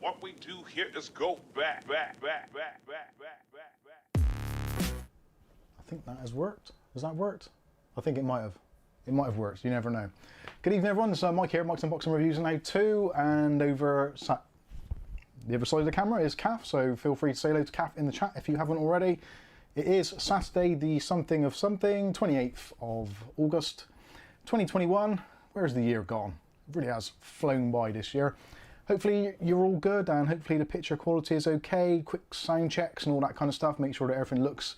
What we do here is go back. I think that has worked. Has that worked? I think it might have. It might have worked. You never know. Good evening, everyone. It's Mike here, Mike's Unboxing Reviews and How To. And over the other side of the camera is Kath, so feel free to say hello to Kath in the chat if you haven't already. It is Saturday, the something of something, 28th of August, 2021. Where's the year gone? It really has flown by this year. Hopefully you're all good and hopefully the picture quality is okay. Quick sound checks and all that kind of stuff. Make sure that everything looks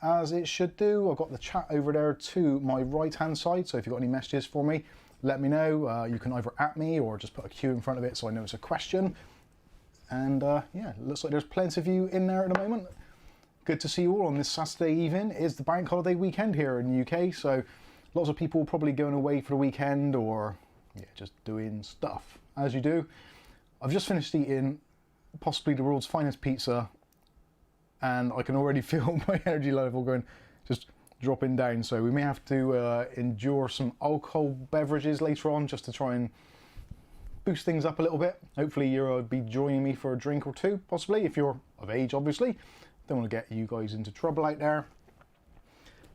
as it should do. I've got the chat over there to my right hand side, so if you've got any messages for me, let me know. You can either at me or just put a Q in front of it so I know it's a question. And yeah, it looks like there's plenty of you in there at the moment. Good to see you all on this Saturday evening. It is the bank holiday weekend here in the UK, so lots of people probably going away for the weekend or yeah, just doing stuff as you do. I've just finished eating possibly the world's finest pizza and I can already feel my energy level going, just dropping down. So we may have to endure some alcohol beverages later on just to try and boost things up a little bit. Hopefully you'll be joining me for a drink or two, possibly, if you're of age, obviously. Don't want to get you guys into trouble out there.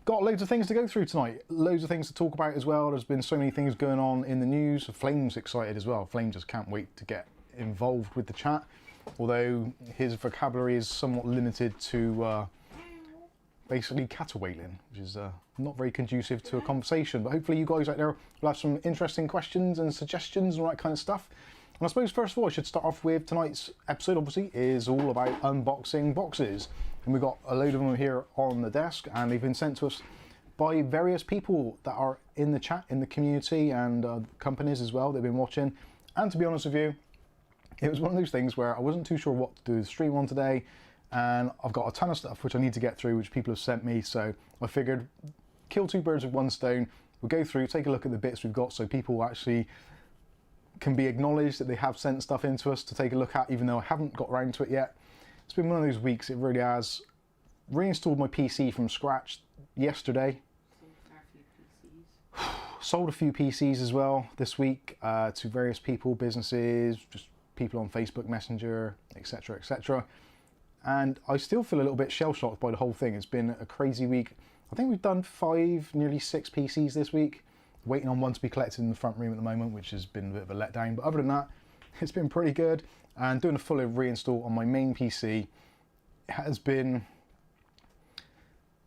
Got loads of things to go through tonight. Loads of things to talk about as well. There's been so many things going on in the news. Flame's excited as well. Flame just can't wait to get involved with the chat. Although his vocabulary is somewhat limited to basically caterwailing, which is not very conducive to a conversation. But hopefully you guys out there will have some interesting questions and suggestions and all that kind of stuff. And I suppose first of all I should start off with tonight's episode, obviously, is all about unboxing boxes. And we've got a load of them here on the desk and they've been sent to us by various people that are in the chat, in the community, and companies as well. They've been watching. And to be honest with you, it was one of those things where I wasn't too sure what to do the stream on today, and I've got a ton of stuff which I need to get through, which people have sent me, so I figured kill two birds with one stone. We'll go through, take a look at the bits we've got so people actually can be acknowledged that they have sent stuff into us to take a look at, even though I haven't got around to it yet. It's been one of those weeks, it really has. Reinstalled my PC from scratch yesterday. Sold a few PCs as well this week to various people, businesses, just people on Facebook Messenger, etc, etc. And I still feel a little bit shell-shocked by the whole thing. It's been a crazy week. I think we've done 5, nearly 6 PCs this week, waiting on one to be collected in the front room at the moment, which has been a bit of a letdown. But other than that, it's been pretty good. And doing a full reinstall on my main PC has been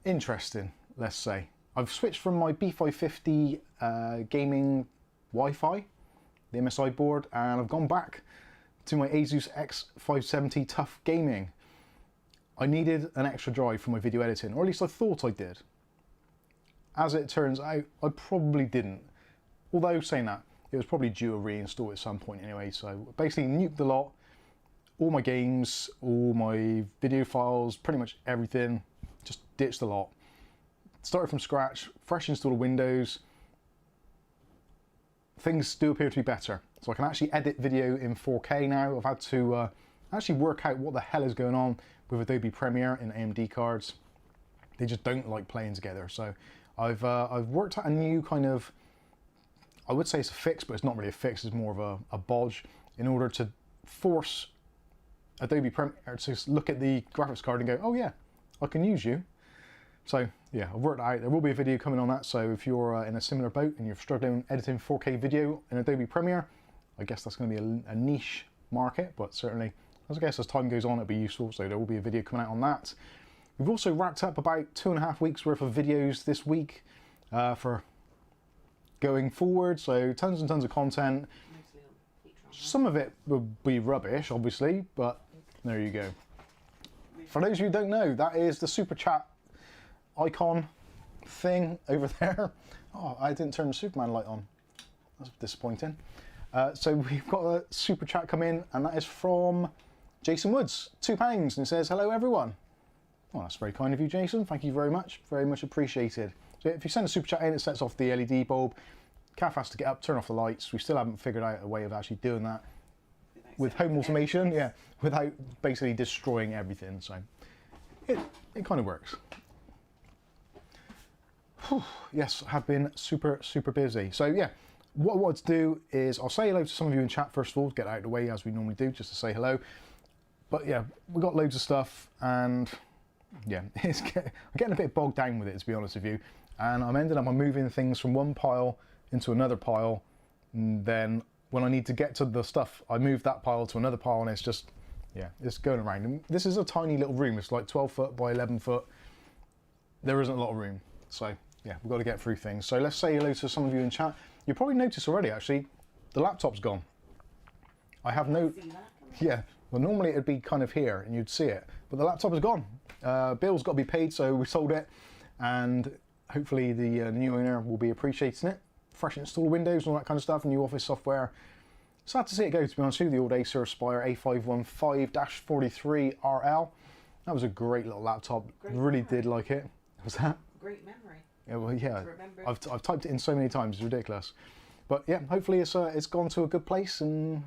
interesting, let's say. I've switched from my B550 gaming Wi-Fi, the MSI board, and I've gone back to my Asus X570 Tough Gaming. I needed an extra drive for my video editing, or at least I thought I did. As it turns out, I probably didn't. Although saying that, it was probably due a reinstall at some point anyway, so basically nuked the lot, all my games, all my video files, pretty much everything, just ditched the lot. Started from scratch, fresh install of Windows. Things do appear to be better. So I can actually edit video in 4K now. I've had to actually work out what the hell is going on with Adobe Premiere and AMD cards. They just don't like playing together. So I've worked out a new kind of, I would say it's a fix, but it's not really a fix, it's more of a bodge, in order to force Adobe Premiere to look at the graphics card and go, oh yeah, I can use you. So yeah, I've worked it out. There will be a video coming on that, so if you're in a similar boat and you're struggling editing 4K video in Adobe Premiere, I guess that's going to be a niche market, but certainly, I guess as time goes on, it'll be useful, so there will be a video coming out on that. We've also wrapped up about 2.5 weeks worth of videos this week for going forward, so tons and tons of content. Some of it will be rubbish, obviously, but there you go. For those of you who don't know, that is the super chat icon thing over there. Oh, I didn't turn the Superman light on. That's disappointing. So we've got a super chat come in, and that is from Jason Woods, £2, and it says, hello everyone. Well, that's very kind of you, Jason. Thank you very much appreciated. So if you send a super chat in, it sets off the LED bulb. Kath has to get up, turn off the lights. We still haven't figured out a way of actually doing that with home automation, yeah, without basically destroying everything. So it kind of works. Whew, yes, I have been super busy. So yeah, what I wanted to do is I'll say hello to some of you in chat first of all, get out of the way as we normally do, just to say hello. But yeah, we've got loads of stuff, and yeah, I'm getting a bit bogged down with it, to be honest with you. And I'm ending up moving things from one pile into another pile, and then when I need to get to the stuff, I move that pile to another pile, and it's just, yeah, it's going around. And this is a tiny little room. It's like 12 foot by 11 foot. There isn't a lot of room. So yeah, we've got to get through things. So let's say hello to some of you in chat. You probably noticed already, actually, the laptop's gone. I have no, yeah, well normally it'd be kind of here and you'd see it, but the laptop is gone. Bill's got to be paid, so we sold it, and hopefully the new owner will be appreciating it. Fresh install Windows and all that kind of stuff, new office software. Sad to see it go, to be honest with you. The old Acer Aspire A515-43RL. That was a great little laptop. Really did like it. Was that? Great memory. Yeah, well, yeah. I've typed it in so many times, it's ridiculous. But yeah, hopefully it's gone to a good place. And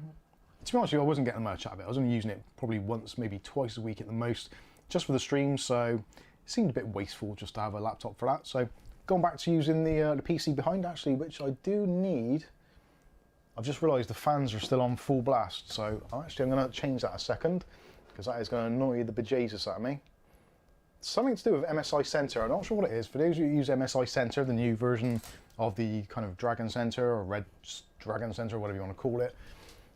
to be honest with you, I wasn't getting much out of it. I was only using it probably once, maybe twice a week at the most, just for the stream. So it seemed a bit wasteful just to have a laptop for that. So gone back to using the PC behind, actually, which I do need. I've just realised the fans are still on full blast, so I'm going to change that a second, because that is going to annoy the bejesus out of me. Something to do with MSI Center. I'm not sure what it is. For those who use MSI Center, the new version of the kind of Dragon Center or Red Dragon Center, whatever you want to call it,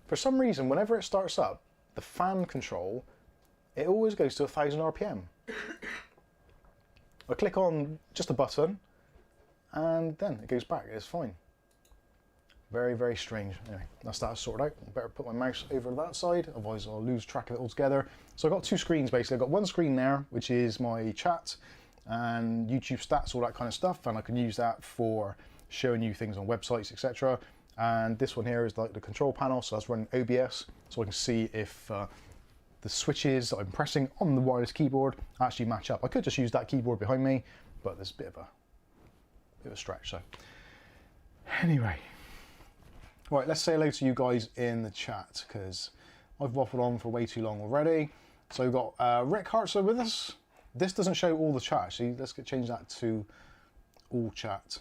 for some reason, whenever it starts up, the fan control, it always goes to 1000 RPM. I click on just a button, and then it goes back. It's fine. Very, very strange. Anyway, that's that sorted out. Better put my mouse over to that side, otherwise I'll lose track of it altogether. So I've got two screens basically. I've got one screen there, which is my chat and YouTube stats, all that kind of stuff, and I can use that for showing you things on websites, etc. And this one here is like the control panel, so that's running OBS, so I can see if the switches that I'm pressing on the wireless keyboard actually match up. I could just use that keyboard behind me, but there's a bit of a stretch. So anyway. Right, let's say hello to you guys in the chat, because I've waffled on for way too long already. So we've got Rick Hartzer with us. This doesn't show all the chat, actually. Let's change that to all chat.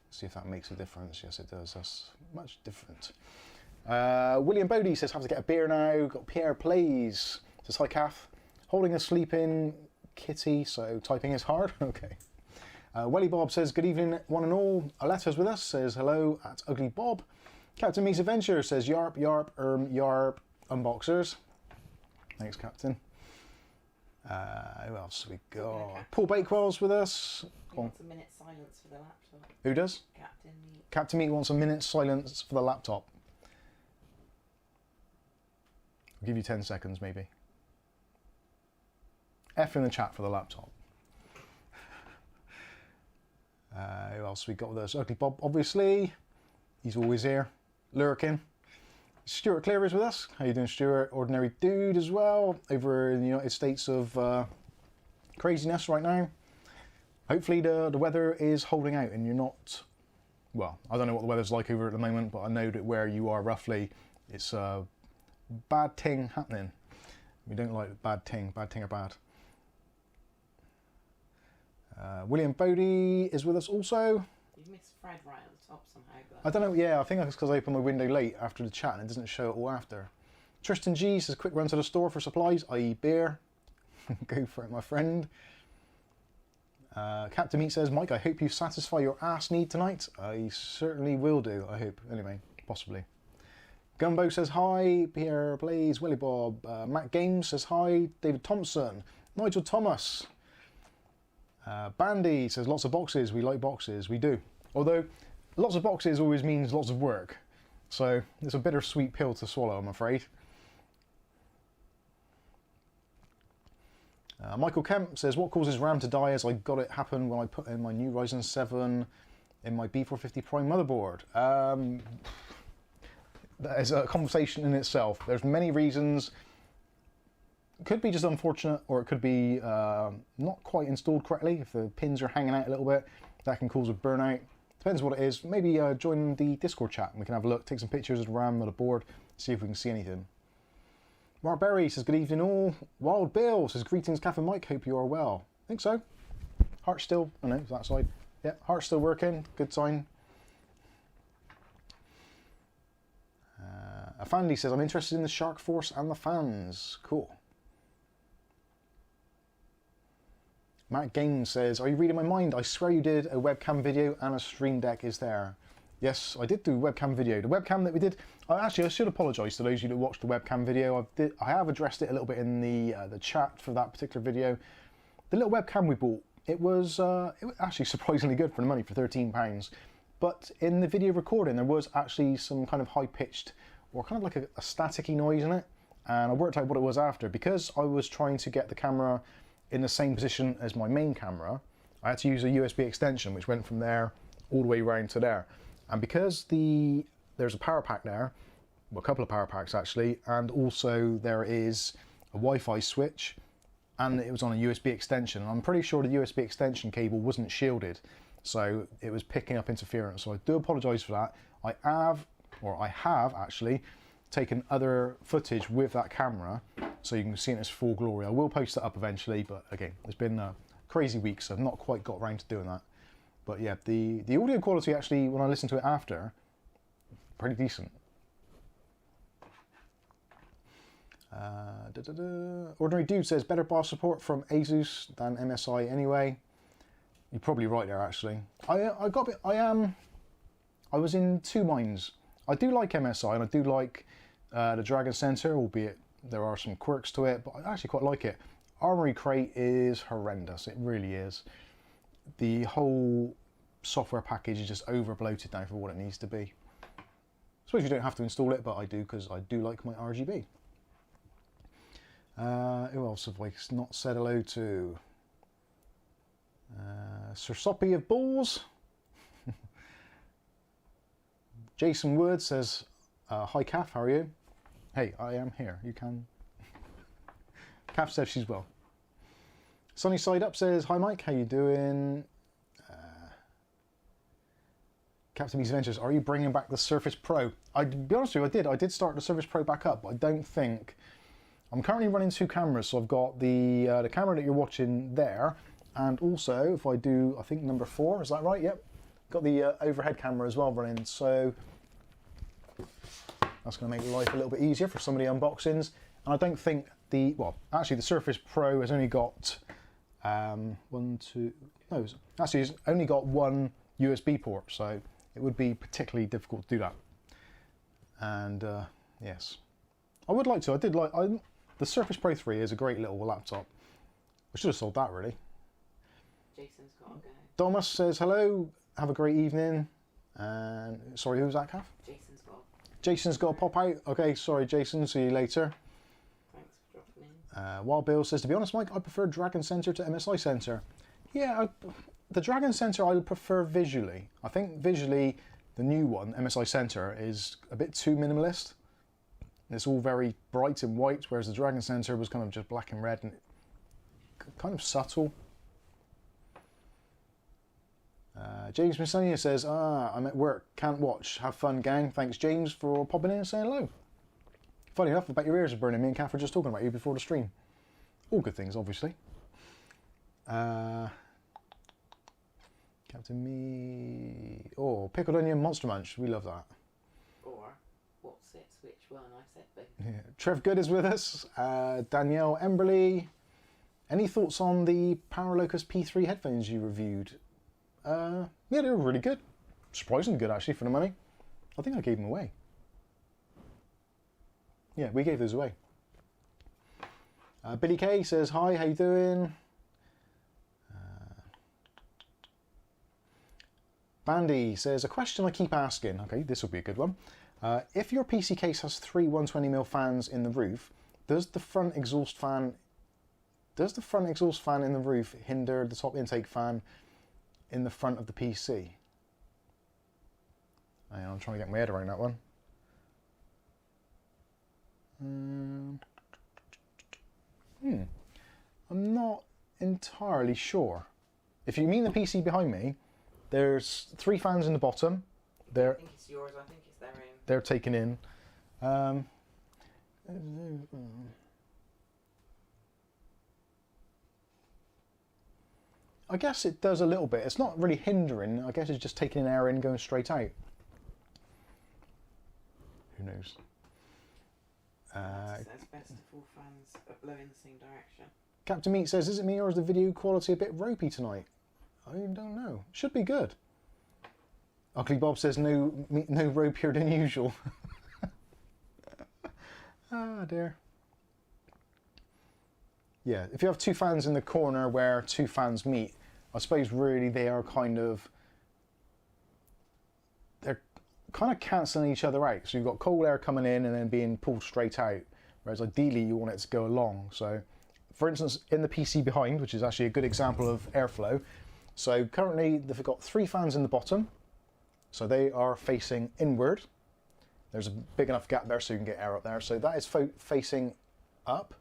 See if that makes a difference. Yes, it does. That's much different. William Bodie says, have to get a beer now. Got Pierre Plays. Says, hi, Kath. Holding a sleeping kitty, so typing is hard. Okay. Welly Bob says, good evening, one and all. Aletta's with us, says hello at Ugly Bob. Captain Me's Adventure says, yarp, yarp, yarp, unboxers. Thanks, Captain. Who else have we got? Paul Bakewell's with us. He wants a minute's silence for the laptop. Who does? Captain Meat. Captain Meat wants a minute's silence for the laptop. I'll give you 10 seconds, maybe. F in the chat for the laptop. Who else we got with us? Ugly Bob, obviously. He's always here, lurking. Stuart Clear is with us. How you doing, Stuart? Ordinary dude as well, over in the United States of craziness right now. Hopefully the weather is holding out and you're not, well, I don't know what the weather's like over at the moment, but I know that where you are roughly, it's a bad thing happening. We don't like bad thing are bad. William Bodie is with us also. You've missed Fred right at the top somehow. But I don't know, yeah, I think it's because I opened my window late after the chat and it doesn't show it all after. Tristan G says, quick run to the store for supplies, i.e. beer. Go for it, my friend. Captain Meat says, Mike, I hope you satisfy your ass need tonight. I certainly will do, I hope. Anyway, possibly. Gumbo says hi. Pierre Blaze, Willy Bob. Matt Games says hi. David Thompson. Nigel Thomas. Bandy says lots of boxes. We like boxes. We do. Although lots of boxes always means lots of work. So it's a bittersweet pill to swallow, I'm afraid. Michael Kemp says, what causes RAM to die as I got it happen when I put in my new Ryzen 7 in my B450 Prime motherboard? That is a conversation in itself. There's many reasons. It could be just unfortunate, or it could be not quite installed correctly. If the pins are hanging out a little bit, that can cause a burnout. Depends what it is. Maybe join the Discord chat and we can have a look, take some pictures of the RAM of the board, see if we can see anything. Mark Berry says, good evening all. Wild Bill says, greetings, Kath and Mike, hope you are well. I think so. Heart's still, I know, that side. Yeah, heart's still working, good sign. Fandy says, I'm interested in the SharkForce and the fans. Cool. Matt Gaines says, are you reading my mind? I swear you did a webcam video and a stream deck is there. Yes, I did do a webcam video. The webcam that we did, I should apologise to those of you that watched the webcam video. I have addressed it a little bit in the chat for that particular video. The little webcam we bought, it was actually surprisingly good for the money, for £13. But in the video recording, there was actually some kind of high-pitched, or kind of like a staticky noise in it. And I worked out what it was after. Because I was trying to get the camera in the same position as my main camera, I had to use a USB extension, which went from there all the way around to there. And because there's a power pack there, well, a couple of power packs actually, and also there is a Wi-Fi switch, and it was on a USB extension. I'm pretty sure the USB extension cable wasn't shielded, so it was picking up interference. So I do apologise for that. I have actually taken other footage with that camera, so you can see it in its full glory. I will post it up eventually, but again, it's been a crazy week, so I've not quite got around to doing that. But yeah, the audio quality actually, when I listen to it after, pretty decent. Ordinary Dude says, better bar support from Asus than MSI anyway. You're probably right there actually. I was in two minds. I do like MSI and I do like the Dragon Sensor, albeit there are some quirks to it, but I actually quite like it. Armory Crate is horrendous, it really is. The whole software package is just over bloated now for what it needs to be. I suppose you don't have to install it, but I do, because I do like my RGB. Who else have I not said hello to? Sir Soppy of Balls. Jason Wood says, hi Kath, how are you? Hey, I am here, you can. Kath says she's well. Sunny Side Up says, hi Mike, how you doing? Captain Beast Ventures, are you bringing back the Surface Pro? To be honest with you, I did start the Surface Pro back up, but I don't think... I'm currently running two cameras, so I've got the camera that you're watching there, and also, if I do, I think number 4, is that right? Yep. Got the overhead camera as well running, so that's going to make life a little bit easier for some of the unboxings. And I don't think actually the Surface Pro has only got it's only got one USB port, so it would be particularly difficult to do that. And yes, I would like to. The Surface Pro 3 is a great little laptop. I should have sold that really. Jason's got to go. Domus says hello, have a great evening. And sorry, who was that, Kath? Jason's got to pop out. Okay, sorry Jason, see you later. Thanks for dropping in. Wild Bill says, to be honest Mike, I prefer Dragon Sensor to MSI Sensor. Yeah, the Dragon Sensor I prefer visually. I think visually the new one, MSI Sensor, is a bit too minimalist. It's all very bright and white, whereas the Dragon Sensor was kind of just black and red and kind of subtle. James Messania says, I'm at work, can't watch, have fun gang. Thanks James for popping in and saying hello. Funny enough, I bet your ears are burning. Me and Kath were just talking about you before the stream. All good things, obviously. Captain Me... Oh, Pickled Onion Monster Munch, we love that. Or, what's it, which one I said big. Yeah. Trev Good is with us. Danielle Emberley. Any thoughts on the Paralocus P3 headphones you reviewed? Yeah, they were really good. Surprisingly good, actually, for the money. I think I gave them away. Yeah, we gave those away. Billy K says, hi, how you doing? Bandy says, a question I keep asking. Okay, this will be a good one. If your PC case has 3 120mm fans in the roof, does the front exhaust fan in the roof hinder the top intake fan in the front of the PC? I'm trying to get my head around that one. I'm not entirely sure. If you mean the PC behind me, there's 3 fans in the bottom. I think it's yours, I think it's their own. They're taken in. I guess it does a little bit. It's not really hindering. I guess it's just taking in air in, going straight out. Who knows? It says best of all fans are blowing the same direction. Captain Meat says, is it me or is the video quality a bit ropey tonight? I don't know. Should be good. Ugly Bob says no ropier than usual. Ah, dear. Yeah, if you have two fans in the corner where two fans meet, I suppose really they're kind of cancelling each other out. So you've got cold air coming in and then being pulled straight out, whereas ideally you want it to go along. So for instance, in the PC behind, which is actually a good example of airflow, so currently they've got three fans in the bottom, so they are facing inward. There's a big enough gap there so you can get air up there. So that is facing up.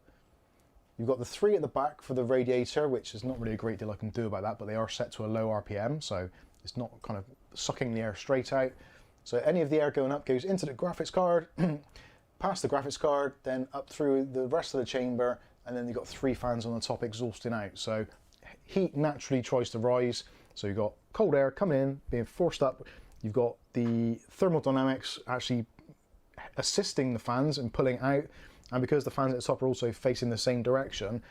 You've got the three at the back for the radiator, which is not really a great deal I can do about that, but they are set to a low RPM, so it's not kind of sucking the air straight out. So any of the air going up goes into the graphics card, past the graphics card, then up through the rest of the chamber, and then you've got three fans on the top exhausting out. So heat naturally tries to rise. So you've got cold air coming in, being forced up. You've got the thermodynamics actually assisting the fans and pulling out. And because the fans at the top are also facing the same direction,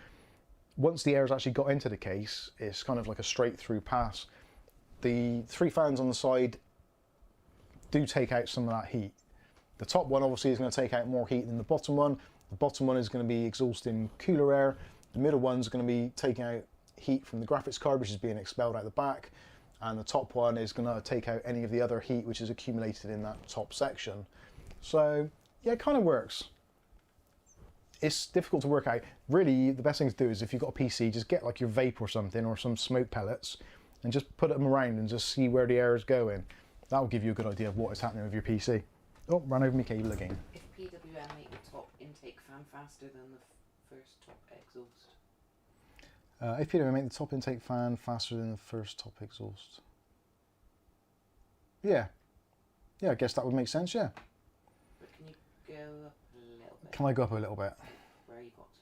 once the air's actually got into the case, it's kind of like a straight through pass. The three fans on the side do take out some of that heat. The top one obviously is going to take out more heat than the bottom one. The bottom one is going to be exhausting cooler air. The middle one's going to be taking out heat from the graphics card, which is being expelled out the back. And the top one is going to take out any of the other heat which is accumulated in that top section. So yeah, it kind of works. It's difficult to work out. Really, the best thing to do is if you've got a PC, just get like your vape or something or some smoke pellets and just put them around and just see where the air is going. That will give you a good idea of what is happening with your PC. Oh, ran over my cable again. If PWM make the top intake fan faster than the first top exhaust. If PWM make the top intake fan faster than the first top exhaust. Yeah. Yeah, I guess that would make sense, yeah. But can you go up a little bit? Can I go up a little bit? Where you got to?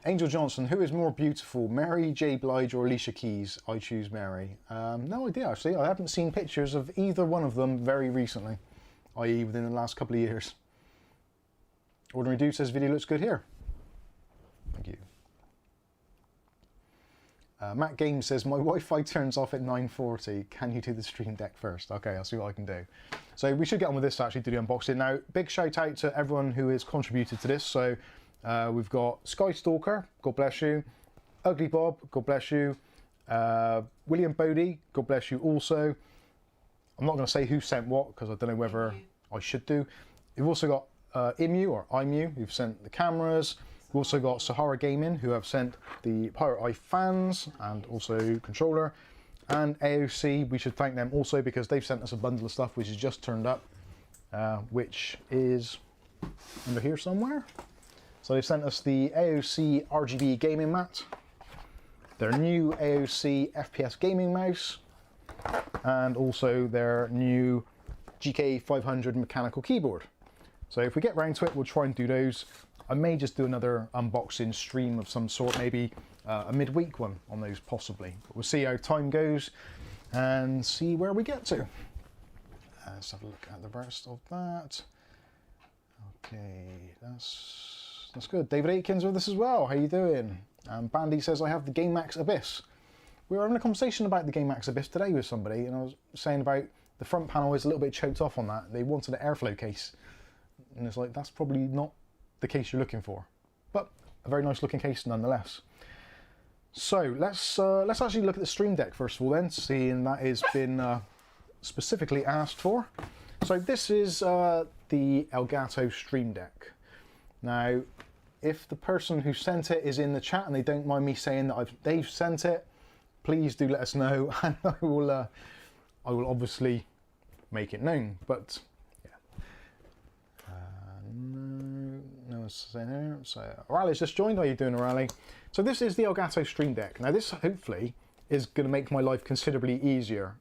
Angel Johnson, who is more beautiful, Mary J. Blige or Alicia Keys? I choose Mary. No idea, actually. I haven't seen pictures of either one of them very recently, i.e. within the last couple of years. Ordinary Dude says video looks good here. Thank you. Matt Games says, my Wi-Fi turns off at 9:40. Can you do the Stream Deck first? Okay, I'll see what I can do. So we should get on with this to actually do the unboxing. Now, big shout out to everyone who has contributed to this. So we've got Skystalker, God bless you. Ugly Bob, God bless you. William Bodie, God bless you also. I'm not going to say who sent what because I don't know whether I should do. We've also got IMOU, who've sent the cameras. We've also got Sahara Gaming, who have sent the Pirate Eye fans and also controller. And AOC, we should thank them also because they've sent us a bundle of stuff which has just turned up, which is under here somewhere. So they've sent us the AOC RGB gaming mat, their new AOC FPS gaming mouse, and also their new GK500 mechanical keyboard. So if we get round to it, we'll try and do those. I may just do another unboxing stream of some sort, maybe a midweek one on those possibly. But we'll see how time goes and see where we get to. Let's have a look at the rest of that. Okay, that's good. David Aitkins with us as well. How you doing? Bandy says, I have the GameMax Abyss. We were having a conversation about the GameMax Abyss today with somebody, and I was saying about the front panel is a little bit choked off on that. They wanted an airflow case. And it's like, that's probably not the case you're looking for. But a very nice looking case nonetheless. So let's actually look at the Stream Deck first of all then, seeing that has been specifically asked for. So this is the Elgato Stream Deck. Now, if the person who sent it is in the chat and they don't mind me saying that they've sent it, please do let us know, and I will obviously make it known. But yeah, no one's saying there. So Raleig's just joined. How are you doing, Raleigh? So this is the Elgato Stream Deck. Now this hopefully is going to make my life considerably easier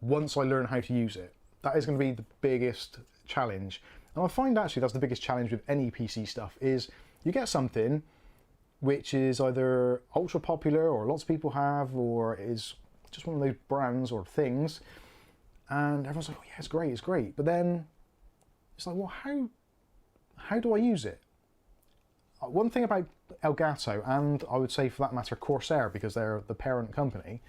once I learn how to use it. That is going to be the biggest challenge. And I find actually that's the biggest challenge with any PC stuff is you get something which is either ultra popular or lots of people have, or is just one of those brands or things, and everyone's like, oh yeah, it's great. But then it's like, well, how do I use it? One thing about Elgato, and I would say for that matter Corsair, because they're the parent company,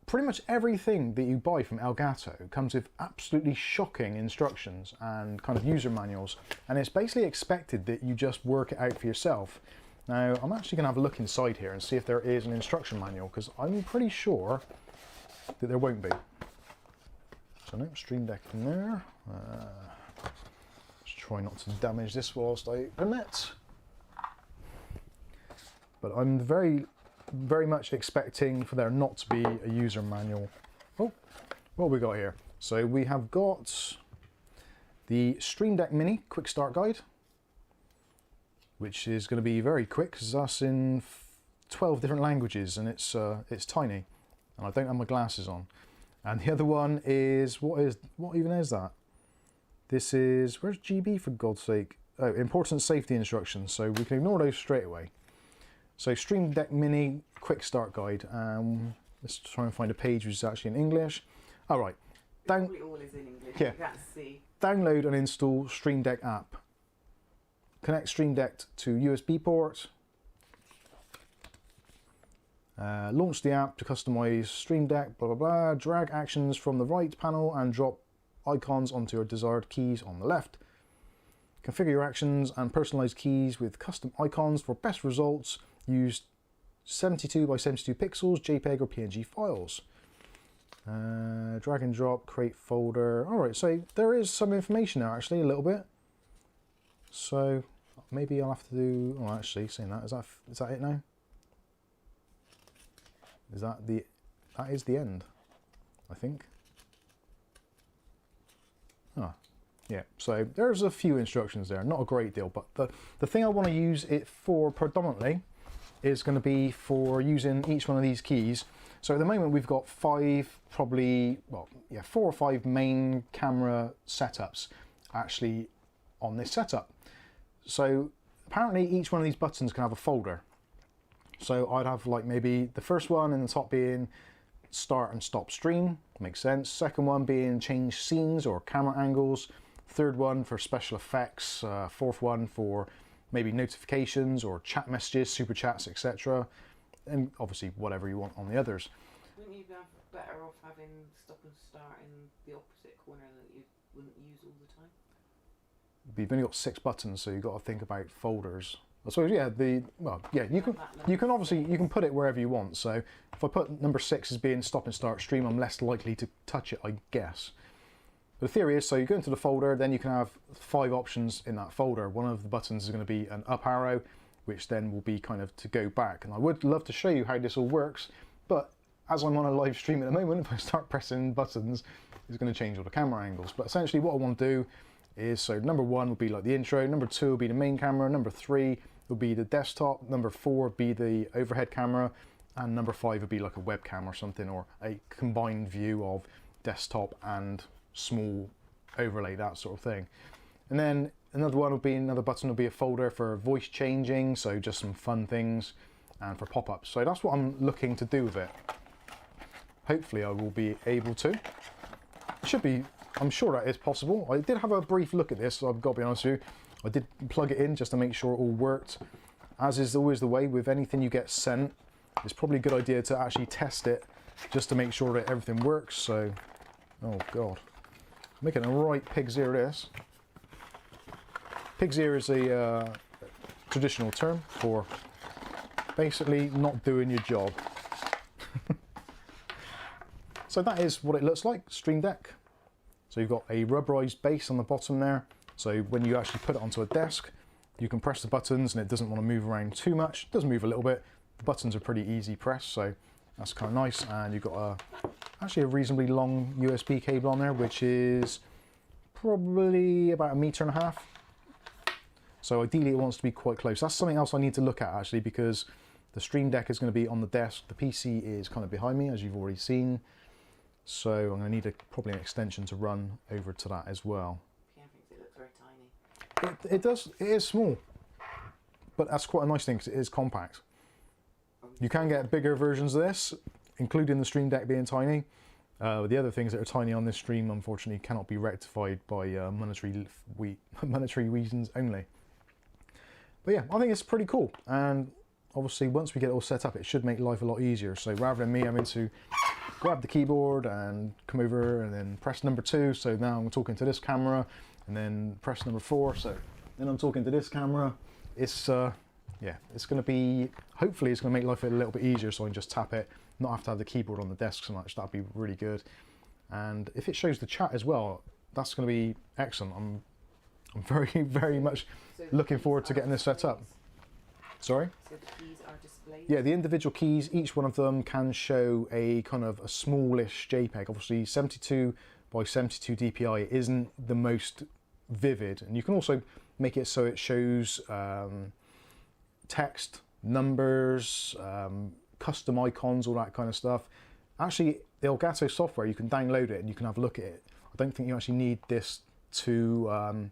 pretty much everything that you buy from Elgato comes with absolutely shocking instructions and kind of user manuals, and it's basically expected that you just work it out for yourself. Now, I'm actually going to have a look inside here and see if there is an instruction manual, because I'm pretty sure that there won't be. So no Stream Deck in there. Let's try not to damage this whilst I open it. But I'm very much expecting for there not to be a user manual. Oh, what have we got here? So we have got the Stream Deck Mini Quick Start Guide, which is going to be very quick because that's in 12 different languages, and it's tiny, and I don't have my glasses on. And the other one is, what even is that? This is, where's GB for God's sake? Oh, important safety instructions, so we can ignore those straight away. So Stream Deck Mini Quick Start Guide. Let's try and find a page which is actually in English. All right. Probably all is in English. Yeah. You can't see. Download and install Stream Deck app. Connect Stream Deck to USB port. Launch the app to customize Stream Deck, blah, blah, blah. Drag actions from the right panel and drop icons onto your desired keys on the left. Configure your actions and personalize keys with custom icons for best results. Use 72 by 72 pixels, JPEG or PNG files. Drag and drop, create folder. All right, so there is some information now, actually, a little bit. So maybe I'll have to do. Oh, actually, saying that, is that it now? That is the end, I think. Ah, yeah. So there's a few instructions there, not a great deal, but the thing I want to use it for predominantly is going to be for using each one of these keys. So at the moment we've got 4 or 5 main camera setups actually on this setup. So apparently each one of these buttons can have a folder. So I'd have like maybe the first one in the top being start and stop stream, makes sense. Second one being change scenes or camera angles. Third one for special effects. Fourth one for maybe notifications or chat messages, super chats, etc. And obviously whatever you want on the others. Wouldn't you be better off having stop and start in the opposite corner that you wouldn't use all the time? But you've only got 6 buttons, so you've got to think about folders. So yeah, you can obviously put it wherever you want. So if I put number 6 as being stop and start stream, I'm less likely to touch it, I guess. But the theory is, so you go into the folder, then you can have 5 options in that folder. One of the buttons is going to be an up arrow, which then will be kind of to go back. And I would love to show you how this all works, but as I'm on a live stream at the moment, if I start pressing buttons, it's going to change all the camera angles. But essentially what I want to do is, so number 1 will be like the intro, number 2 will be the main camera, number 3 will be the desktop, number 4 will be the overhead camera, and number 5 would be like a webcam or something, or a combined view of desktop and small overlay, that sort of thing. And then another button will be a folder for voice changing, so just some fun things, and for pop-ups. So that's what I'm looking to do with it. Hopefully I will be able to. Should be, I'm sure that is possible. I did have a brief look at this, so I've got to be honest with you. I did plug it in just to make sure it all worked. As is always the way with anything you get sent, it's probably a good idea to actually test it just to make sure that everything works. So, oh God. Making a right pig's ear this. Pig's ear is a traditional term for basically not doing your job. So that is what it looks like, Stream Deck. So you've got a rubberized base on the bottom there. So when you actually put it onto a desk, you can press the buttons and it doesn't want to move around too much. It does move a little bit. The buttons are pretty easy press, so that's kind of nice. And you've got actually a reasonably long USB cable on there, which is probably about 1.5 meters. So ideally it wants to be quite close. That's something else I need to look at actually, because the Stream Deck is going to be on the desk. The PC is kind of behind me, as you've already seen. So I'm going to need probably an extension to run over to that as well. Yeah, I think it looks very tiny. It does. It is small. but that's quite a nice thing because it is compact. You can get bigger versions of this, including the Stream Deck being tiny. The other things that are tiny on this stream, unfortunately, cannot be rectified by monetary reasons only. But yeah, I think it's pretty cool. And obviously, once we get it all set up, it should make life a lot easier. So rather than me having to grab the keyboard and come over and then press number 2, so now I'm talking to this camera, and then press number 4, so then I'm talking to this camera. It's yeah, it's going to be, hopefully it's going to make life a little bit easier, so I can just tap it, not have to have the keyboard on the desk so much. That'd be really good. And if it shows the chat as well, that's going to be excellent. I'm very much looking forward to getting this set up. Sorry? So the keys are displayed? Yeah, the individual keys, each one of them can show a kind of a smallish JPEG. Obviously 72 by 72 DPI isn't the most vivid, and you can also make it so it shows text, numbers, custom icons, all that kind of stuff. Actually, the Elgato software, you can download it and you can have a look at it. I don't think you actually need this to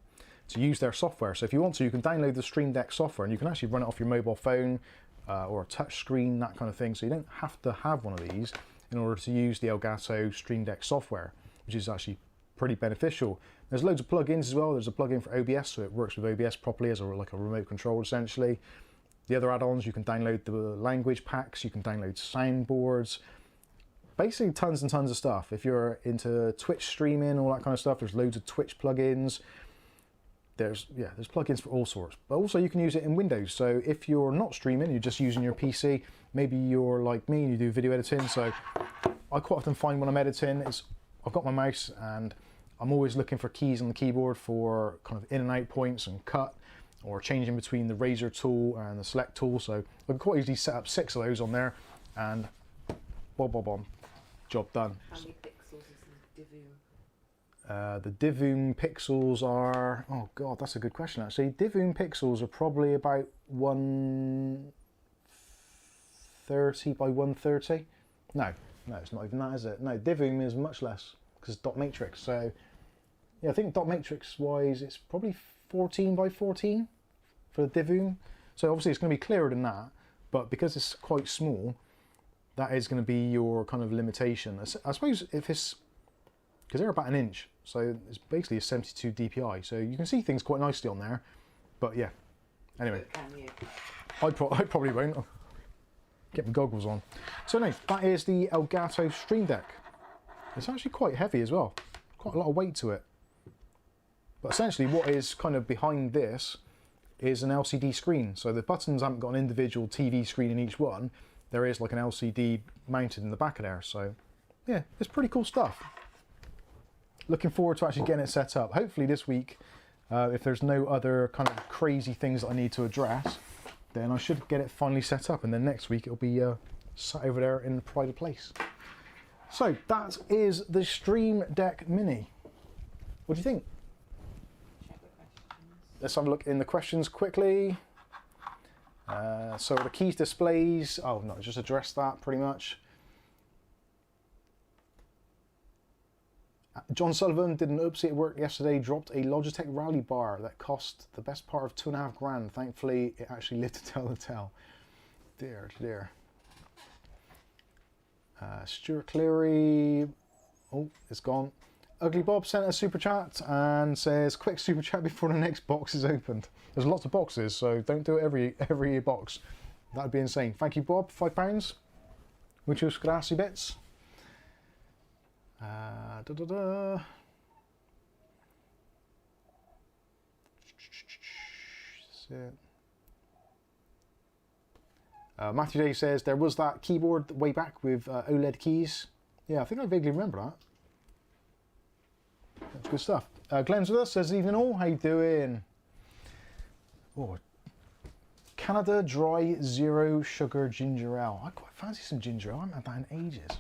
use their software. So if you want to, you can download the Stream Deck software and you can actually run it off your mobile phone or a touch screen, that kind of thing. So you don't have to have one of these in order to use the Elgato Stream Deck software, which is actually pretty beneficial. There's loads of plugins as well. There's a plugin for OBS, so it works with OBS properly as like a remote control essentially. The other add-ons, you can download the language packs, you can download soundboards, basically tons and tons of stuff. If you're into Twitch streaming, all that kind of stuff, there's loads of Twitch plugins. There's plugins for all sorts. But also you can use it in Windows. So if you're not streaming, you're just using your PC, maybe you're like me and you do video editing. So I quite often find when I'm editing, I've got my mouse and I'm always looking for keys on the keyboard for kind of in and out points and cut, or changing between the razor tool and the select tool. So I can quite easily set up 6 of those on there and boom, job done. How many pixels is the Divoom? The Divoom pixels are, oh god, that's a good question actually. Divoom pixels are probably about 130 by 130. No, it's not even that, is it? No, Divoom is much less because it's dot matrix. So yeah, I think dot matrix wise, it's probably 14 by 14 for the Divoom. So obviously it's going to be clearer than that, but because it's quite small, that is going to be your kind of limitation. I suppose if it's, because they're about 1 inch, so it's basically a 72 DPI, so you can see things quite nicely on there. But yeah, anyway, Can you? I probably won't. I'll get my goggles on. So no, that is the Elgato Stream Deck. It's actually quite heavy as well, quite a lot of weight to it. But essentially what is kind of behind this is an LCD screen. So the buttons haven't got an individual TV screen in each one. There is like an LCD mounted in the back of there. So yeah, it's pretty cool stuff. Looking forward to actually getting it set up. Hopefully this week, if there's no other kind of crazy things that I need to address, then I should get it finally set up. And then next week it'll be sat over there in a private place. So that is the Stream Deck Mini. What do you think? Let's have a look in the questions quickly. So the keys displays, oh no, just address that pretty much. John Sullivan did an oopsie at work yesterday, dropped a Logitech rally bar that cost the best part of £2.5 grand. Thankfully, it actually lived to tell the tale. Dear. Stuart Cleary, oh, it's gone. Ugly Bob sent a super chat and says, quick super chat before the next box is opened. There's lots of boxes, so don't do it every box. That'd be insane. Thank you, Bob, £5. Muchos gracias bits. That's it. Matthew Day says, there was that keyboard way back with OLED keys. Yeah, I think I vaguely remember that. That's good stuff. Glenn's with us, says, evening all, how you doing? Oh, Canada Dry Zero Sugar Ginger Ale. I quite fancy some ginger ale, I haven't had that in ages.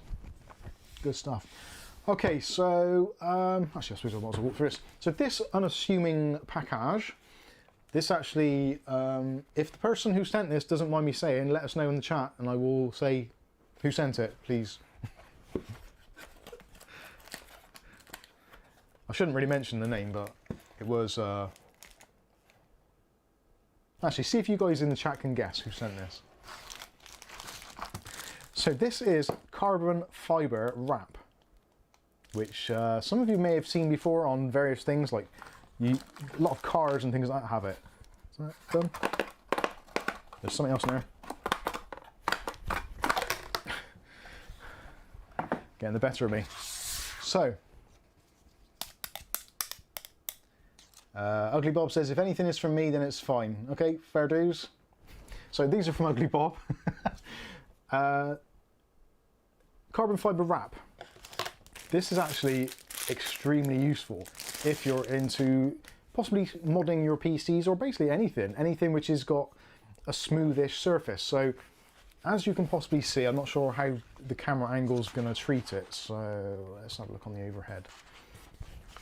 Good stuff. Okay, so, actually I suppose I want to walk through this. So this unassuming package, this actually, if the person who sent this doesn't mind me saying, let us know in the chat and I will say who sent it, please. I shouldn't really mention the name, but it was Actually, see if you guys in the chat can guess who sent this. So this is carbon fibre wrap, which some of you may have seen before on various things, like a lot of cars and things like that have it. Is that done? There's something else in there. Getting the better of me. So, Ugly Bob says, if anything is from me, then it's fine. Okay, fair dues. So these are from Ugly Bob. Carbon fibre wrap. This is actually extremely useful if you're into possibly modding your PCs or basically anything which has got a smoothish surface. So as you can possibly see, I'm not sure how the camera angle is going to treat it, so let's have a look on the overhead.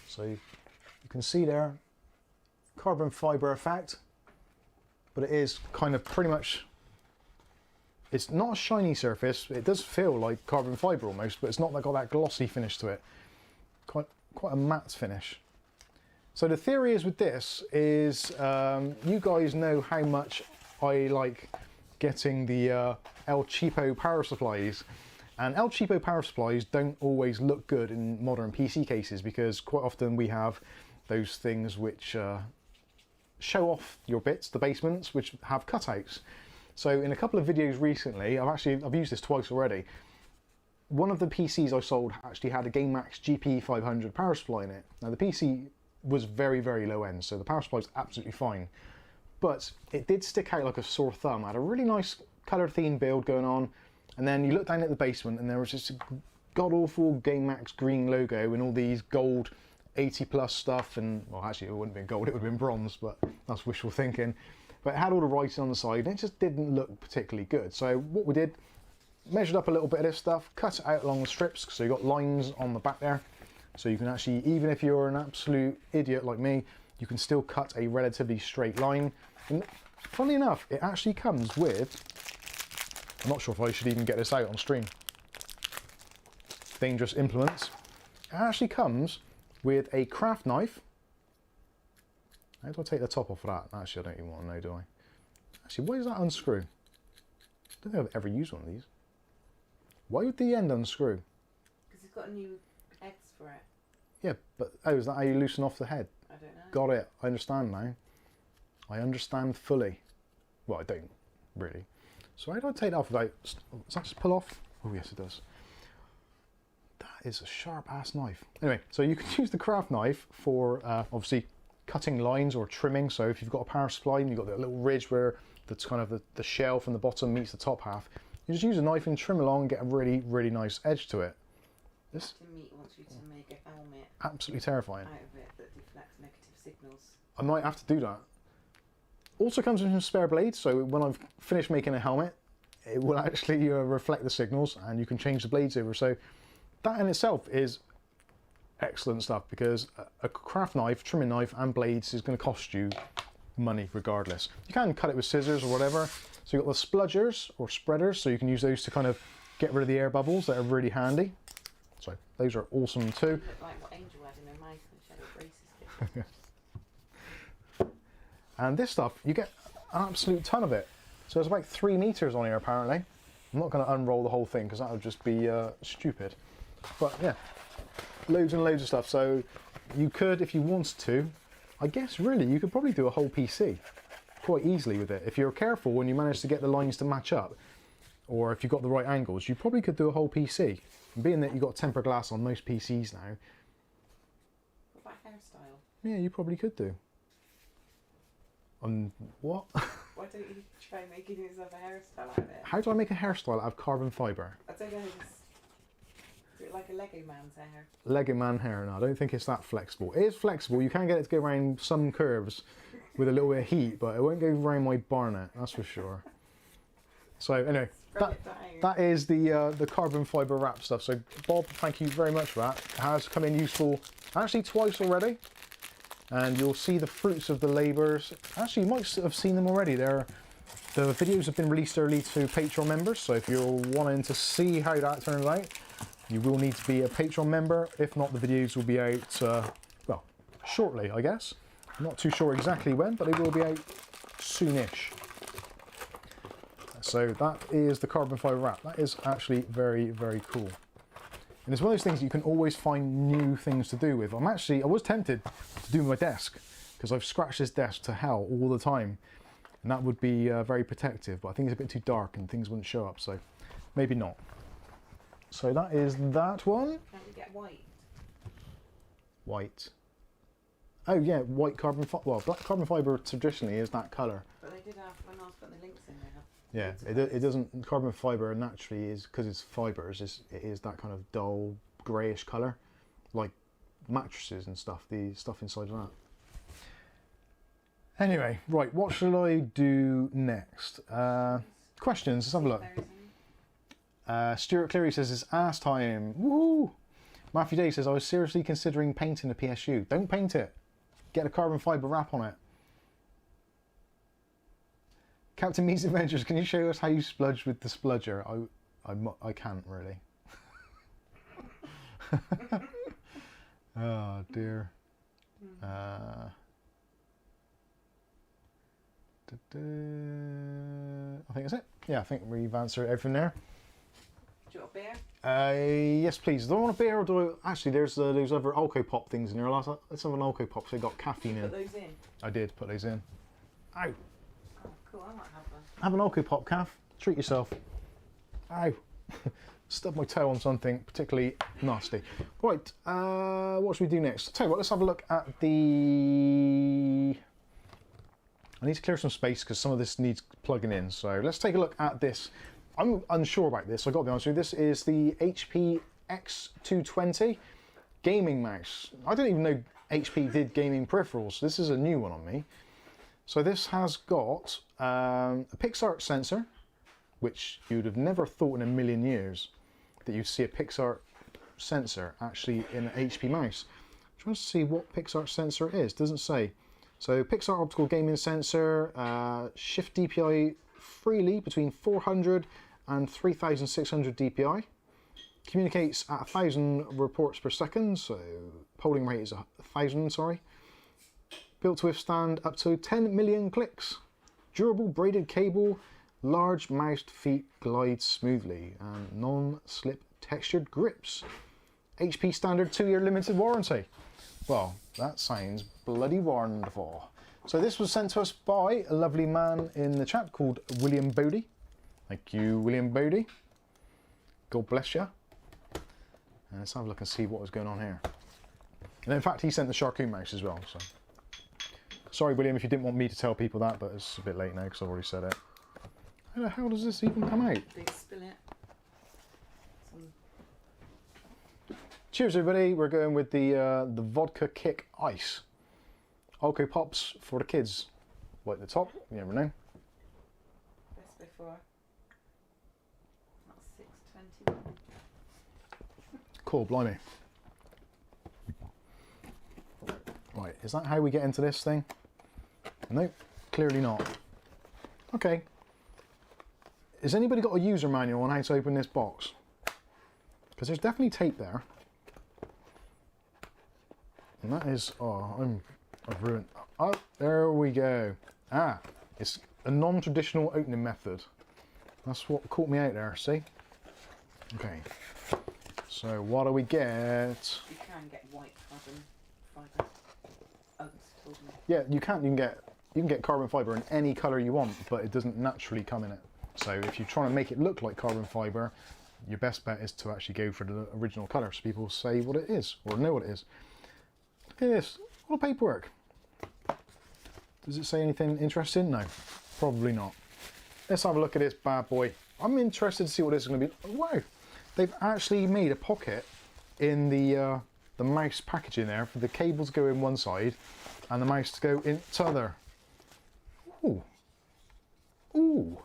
So you can see there, carbon fibre effect, but it is kind of pretty much, it's not a shiny surface. It does feel like carbon fibre almost, but it's not got that glossy finish to it. Quite a matte finish. So the theory is with this is, you guys know how much I like getting the El Cheapo power supplies, and El Cheapo power supplies don't always look good in modern PC cases because quite often we have those things which show off your bits, the basements, which have cutouts. So in a couple of videos recently, I've used this twice already. One of the PCs I sold actually had a GameMax GP500 power supply in it. Now the PC was very, very low end, so the power supply was absolutely fine. But it did stick out like a sore thumb. It had a really nice colour theme build going on, and then you look down at the basement and there was this god-awful GameMax green logo and all these gold 80+ stuff, and well, actually it wouldn't have been gold, it would have been bronze, but that's wishful thinking. But it had all the writing on the side and it just didn't look particularly good. So what we did, measured up a little bit of this stuff, cut it out along the strips, so you got lines on the back there. So you can actually, even if you're an absolute idiot like me, you can still cut a relatively straight line. And funnily enough, it actually comes with, I'm not sure if I should even get this out on stream, dangerous implements. It actually comes with a craft knife. How do I take the top off of that? Actually, I don't even want to know, do I? Actually, why does that unscrew? I don't think I've ever used one of these. Why would the end unscrew? Because it's got new heads for it. Yeah, but oh, is that how you loosen off the head? I don't know. Got it. I understand now. I understand fully. Well, I don't really. So how do I take that off without... Does that just pull off? Oh yes, it does. That is a sharp ass knife. Anyway, so you can use the craft knife for obviously cutting lines or trimming. So if you've got a power supply and you've got that little ridge where that's kind of the shell from the bottom meets the top half, you just use a knife and trim along and get a really, really nice edge to it. This Meat wants you to make a helmet absolutely terrifying. out of it that deflects negative signals. I might have to do that. Also comes with some spare blades, so when I've finished making a helmet, it will actually reflect the signals and you can change the blades over. So that in itself is excellent stuff, because a craft knife, trimming knife and blades is going to cost you money regardless. You can cut it with scissors or whatever. So you've got the spludgers or spreaders, so you can use those to kind of get rid of the air bubbles that are really handy. So those are awesome too. Look like what Angel had in her mouth when she had her braces fixed. And this stuff, you get an absolute ton of it. So there's about 3 meters on here apparently. I'm not going to unroll the whole thing because that would just be stupid. But yeah, loads and loads of stuff. So you could, if you wanted to, I guess really you could probably do a whole PC quite easily with it. If you're careful and you manage to get the lines to match up, or if you've got the right angles, you probably could do a whole PC. And being that you've got tempered glass on most PCs now. What about hairstyle? Yeah, you probably could do. What? Why don't you try making yourself a hairstyle out of it? How do I make a hairstyle out of carbon fibre? I don't know, is it like a Lego man's hair? Lego man hair, no, I don't think it's that flexible. It is flexible, you can get it to go around some curves with a little bit of heat, but it won't go around my barnet, that's for sure. So anyway, that is the carbon fibre wrap stuff. So Bob, thank you very much for that. It has come in useful actually twice already. And you'll see the fruits of the labours. Actually, you might have seen them already. The videos have been released early to Patreon members, so if you're wanting to see how that turns out, you will need to be a Patreon member. If not, the videos will be out, well, shortly, I guess. I'm not too sure exactly when, but they will be out soonish. So that is the carbon fibre wrap. That is actually very, very cool. And it's one of those things you can always find new things to do with. I was tempted to do my desk because I've scratched this desk to hell all the time. And that would be very protective, but I think it's a bit too dark and things wouldn't show up, so maybe not. So that is that one. Can't we get white? White. Oh yeah, white carbon fibre. Well, black carbon fibre traditionally is that colour. But they did have, when I was putting the links in, they have. Yeah, it doesn't. Carbon fibre naturally is, because it's fibres. It is that kind of dull greyish colour, like mattresses and stuff. The stuff inside of that. Anyway, right. What shall I do next? Questions. Let's have a look. Stuart Cleary says it's ass time. Woohoo! Matthew Day says I was seriously considering painting the PSU. Don't paint it. Get a carbon fibre wrap on it. Captain Meets Adventures, can you show us how you spludge with the spludger? I can't really. Oh dear. I think that's it. Yeah, I think we've answered everything there. Do you want a beer? Yes, please. Do I want a beer or do I... Actually, there's those other Alco Pop things in here. Let's have an Alco Pop, so they got caffeine in. Put those in? I did put those in. Ow. Oh, cool. I might have one. Have an Alco Pop, Kath. Treat yourself. Ow. Stubbed my toe on something particularly nasty. Right, what should we do next? Tell you what, let's have a look at the... I need to clear some space because some of this needs plugging in. So let's take a look at this. I'm unsure about this, I've got to be honest with you. This is the HP X220 gaming mouse. I didn't even know HP did gaming peripherals. This is a new one on me. So this has got a PixArt sensor, which you'd have never thought in a million years that you'd see a PixArt sensor actually in an HP mouse. I'm trying to see what PixArt sensor it is. It doesn't say. So PixArt optical gaming sensor, shift DPI freely between 400 and 3600 DPI. Communicates at 1000 reports per second, so polling rate is 1000, sorry. Built to withstand up to 10 million clicks. Durable braided cable, large moused feet glide smoothly, and non-slip textured grips. HP standard 2-year limited warranty. Well, that sounds bloody wonderful. So this was sent to us by a lovely man in the chat called William Bodie. Thank you, William Bodie. God bless you. And let's have a look and see what was going on here. And in fact, he sent the Sharkoon mouse as well. So sorry, William, if you didn't want me to tell people that, but it's a bit late now because I've already said it. How the hell does this even come out? They spill it. Cheers, everybody. We're going with the Vodka Kick Ice. Alco Pops for the kids. Right at the top, you never know. Best before. That's 621. Cool, blimey. Right, is that how we get into this thing? Nope, clearly not. Okay. Has anybody got a user manual on how to open this box? Because there's definitely tape there. And that is, oh, I've ruined. Oh, there we go. Ah, it's a non-traditional opening method. That's what caught me out there, see? Okay. So what do we get? You can get white carbon fibre. Oh, it's told me. Yeah, you can get carbon fibre in any colour you want, but it doesn't naturally come in it. So if you're trying to make it look like carbon fibre, your best bet is to actually go for the original colour so people say what it is, or know what it is. Look at this, what a paperwork. Does it say anything interesting? No, probably not. Let's have a look at this bad boy. I'm interested to see what this is going to be. Wow, they've actually made a pocket in the mouse packaging there for the cable to go in one side and the mouse to go in the other. Ooh. Ooh.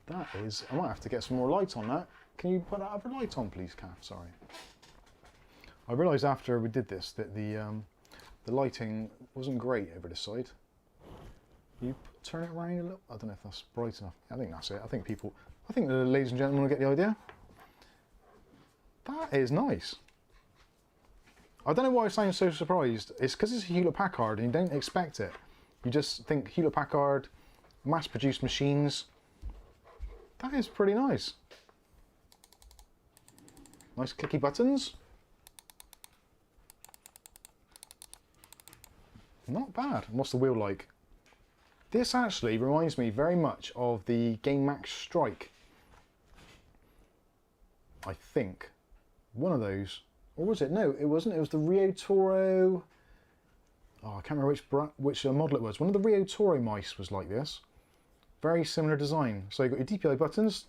That is, I might have to get some more light on that. Can you put that other light on, please, Kath? Sorry. I realised after we did this that the lighting wasn't great over this side. You turn it around a little. I don't know if that's bright enough. I think that's it. I think the ladies and gentlemen will get the idea. That is nice. I don't know why I sound so surprised. It's because it's a Hewlett Packard and you don't expect it. You just think Hewlett Packard, mass-produced machines. That is pretty nice. Nice clicky buttons. Not bad. What's the wheel like? This actually reminds me very much of the Game Max Strike. I think. One of those. Or was it? No, it wasn't. It was the Rio Toro. Oh, I can't remember which model it was. One of the Rio Toro mice was like this. Very similar design. So you've got your DPI buttons,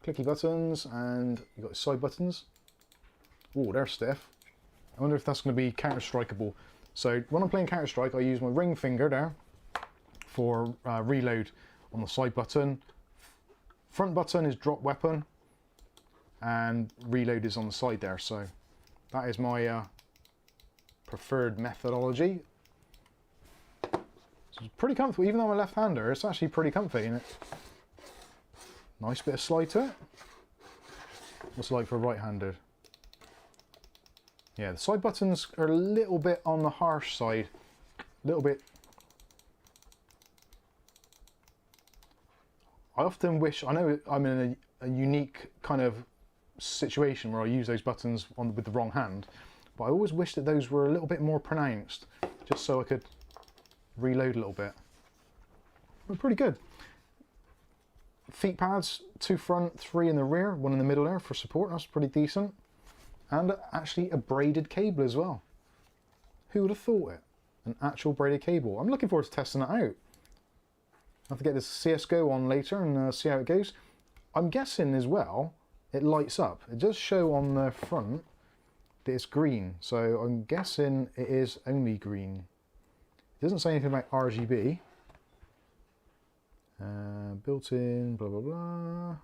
clicky buttons, and you've got your side buttons. Oh, they're stiff. I wonder if that's going to be counter-strikeable. So when I'm playing Counter-Strike, I use my ring finger there for reload on the side button. Front button is drop weapon, and reload is on the side there. So that is my preferred methodology. It's pretty comfortable, even though I'm a left-hander. It's actually pretty comfy, isn't it? Nice bit of slide to it. What's it like for right-handed? Yeah, the side buttons are a little bit on the harsh side. A little bit. I often wish, I know I'm in a unique kind of situation where I use those buttons with the wrong hand, but I always wish that those were a little bit more pronounced, just so I could reload a little bit. But pretty good. Feet pads, 2 front, 3 in the rear, 1 in the middle there for support. That's pretty decent. And actually a braided cable as well. Who would have thought it? An actual braided cable. I'm looking forward to testing that out. I'll have to get this CSGO on later and see how it goes. I'm guessing as well, it lights up. It does show on the front that it's green, so I'm guessing it is only green. It doesn't say anything about RGB. Built in, blah blah blah.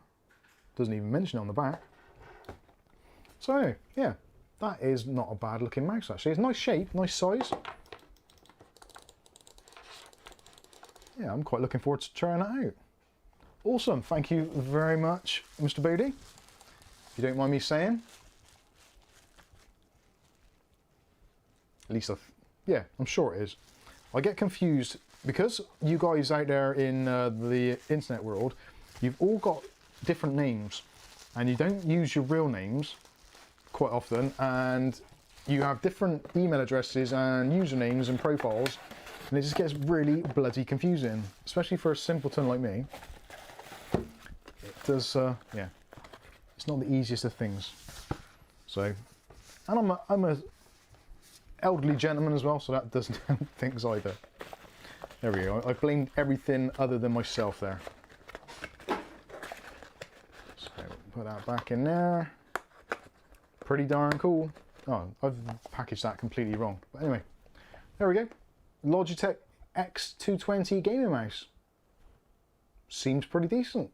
Doesn't even mention it on the back. So yeah, that is not a bad looking mouse actually. It's nice shape, nice size. Yeah, I'm quite looking forward to trying that out. Awesome, thank you very much, Mr. Bodie. If you don't mind me saying. At least yeah, I'm sure it is. I get confused because you guys out there in the internet world, you've all got different names and you don't use your real names quite often, and you have different email addresses and usernames and profiles, and it just gets really bloody confusing, especially for a simpleton like me. It does, yeah, it's not the easiest of things. So, and I'm a elderly gentleman as well, so that doesn't help things either. There we go. I blamed everything other than myself there. So put that back in there. Pretty darn cool. Oh, I've packaged that completely wrong. But anyway, there we go. Logitech X220 gaming mouse. Seems pretty decent.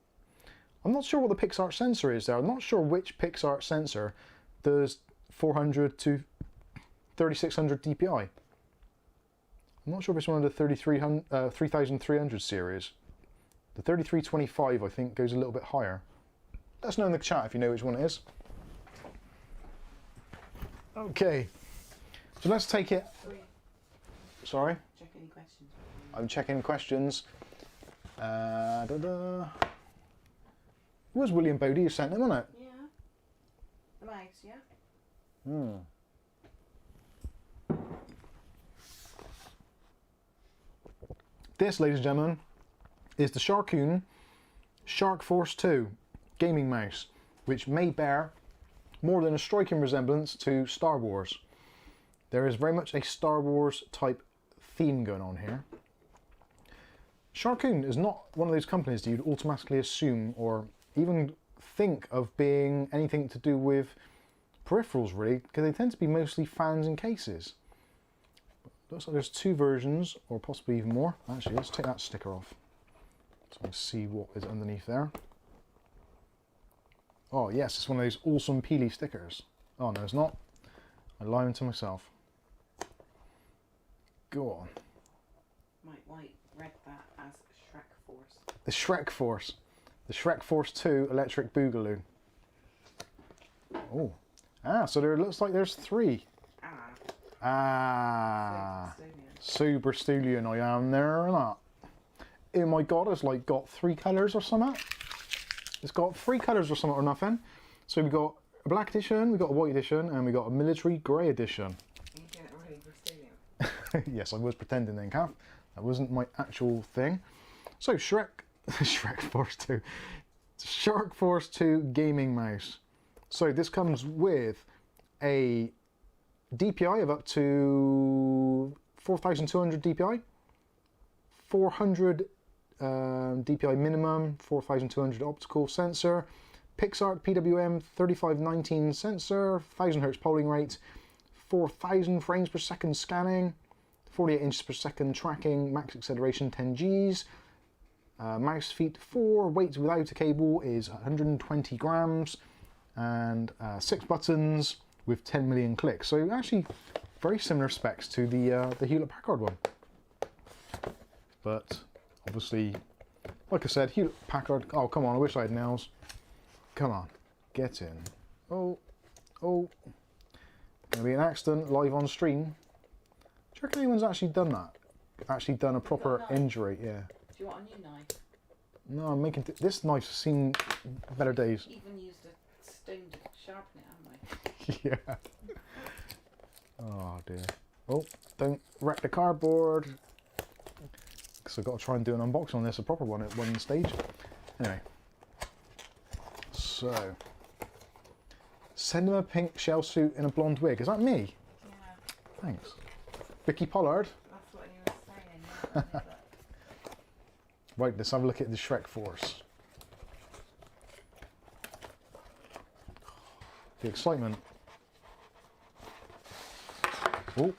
I'm not sure what the PixArt sensor is there. I'm not sure which PixArt sensor does 400 to 3600 DPI. I'm not sure if it's one of the 3300 series. The 3325 I think goes a little bit higher. Let us know in the chat if you know which one it is. Okay, so let's take it. Sorry? Check any questions. I'm checking questions. It was William Bodie who sent them, wasn't it? Yeah. The mouse, yeah? Hmm. This, ladies and gentlemen, is the Sharkoon Shark Force 2 gaming mouse, which may bear more than a striking resemblance to Star Wars. There is very much a Star Wars type theme going on here. Sharkoon is not one of those companies that you'd automatically assume or even think of being anything to do with peripherals really, because they tend to be mostly fans and cases. Looks like there's 2 versions, or possibly even more. Actually, let's take that sticker off so I can see what is underneath there. Oh yes, it's one of those awesome peely stickers. Oh no, it's not. I'm lying to myself. Go on. Might read that as SharkForce. The SharkForce. The SharkForce 2 electric boogaloo. Oh. Ah, so there looks like there's 3. Ah. Ah. So Estonian. So Bristolian I am there and that. Oh my god, it's like got 3 colours or something. It's got 3 colours or something or nothing. So we got a black edition, we got a white edition, and we got a military grey edition. You get it really Bristolian. Yes, I was pretending then, Kath. That wasn't my actual thing. So Shark Force 2. Shark Force 2 gaming mouse. So this comes with a DPI of up to 4200 DPI, 400 DPI minimum, 4200 optical sensor, PixArt PWM 3519 sensor, 1000 Hz polling rate, 4000 frames per second scanning, 48 inches per second tracking, max acceleration 10 Gs, mouse feet 4, weight without a cable is 120 grams, and 6 buttons with 10 million clicks. So actually very similar specs to the Hewlett-Packard one. But obviously, like I said, Hewlett-Packard, oh come on, I wish I had nails. Come on, get in. Oh, gonna be an accident live on stream. Do you reckon anyone's actually done that? Actually done a proper injury, yeah. Do you want a new knife? No, I'm making, this knife's seen better days. Even used a stone to sharpen it, haven't I? Yeah. Oh dear. Oh, don't wreck the cardboard. Because I've got to try and do an unboxing on this, a proper one at one stage. Anyway. So. Send him a pink shell suit in a blonde wig. Is that me? Yeah. Thanks. Vicky Pollard. That's what he was saying. Yeah, Right, let's have a look at the SharkForce. The excitement. Oh.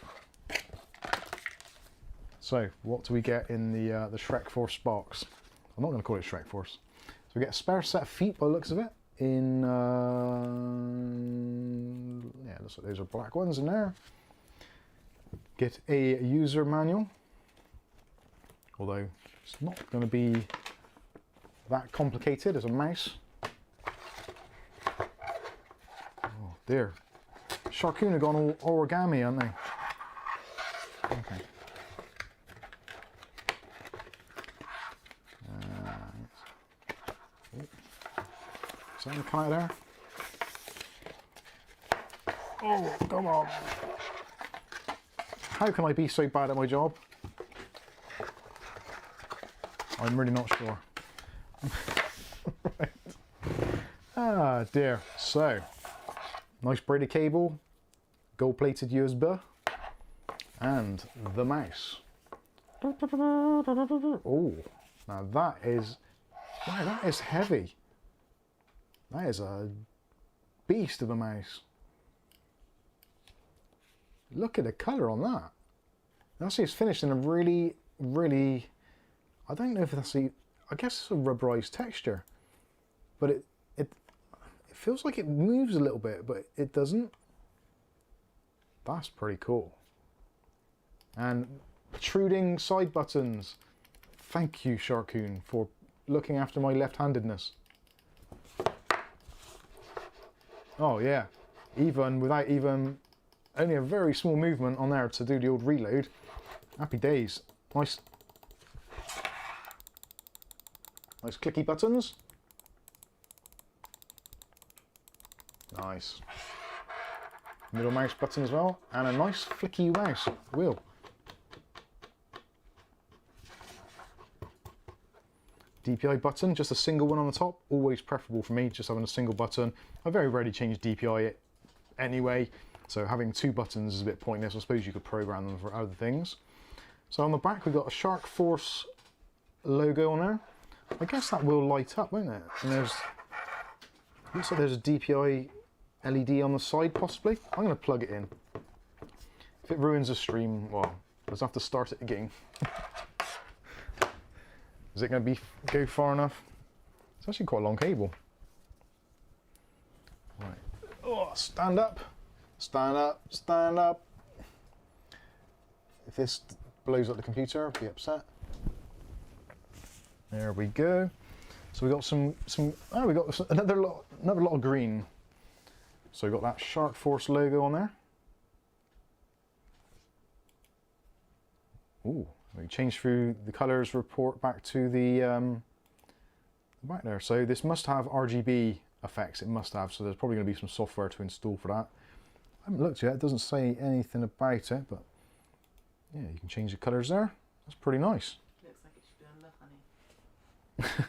So, what do we get in the SharkForce box? I'm not going to call it SharkForce. So we get a spare set of feet by the looks of it. In yeah, looks like those are black ones in there. Get a user manual, although it's not going to be that complicated as a mouse. Oh dear, Sharkoon have gone all origami, aren't they? Okay. Is that come out there? Oh, come on. How can I be so bad at my job? I'm really not sure. Right. Ah, dear. So, nice braided cable, gold-plated USB, and the mouse. Oh, now that is, wow, that is heavy. That is a beast of a mouse. Look at the colour on that. Actually, it's finished in a really, I don't know if that's I guess it's a rubberized texture, but it feels like it moves a little bit, but it doesn't. That's pretty cool. And protruding side buttons. Thank you, Sharkoon, for looking after my left-handedness. Oh yeah, even without even only a very small movement on there to do the old reload. Happy days. Nice clicky buttons. Nice. Middle mouse button as well, and a nice flicky mouse wheel. DPI button, just a single one on the top, always preferable for me, just having a single button. I very rarely change DPI anyway, so having 2 buttons is a bit pointless. I suppose you could program them for other things. So on the back we've got a SharkForce logo on there. I guess that will light up, won't it? And looks like there's a DPI LED on the side possibly. I'm going to plug it in. If it ruins the stream, well, I'll just have to start it again. Is it going to go far enough? It's actually quite a long cable. Right. Oh, stand up, stand up, stand up. If this blows up the computer, I'll be upset. There we go. So we got we got another lot of green. So we got that SharkForce logo on there. Ooh, we change through the colors report back to the back there. So this must have RGB effects, it must have, so there's probably going to be some software to install for that. I haven't looked yet, it doesn't say anything about it, but yeah, you can change the colors there. That's pretty nice. Looks like it should be on Love Honey.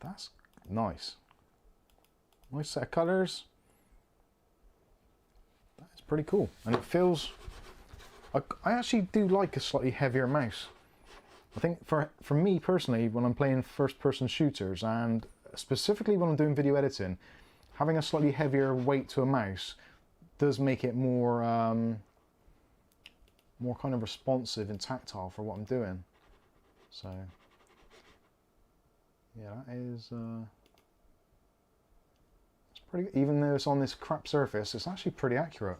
That's nice. Nice set of colors. That's pretty cool. And it feels... I actually do like a slightly heavier mouse. I think for me personally, when I'm playing first-person shooters, and specifically when I'm doing video editing, having a slightly heavier weight to a mouse does make it more more kind of responsive and tactile for what I'm doing. So yeah, that is it's pretty. Even though it's on this crap surface, it's actually pretty accurate.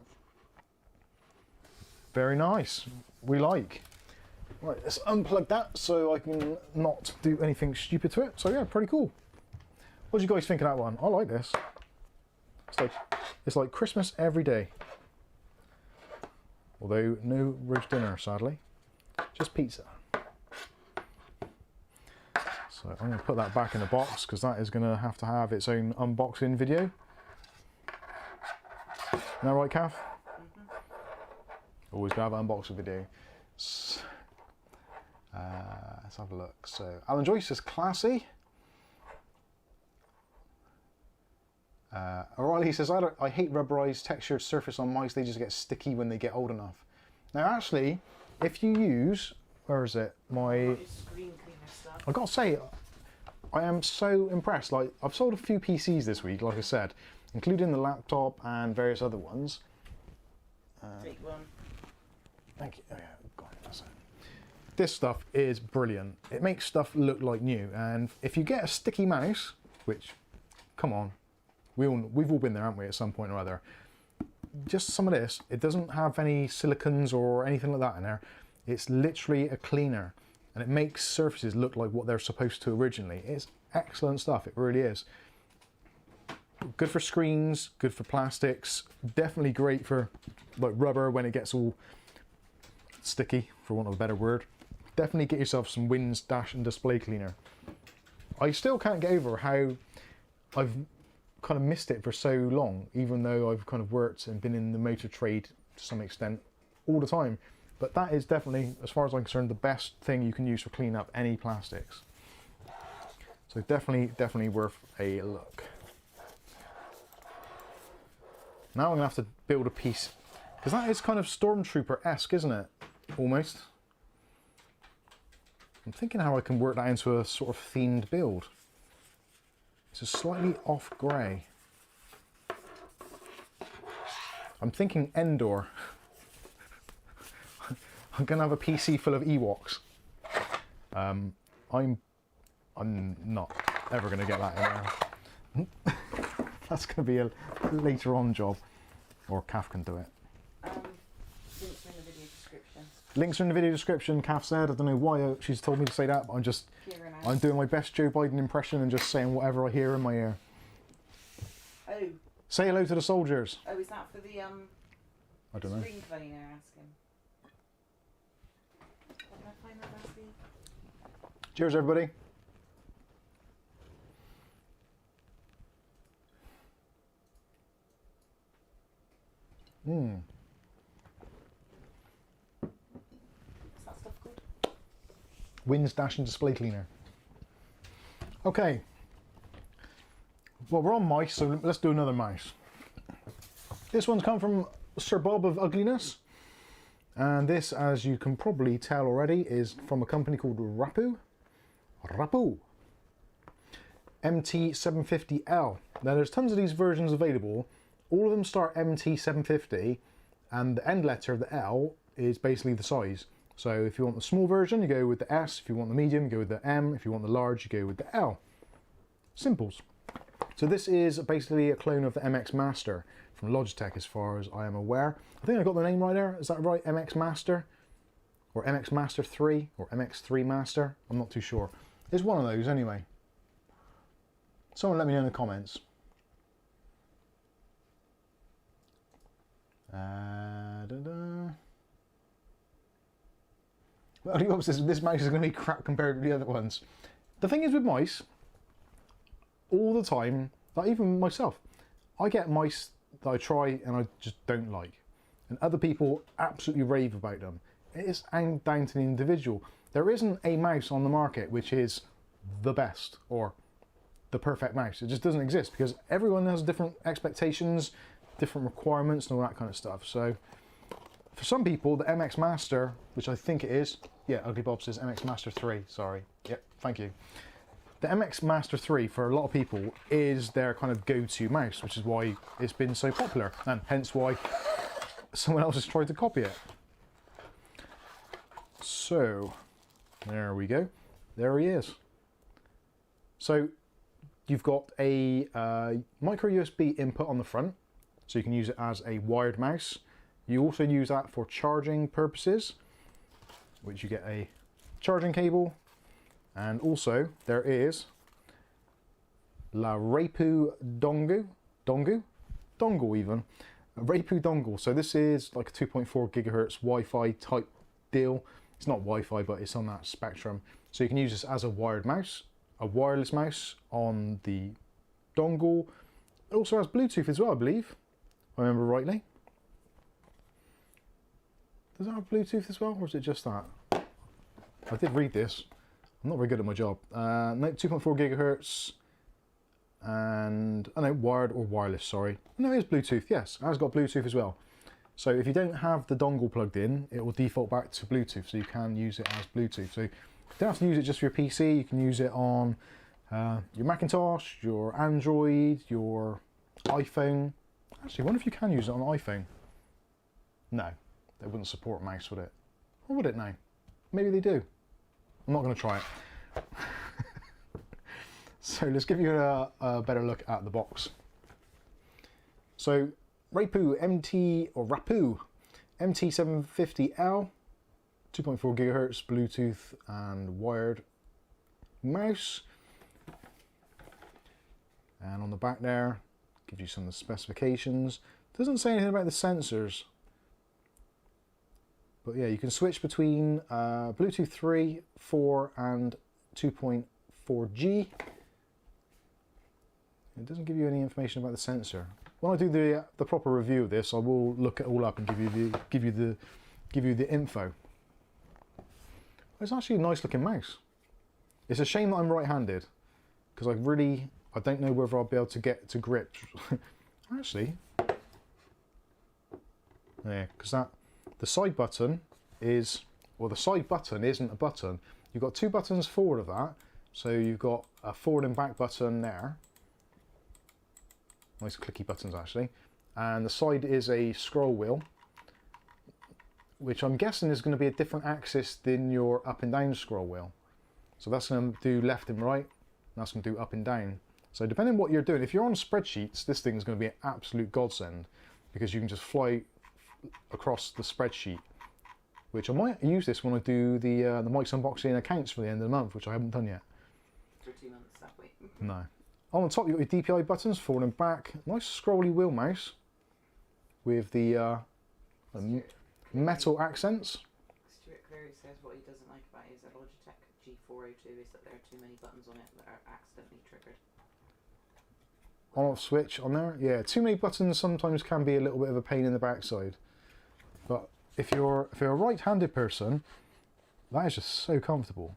Very nice. We like. Right, let's unplug that so I can not do anything stupid to it. So yeah, pretty cool. What do you guys think of that one? I like this. It's like Christmas every day. Although no roast dinner, sadly. Just pizza. So I'm going to put that back in the box because that is going to have its own unboxing video. Isn't that right, Kath? Always going to have an unboxing video. Let's have a look. So Alan Joyce is classy. O'Reilly says, I hate rubberized textured surface on mice, they just get sticky when they get old enough. Now actually, if you use, where is it, my... Screen cleaner stuff. I've got to say, I am so impressed. Like, I've sold a few PCs this week, like I said, including the laptop and various other ones. Take one. Thank you. Oh yeah, got it, that's it. This stuff is brilliant. It makes stuff look like new, and if you get a sticky mouse, which, come on, we've all been there, haven't we, at some point or other. Just some of this, it doesn't have any silicons or anything like that in there. It's literally a cleaner, and it makes surfaces look like what they're supposed to originally. It's excellent stuff, it really is. Good for screens, good for plastics, definitely great for like rubber when it gets all sticky, for want of a better word. Definitely get yourself some Windows Dash and Display Cleaner. I still can't get over how I've kind of missed it for so long, even though I've kind of worked and been in the motor trade to some extent all the time. But that is definitely, as far as I'm concerned, the best thing you can use for cleaning up any plastics. So definitely worth a look. Now I'm gonna have to build a piece, because that is kind of Stormtrooper-esque, isn't it? Almost. I'm thinking how I can work that into a sort of themed build. It's a slightly off grey. I'm thinking Endor. I'm gonna have a PC full of Ewoks. I'm not ever gonna get that in there. That's gonna be a later on job. Or Kath can do it. Links are in the video description. Links are in the video description, Kath said. I don't know why she's told me to say that, but I'm doing my best Joe Biden impression and just saying whatever I hear in my ear. Oh. Say hello to the soldiers. Oh, is that for the I don't know. screen cleaner asking? What did I find that last week? Cheers, everybody. Is that stuff good? Windows Dash and Display Cleaner. Okay. Well, we're on mice, so let's do another mouse. This one's come from Sir Bob of Ugliness. And this, as you can probably tell already, is from a company called Rapoo. Rapoo MT750L. Now, there's tons of these versions available. All of them start MT750, and the end letter of the L is basically the size. So if you want the small version, you go with the S. If you want the medium, you go with the M. If you want the large, you go with the L. Simples. So this is basically a clone of the MX Master from Logitech, as far as I am aware. I think I got the name right there. Is that right? MX Master? Or MX Master 3? Or MX3 Master? I'm not too sure. It's one of those anyway. Someone let me know in the comments. Bodie Bob says this mouse is going to be crap compared to the other ones. The thing is with mice, all the time, like even myself, I get mice that I try and I just don't like. And other people absolutely rave about them. It is down to the individual. There isn't a mouse on the market which is the best or the perfect mouse. It just doesn't exist because everyone has different expectations, different requirements and all that kind of stuff. So for some people, the MX Master, which I think it is, yeah, Ugly Bob says MX Master 3, sorry. Yep, thank you. The MX Master 3 for a lot of people is their kind of go-to mouse, which is why it's been so popular and hence why someone else has tried to copy it. So, there we go. There he is. So, you've got a micro USB input on the front, so you can use it as a wired mouse. You also use that for charging purposes, which you get a charging cable. And also, there is La Rapoo dongle even. A Rapoo dongle. So this is like a 2.4 gigahertz Wi-Fi type deal. It's not Wi-Fi, but it's on that spectrum. So you can use this as a wired mouse, a wireless mouse on the dongle. It also has Bluetooth as well, I believe, if I remember rightly. Does it have Bluetooth as well, or is it just that? I did read this. I'm not very good at my job. No, 2.4 gigahertz and, I know, wired or wireless, sorry. No, it is Bluetooth, yes. It has got Bluetooth as well. So if you don't have the dongle plugged in, it will default back to Bluetooth, so you can use it as Bluetooth. So you don't have to use it just for your PC, you can use it on your Macintosh, your Android, your iPhone. Actually, I wonder if you can use it on an iPhone. No, they wouldn't support mouse, would it? Or would it now? Maybe they do. I'm not going to try it. So let's give you a better look at the box. So Rapoo MT750L, 2.4 gigahertz Bluetooth and wired mouse. And on the back there, gives you some of the specifications. Doesn't say anything about the sensors. But yeah, you can switch between Bluetooth 3, 4 and 2.4G. It doesn't give you any information about the sensor. When I do the proper review of this, I will look it all up and give you the info. It's actually a nice looking mouse. It's a shame that I'm right-handed because I don't know whether I'll be able to get to grip. Actually, yeah, because the side button is, well, the side button isn't a button. You've got two buttons forward of that. So you've got a forward and back button there. Nice clicky buttons actually. And the side is a scroll wheel, which I'm guessing is going to be a different axis than your up and down scroll wheel. So that's going to do left and right, and that's going to do up and down. So depending on what you're doing, if you're on spreadsheets, this thing is going to be an absolute godsend because you can just fly across the spreadsheet, which I might use this when I do the Mike's unboxing accounts for the end of the month, which I haven't done yet. For 2 months that way. No. On the top, you've got your DPI buttons, forward and back. Nice scrolly wheel mouse with the metal accents. Stuart clearly says what he doesn't like about his Logitech G402 is that there are too many buttons on it that are accidentally triggered. On-off switch on there. Yeah, too many buttons sometimes can be a little bit of a pain in the backside. But if you're a right-handed person, that is just so comfortable.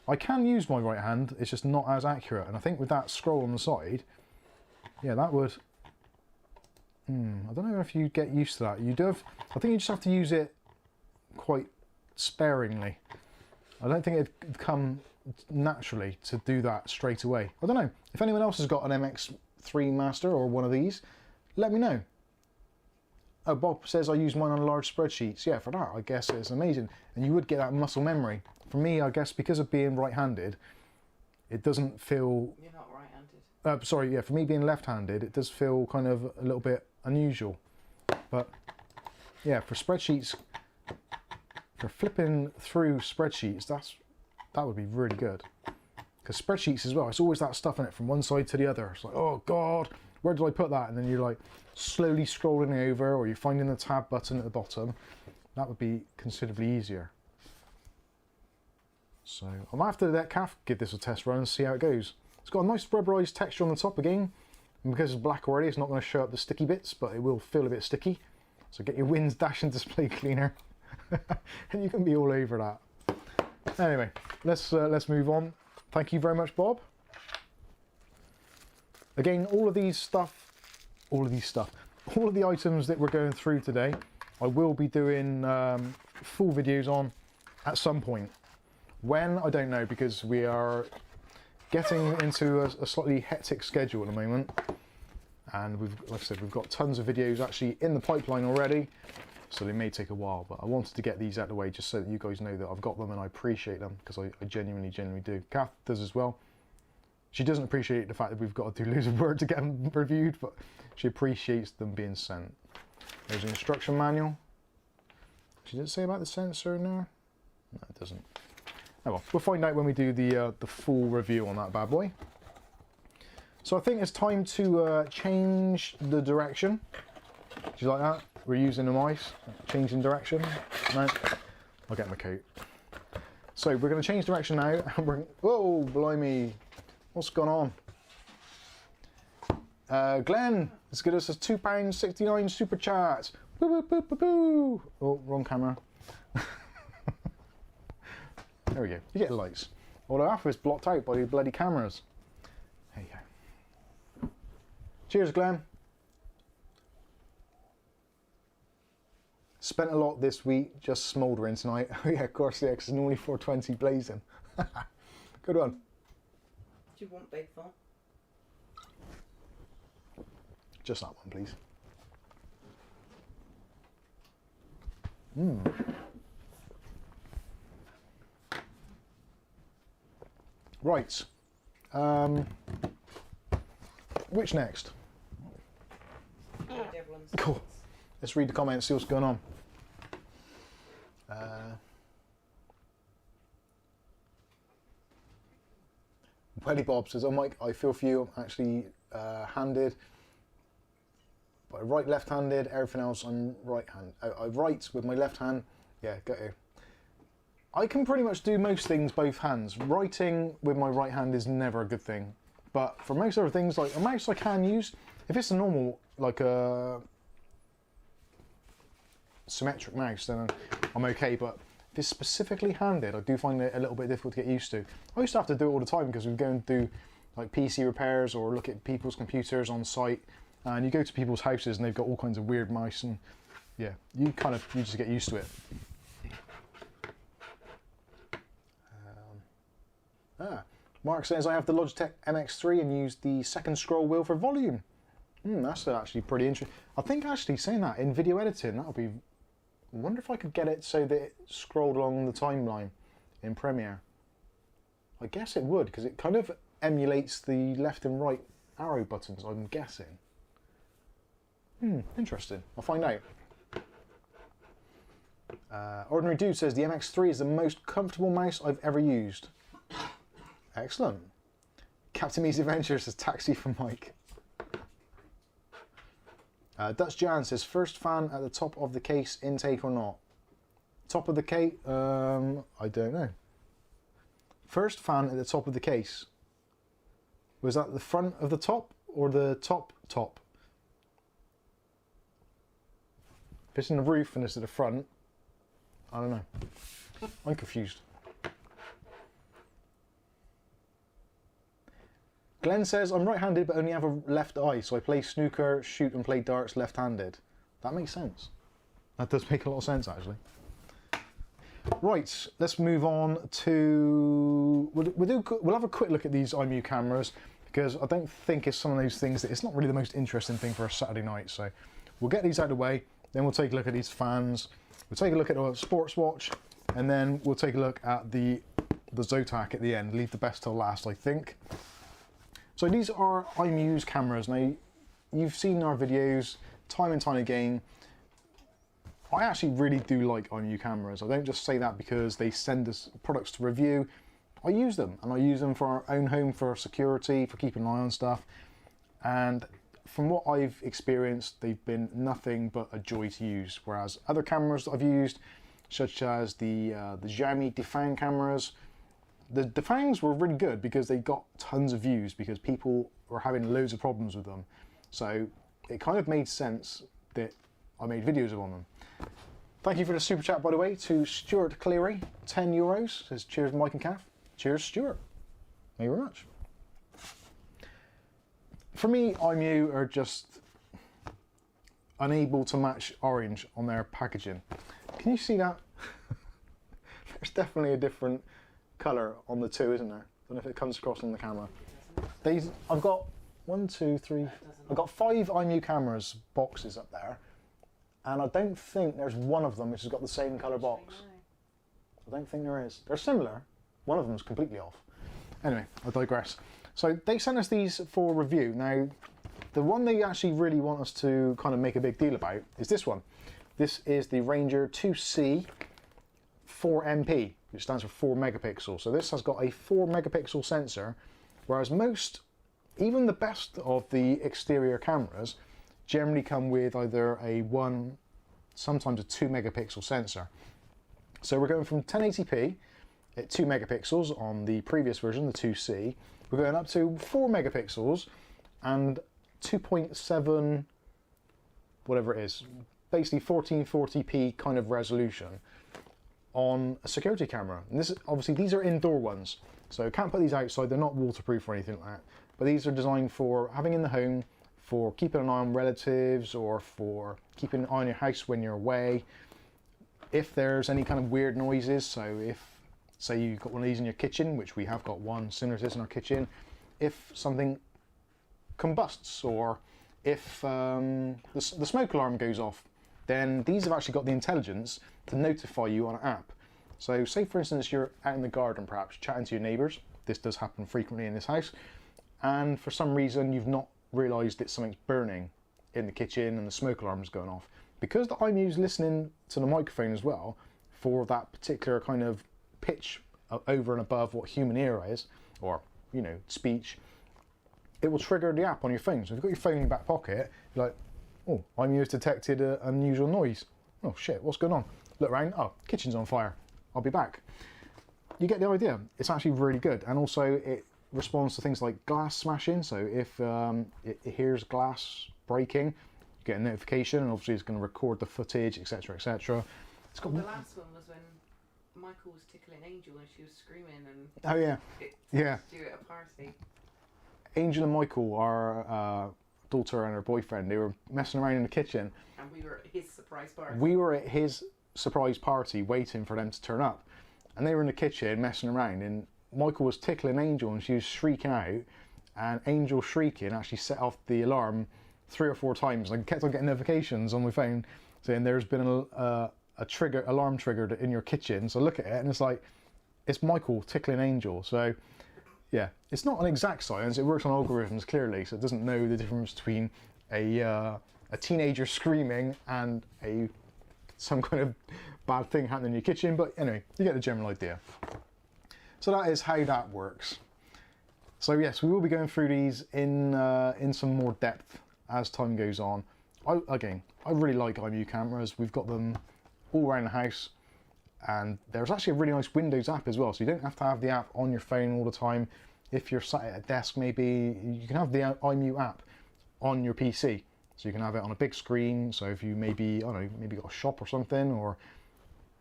I can use my right hand, it's just not as accurate. And I think with that scroll on the side, yeah, that would... I don't know if you get used to that. You do have, I think you just have to use it quite sparingly. I don't think it'd come naturally to do that straight away. I don't know. If anyone else has got an MX3 Master or one of these, let me know. Oh, Bob says I use mine on large spreadsheets. Yeah, for that, I guess it's amazing. And you would get that muscle memory. For me, I guess because of being right-handed, it doesn't feel... You're not right-handed. Sorry, yeah, for me being left-handed, it does feel kind of a little bit unusual. But, yeah, for spreadsheets, for flipping through spreadsheets, that would be really good. Because spreadsheets as well, it's always that stuff in it from one side to the other. It's like, oh God, where do I put that? And then you're like slowly scrolling over, or you're finding the tab button at the bottom. That would be considerably easier. So I might have to let Kath give this a test run and see how it goes. It's got a nice rubberized texture on the top again, and because it's black already, it's not going to show up the sticky bits, but it will feel a bit sticky. So get your Win's Dash and Display Cleaner, and you can be all over that. Anyway, let's move on. Thank you very much, Bob. Again, all of the items that we're going through today, I will be doing full videos on at some point. When, I don't know, because we are getting into a slightly hectic schedule at the moment, and like I said, we've got tons of videos actually in the pipeline already, so they may take a while, but I wanted to get these out of the way just so that you guys know that I've got them and I appreciate them, because I genuinely do. Kath does as well. She doesn't appreciate the fact that we've got to do loads of work to get them reviewed, but she appreciates them being sent. There's an instruction manual. Did it say about the sensor in there? No, it doesn't. Oh well, we'll find out when we do the full review on that bad boy. So I think it's time to change the direction. Do you like that? We're using the mice, changing direction. No, I'll get my coat. So we're going to change direction now, and we're, whoa, blimey, what's gone on? Glenn, let's get us a £2.69 super chat. Boo, boo, boo, boo, boo. Oh, wrong camera. There we go. You get the lights. Although half of it's blocked out by the bloody cameras. There you go. Cheers, Glenn. Spent a lot this week just smouldering tonight. Oh yeah, of course, yeah, 'cause it's normally 420 blazing. Good one. Do you want big font? Just that one, please. Right. Which next? Cool. Let's read the comments, see what's going on. Welly Bob says, oh Mike, I feel for you, I'm actually handed. But I write left-handed, everything else I'm right-handed. I write with my left hand. Yeah, got you. I can pretty much do most things both hands. Writing with my right hand is never a good thing. But for most other things, like a mouse I can use, if it's a normal, like a symmetric mouse, then I'm okay. But if it's specifically handed, I do find it a little bit difficult to get used to. I used to have to do it all the time because we go and do like PC repairs or look at people's computers on site. And you go to people's houses and they've got all kinds of weird mice, and yeah, you just get used to it. Mark says I have the Logitech MX3 and use the second scroll wheel for volume. That's actually pretty interesting. I think actually saying that in video editing, that'll be. I wonder if I could get it so that it scrolled along the timeline in Premiere. I guess it would, because it kind of emulates the left and right arrow buttons, I'm guessing. Interesting. I'll find out. Ordinary Dude says the MX3 is the most comfortable mouse I've ever used. Excellent. Captain Me's Adventures says taxi from Mike. Dutch Jan says first fan at the top of the case, intake or not? Top of the case? I don't know. First fan at the top of the case. Was that the front of the top or the top? If it's in the roof and it's at the front, I don't know. I'm confused. Glenn says, I'm right-handed but only have a left eye, so I play snooker, shoot and play darts left-handed. That makes sense. That does make a lot of sense, actually. Right, let's move on to... We'll have a quick look at these IMOU cameras, because I don't think it's some of those things that... It's not really the most interesting thing for a Saturday night, so we'll get these out of the way, then we'll take a look at these fans, we'll take a look at our sports watch, and then we'll take a look at the Zotac at the end. Leave the best till last, I think. So these are IMOU's cameras. Now, you've seen our videos time and time again. I actually really do like IMOU cameras. I don't just say that because they send us products to review. I use them, and I use them for our own home, for security, for keeping an eye on stuff. And from what I've experienced, they've been nothing but a joy to use. Whereas other cameras that I've used, such as the Xiaomi Defang cameras, the Defangs were really good because they got tons of views because people were having loads of problems with them. So it kind of made sense that I made videos on them. Thank you for the super chat, by the way, to Stuart Cleary, €10. Says cheers, Mike and Kath. Cheers, Stuart. Thank you very much. For me, IMOU are just unable to match orange on their packaging. Can you see that? There's definitely a different colour on the two, isn't there? I don't know if it comes across on the camera. These, I've got 1, 2, 3, I've got 5 IMOU cameras boxes up there, and I don't think there's one of them which has got the same colour box. I don't think there is. They're similar. One of them's completely off. Anyway, I digress. So they sent us these for review. Now, the one they actually really want us to kind of make a big deal about is this one. This is the Ranger 2C 4MP, which stands for 4 megapixels. So this has got a 4 megapixel sensor, whereas most, even the best of the exterior cameras, generally come with either a 1, sometimes a 2 megapixel sensor. So we're going from 1080p at 2 megapixels on the previous version, the 2C. We're going up to 4 megapixels and 2.7, whatever it is, basically 1440p kind of resolution on a security camera. And this is, obviously these are indoor ones, so can't put these outside, they're not waterproof or anything like that. But these are designed for having in the home, for keeping an eye on relatives, or for keeping an eye on your house when you're away. If there's any kind of weird noises, so if, say you've got one of these in your kitchen, which we have got one similar to this in our kitchen, if something combusts, or if the smoke alarm goes off, then these have actually got the intelligence to notify you on an app. So say for instance you're out in the garden perhaps chatting to your neighbours, this does happen frequently in this house, and for some reason you've not realised that something's burning in the kitchen and the smoke alarm's going off. Because the IMOU's listening to the microphone as well for that particular kind of pitch over and above what human ear is, or you know, speech, it will trigger the app on your phone. So if you've got your phone in your back pocket, you're like, oh, IMOU's detected an unusual noise. Oh shit, what's going on? Look around, oh, kitchen's on fire. I'll be back. You get the idea. It's actually really good. And also it responds to things like glass smashing. So if it hears glass breaking, you get a notification, and obviously it's going to record the footage, etc, etc. It's got the last one was when Michael was tickling Angel and she was screaming, and oh yeah, yeah, do it at a party. Angel and Michael, our daughter and her boyfriend, they were messing around in the kitchen. And we were at his surprise party. We were at his surprise party waiting for them to turn up. And they were in the kitchen messing around, and Michael was tickling Angel and she was shrieking out, and Angel shrieking actually set off the alarm 3 or 4 times. I kept on getting notifications on my phone saying there's been a alarm triggered in your kitchen. So I look at it and it's like, it's Michael tickling Angel. So yeah, it's not an exact science. It works on algorithms clearly, so it doesn't know the difference between a teenager screaming and some kind of bad thing happening in your kitchen. But anyway, you get the general idea. So that is how that works. So yes, we will be going through these in some more depth as time goes on. Again, I really like IMOU cameras. We've got them all around the house. And there's actually a really nice Windows app as well, so you don't have to have the app on your phone all the time. If you're sat at a desk, maybe you can have the IMOU app on your PC, so you can have it on a big screen. So if you maybe, I don't know, maybe got a shop or something or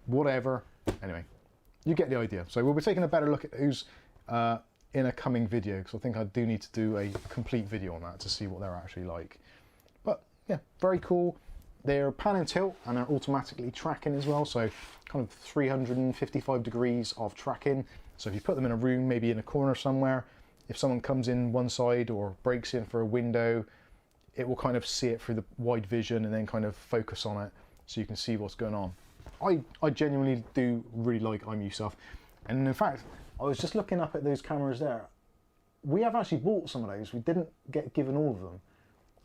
whatever. Anyway, you get the idea. So we'll be taking a better look at those in a coming video, because I think I do need to do a complete video on that to see what they're actually like. But yeah, very cool. They're pan and tilt, and they're automatically tracking as well, so kind of 355 degrees of tracking. So if you put them in a room, maybe in a corner somewhere, if someone comes in one side or breaks in for a window, it will kind of see it through the wide vision and then kind of focus on it so you can see what's going on. I genuinely do really like IMOU stuff. And in fact, I was just looking up at those cameras there. We have actually bought some of those. We didn't get given all of them.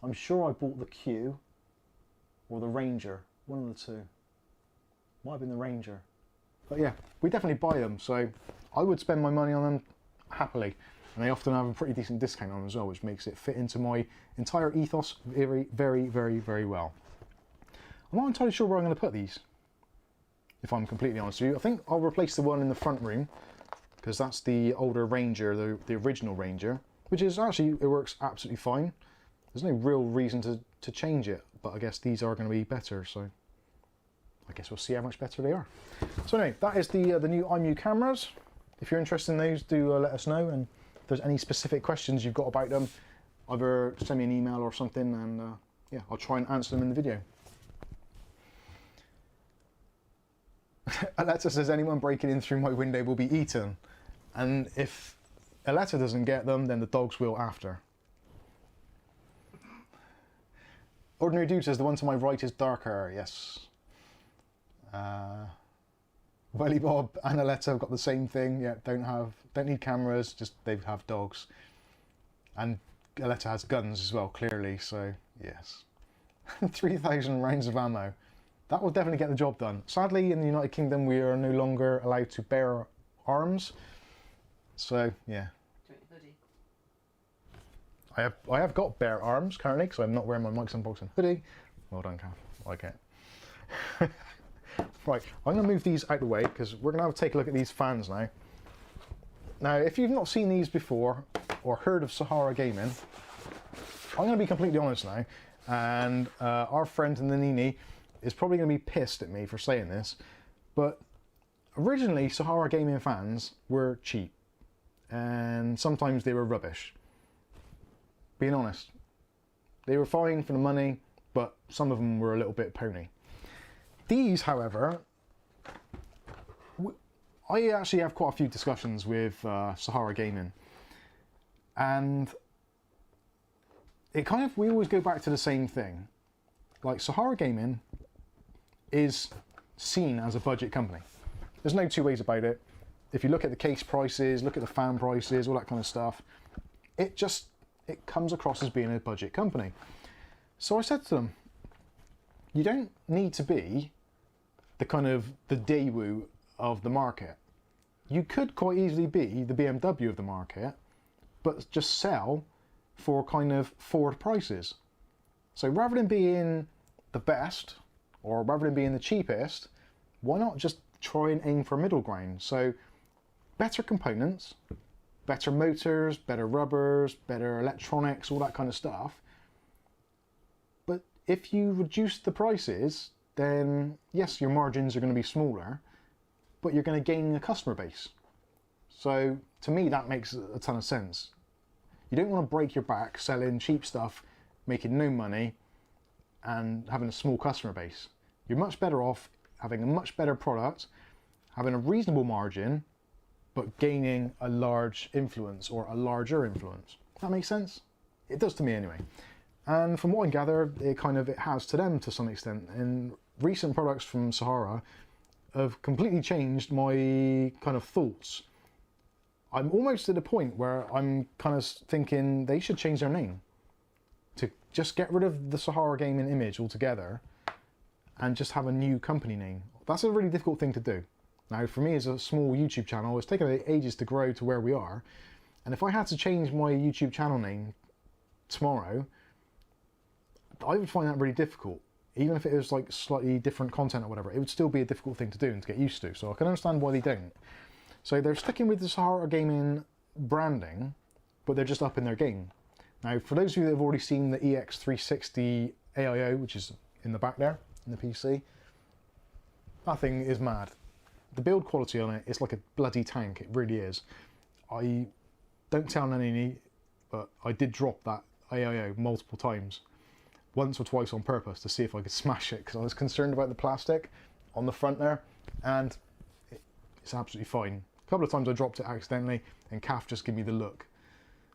I'm sure I bought the Q or the Ranger, one of the two. Might have been the Ranger. But yeah, we definitely buy them, so I would spend my money on them happily. And they often have a pretty decent discount on them as well, which makes it fit into my entire ethos very, very, very, very well. I'm not entirely sure where I'm going to put these, if I'm completely honest with you. I think I'll replace the one in the front room, because that's the older Ranger, the original Ranger, which is actually, it works absolutely fine. There's no real reason to change it, but I guess these are going to be better, so I guess we'll see how much better they are. So anyway, that is the new IMOU cameras. If you're interested in those, do let us know, and if there's any specific questions you've got about them, either send me an email or something, and yeah, I'll try and answer them in the video. Alexa says anyone breaking in through my window will be eaten, and if Alexa doesn't get them, then the dogs will after. Ordinary Dude says the one to my right is darker. Yes. Welly Bob and Aletta have got the same thing. Yeah, don't need cameras, just they have dogs. And Aletta has guns as well, clearly, so yes. 3,000 rounds of ammo. That will definitely get the job done. Sadly, in the United Kingdom, we are no longer allowed to bear arms. So, yeah. I have got bare arms currently, because I'm not wearing my Mike's Unboxing hoodie. Well done, Kath. I like it. Right, I'm going to move these out the way, because we're going to have to take a look at these fans now. Now, if you've not seen these before, or heard of Sahara Gaming, I'm going to be completely honest now, and our friend Nanini is probably going to be pissed at me for saying this, but originally Sahara Gaming fans were cheap, and sometimes they were rubbish. Being honest, they were fine for the money, but some of them were a little bit pony. These, however, I actually have quite a few discussions with Sahara Gaming, and it kind of, we always go back to the same thing. Like, Sahara Gaming is seen as a budget company. There's no two ways about it. If you look at the case prices, look at the fan prices, all that kind of stuff, it comes across as being a budget company. So I said to them, you don't need to be the kind of the Daewoo of the market. You could quite easily be the BMW of the market, but just sell for kind of Ford prices. So rather than being the best, or rather than being the cheapest, why not just try and aim for a middle ground? So better components, better motors, better rubbers, better electronics, all that kind of stuff. But if you reduce the prices, then yes, your margins are going to be smaller, but you're going to gain a customer base. So to me, that makes a ton of sense. You don't want to break your back selling cheap stuff, making no money, and having a small customer base. You're much better off having a much better product, having a reasonable margin, but gaining a large influence, or a larger influence. That makes sense? It does to me anyway. And from what I gather, it has to them to some extent. And recent products from Sahara have completely changed my kind of thoughts. I'm almost at the point where I'm kind of thinking they should change their name to just get rid of the Sahara Gaming image altogether and just have a new company name. That's a really difficult thing to do. Now, for me as a small YouTube channel, it's taken ages to grow to where we are. And if I had to change my YouTube channel name tomorrow, I would find that really difficult. Even if it was like slightly different content or whatever, it would still be a difficult thing to do and to get used to. So I can understand why they don't. So they're sticking with the Sahara Gaming branding, but they're just upping their game. Now, for those of you that have already seen the EX360 AIO, which is in the back there, in the PC, that thing is mad. The build quality on it is like a bloody tank, it really is. I don't tell Nanini, but I did drop that AIO multiple times. Once or twice on purpose to see if I could smash it, because I was concerned about the plastic on the front there, and it's absolutely fine. A couple of times I dropped it accidentally, and Kath just gave me the look.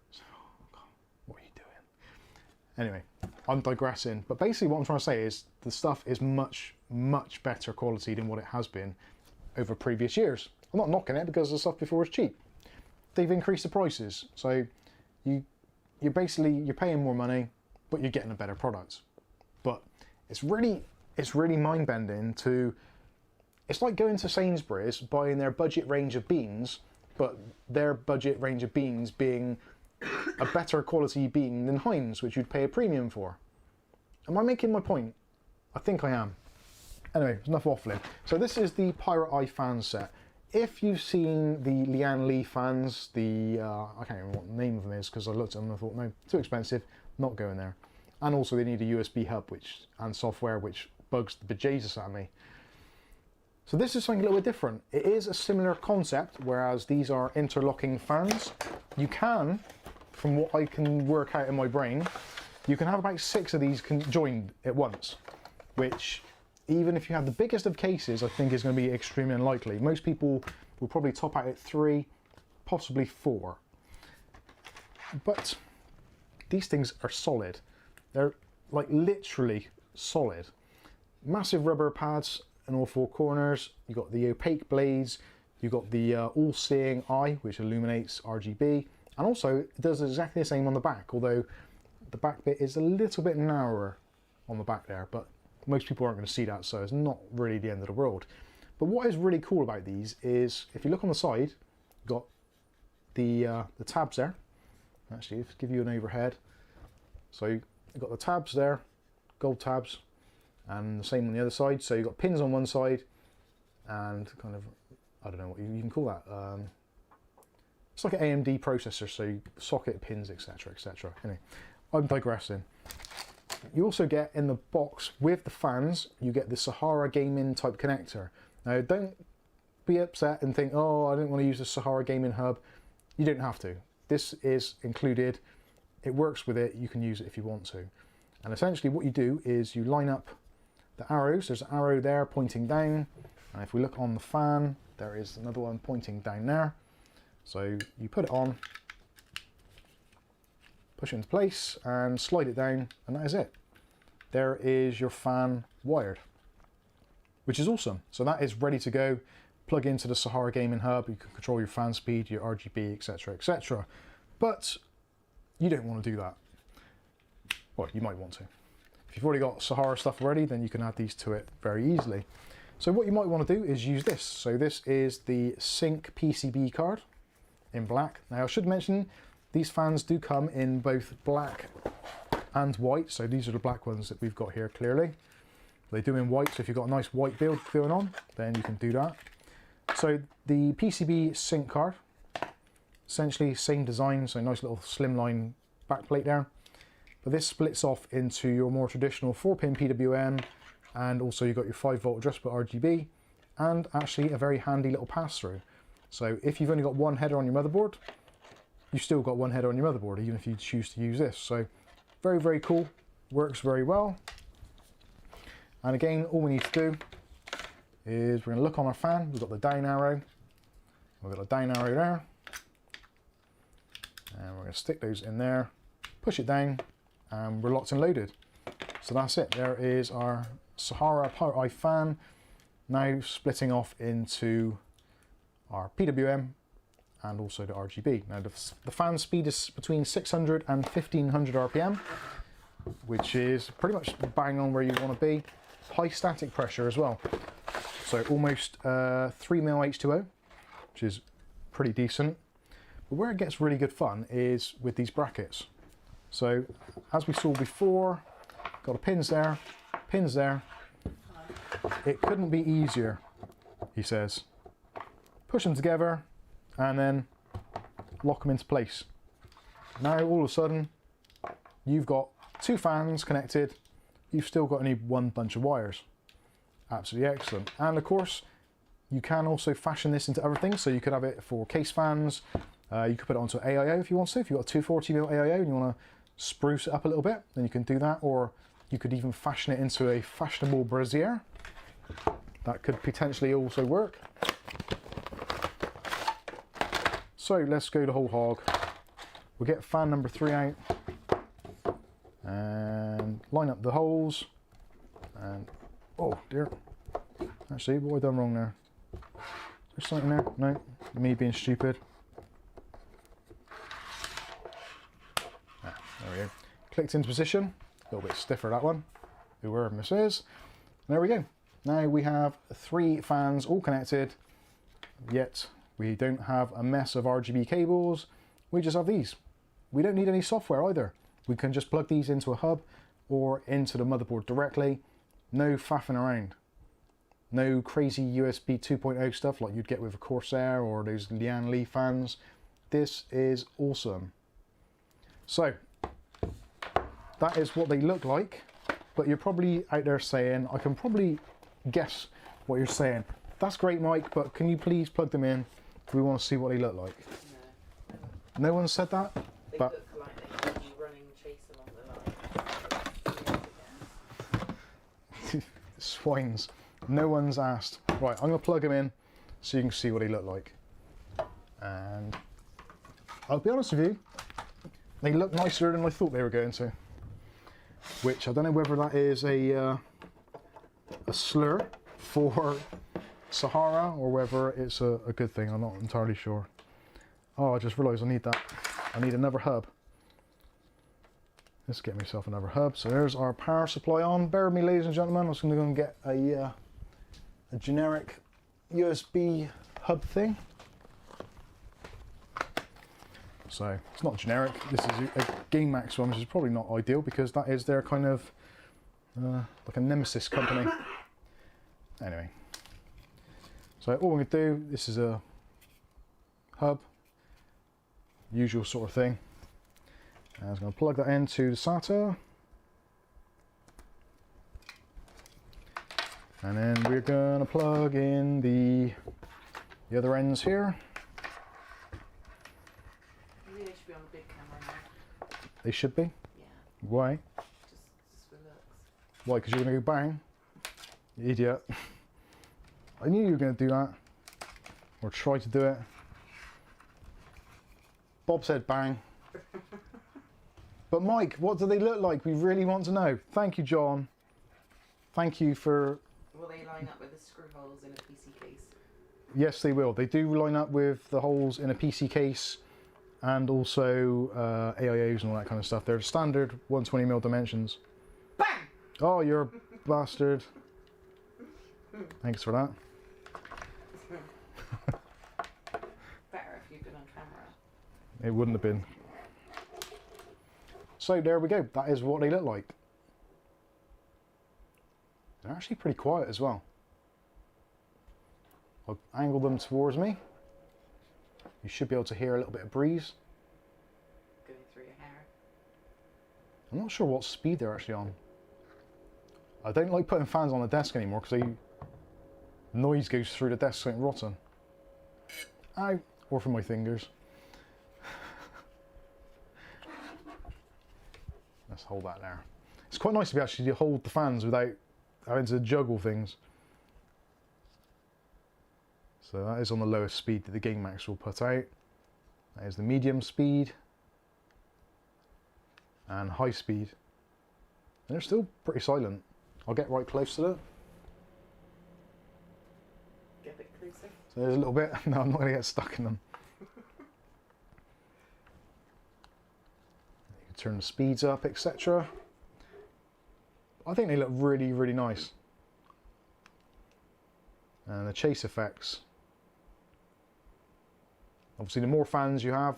So, oh God, what are you doing? Anyway, I'm digressing, but basically what I'm trying to say is the stuff is much, much better quality than what it has been over previous years. I'm not knocking it because the stuff before was cheap. They've increased the prices, so you're paying more money, but you're getting a better product. But it's really mind-bending to... It's like going to Sainsbury's, buying their budget range of beans but their budget range of beans being a better quality bean than Heinz, which you'd pay a premium for. Am I making my point? I think I am. Anyway, enough waffling. So this is the Pirate Eye fan set. If you've seen the Lian Li fans, I can't remember what the name of them is because I looked at them and I thought, no, too expensive, not going there. And also they need a USB hub and software which bugs the bejesus out of me. So this is something a little bit different. It is a similar concept, whereas these are interlocking fans. You can, from what I can work out in my brain, you can have about 6 of these joined at once, which even if you have the biggest of cases, I think is going to be extremely unlikely. Most people will probably top out at 3, possibly 4. But these things are solid. They're like literally solid. Massive rubber pads in all 4 corners. You've got the opaque blades. You've got the all-seeing eye, which illuminates RGB. And also, it does exactly the same on the back, although the back bit is a little bit narrower on the back there, but most people aren't going to see that, so it's not really the end of the world. But what is really cool about these is, if you look on the side, you've got the tabs there. Actually, let's give you an overhead. So you've got the tabs there, gold tabs, and the same on the other side. So you've got pins on one side, and kind of, I don't know what you can call that. It's like an AMD processor, so you socket pins, etc., etc. Anyway, I'm digressing. You also get in the box with the fans, you get the SaharaGaming type connector. Now don't be upset and think, oh, I don't want to use the SaharaGaming hub. You don't have to. This is included. It works with it. You can use it if you want to. And essentially what you do is you line up the arrows. There's an arrow there pointing down. And if we look on the fan, there is another one pointing down there. So you put it on, push it into place and slide it down, and that is it. There is your fan wired, which is awesome. So that is ready to go. Plug into the SaharaGaming hub, you can control your fan speed, your RGB, etc., etc. But you don't want to do that. Well, you might want to. If you've already got Sahara stuff already, then you can add these to it very easily. So what you might want to do is use this. So this is the Sync PCB card in black. Now I should mention, these fans do come in both black and white, so these are the black ones that we've got here clearly. They do in white, so if you've got a nice white build going on, then you can do that. So the PCB sync card, essentially same design, so nice little slimline backplate there. But this splits off into your more traditional 4-pin PWM, and also you've got your 5-volt addressable RGB, and actually a very handy little pass-through. So if you've only got one header on your motherboard, you've still got one header on your motherboard, even if you choose to use this. So very, very cool, works very well. And again, all we need to do is we're going to look on our fan. We've got the down arrow, we've got a down arrow there, and we're going to stick those in there, push it down, and we're locked and loaded. So that's it. There is our Sahara Pirate Eye fan, now splitting off into our PWM and also the RGB. Now the fan speed is between 600 and 1500 RPM, which is pretty much bang on where you want to be. High static pressure as well. So almost 3mm H2O, which is pretty decent. But where it gets really good fun is with these brackets. So as we saw before, got the pins there, pins there. It couldn't be easier, he says. Push them together and then lock them into place. Now all of a sudden you've got 2 fans connected, you've still got only one bunch of wires. Absolutely excellent. And of course you can also fashion this into other things, so you could have it for case fans, you could put it onto AIO if you want to. If you've got a 240mm AIO and you want to spruce it up a little bit, then you can do that, or you could even fashion it into a fashionable brassiere. That could potentially also work. So let's go the whole hog. We'll get fan number 3 out and line up the holes. And oh dear, actually, what have I done wrong there? Is there something there? No, me being stupid. There we go. Clicked into position. A little bit stiffer that one. Whoever this is. There we go. Now we have 3 fans all connected, yet We don't have a mess of RGB cables. We just have these. We don't need any software either. We can just plug these into a hub or into the motherboard directly. No faffing around. No crazy USB 2.0 stuff like you'd get with a Corsair or those Lian Li fans. This is awesome. So, that is what they look like. But you're probably out there saying, I can probably guess what you're saying. That's great, Mike, but can you please plug them in? We want to see what they look like. No one said that? They But look like they could be running chase along the line. swines. No one's asked. Right, I'm going to plug them in so you can see what they look like. And I'll be honest with you, they look nicer than I thought they were going to. Which I don't know whether that is a slur for Sahara or whether it's a good thing. I'm not entirely sure. Oh, I just realised I need that. I need another hub. Let's get myself another hub. So there's our power supply on. Bear with me, ladies and gentlemen. I'm just going to go and get a generic USB hub thing. So it's not generic. This is a GameMax one, which is probably not ideal because that is their kind of like a nemesis company. Anyway, so all we're going to do, this is a hub, usual sort of thing. And I was going to plug that into the SATA. And then we're going to plug in the other ends here. Maybe they should be on a big camera now. They should be? Yeah. Why? Just for looks. Why? Because you're going to go bang? You idiot. I knew you were going to do that. Or try to do it. Bob said bang. But Mike, what do they look like? We really want to know. Thank you, John. Thank you for... Will they line up with the screw holes in a PC case? Yes, they will. They do line up with the holes in a PC case and also AIOs and all that kind of stuff. They're standard 120mm dimensions. Bang! Oh, you're a bastard. Thanks for that. Better if you'd been on camera. It wouldn't have been. So there we go. That is what they look like. They're actually pretty quiet as well. I'll angle them towards me. You should be able to hear a little bit of breeze. Going through your hair. I'm not sure what speed they're actually on. I don't like putting fans on the desk anymore because the noise goes through the desk like rotten. Ow! Or from my fingers. Let's hold that there. It's quite nice to be actually to hold the fans without having to juggle things. So that is on the lowest speed that the GameMax will put out. That is the medium speed and high speed. And they're still pretty silent. I'll get right close to it. Get a bit closer. So there's a little bit. No, I'm not going to get stuck in them. You can turn the speeds up, etc. I think they look really, really nice. And the chase effects. Obviously, the more fans you have,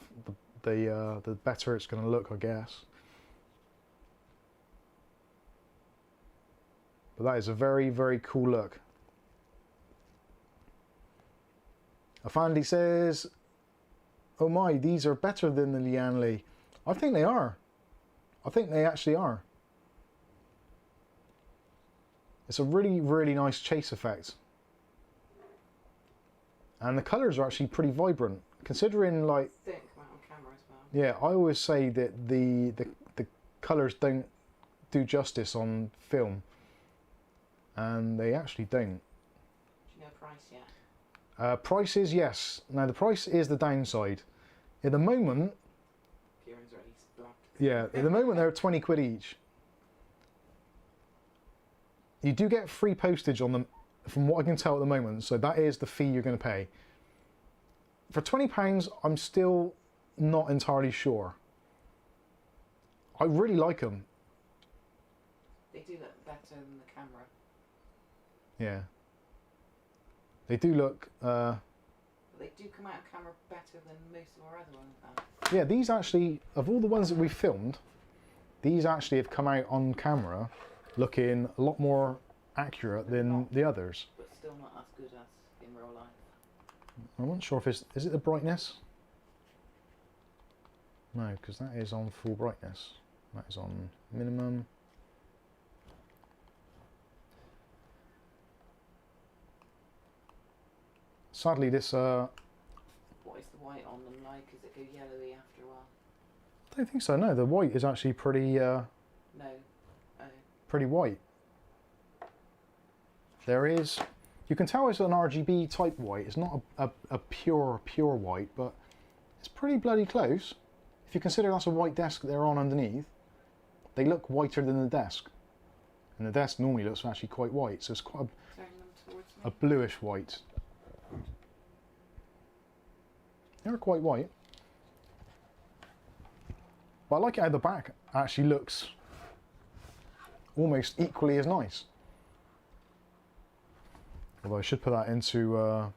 the better it's going to look, I guess. But that is a very, very cool look. Afandi says, "Oh my, these are better than the Lian Li." I think they are. I think they actually are. It's a really, really nice chase effect. And the colours are actually pretty vibrant. Considering, like... Thick amount on camera as well. Yeah, I always say that the colours don't do justice on film. And they actually don't. Do you know price yet? Prices, yes. Now, the price is the downside. At the moment... Kieran's already blabbed. Yeah, at the moment they're 20 quid each. You do get free postage on them, from what I can tell at the moment, so that is the fee you're going to pay. For £20, I'm still not entirely sure. I really like them. They do look better than the camera. Yeah. They do look... The They do come out of camera better than most of our other ones have. Yeah, these actually, of all the ones that we've filmed, these actually have come out on camera looking a lot more accurate than the others. But still not as good as in real life. I'm not sure if it's, is it the brightness? No, because that is on full brightness. That is on minimum. Sadly, this What is the white on them like? Does it go yellowy after a while? I don't think so. No, the white is actually pretty No. pretty white. There is, you can tell it's an RGB type white. It's not a pure white, but it's pretty bloody close. If you consider that's a white desk they're on underneath, they look whiter than the desk. And the desk normally looks actually quite white, so it's quite Turn them towards me. a bluish white. They're quite white. But I like it how the back actually looks almost equally as nice. Although I should put that into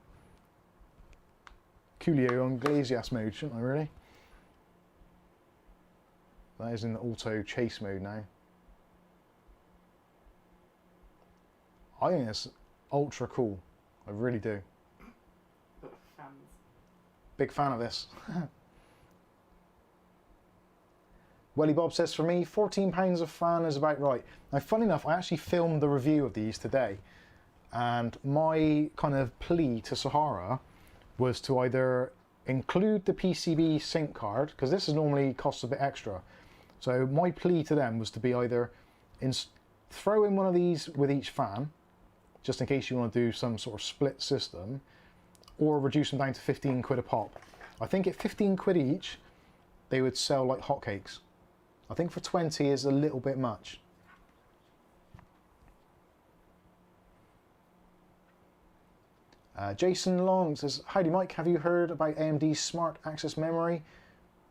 Coolio on Glazias mode, shouldn't I really? That is in the auto chase mode now. I think it's ultra cool. I really do. Fans. Big fan of this. Welly Bob says, for me, £14 a fan is about right. Now, funny enough, I actually filmed the review of these today. And my kind of plea to Sahara was to either include the PCB sync card, because this is normally costs a bit extra. So my plea to them was to be either throw in one of these with each fan, just in case you want to do some sort of split system, or reduce them down to 15 quid a pop. I think at 15 quid each, they would sell like hotcakes. I think for 20 is a little bit much. Jason Long says, howdy Mike, have you heard about AMD's smart access memory?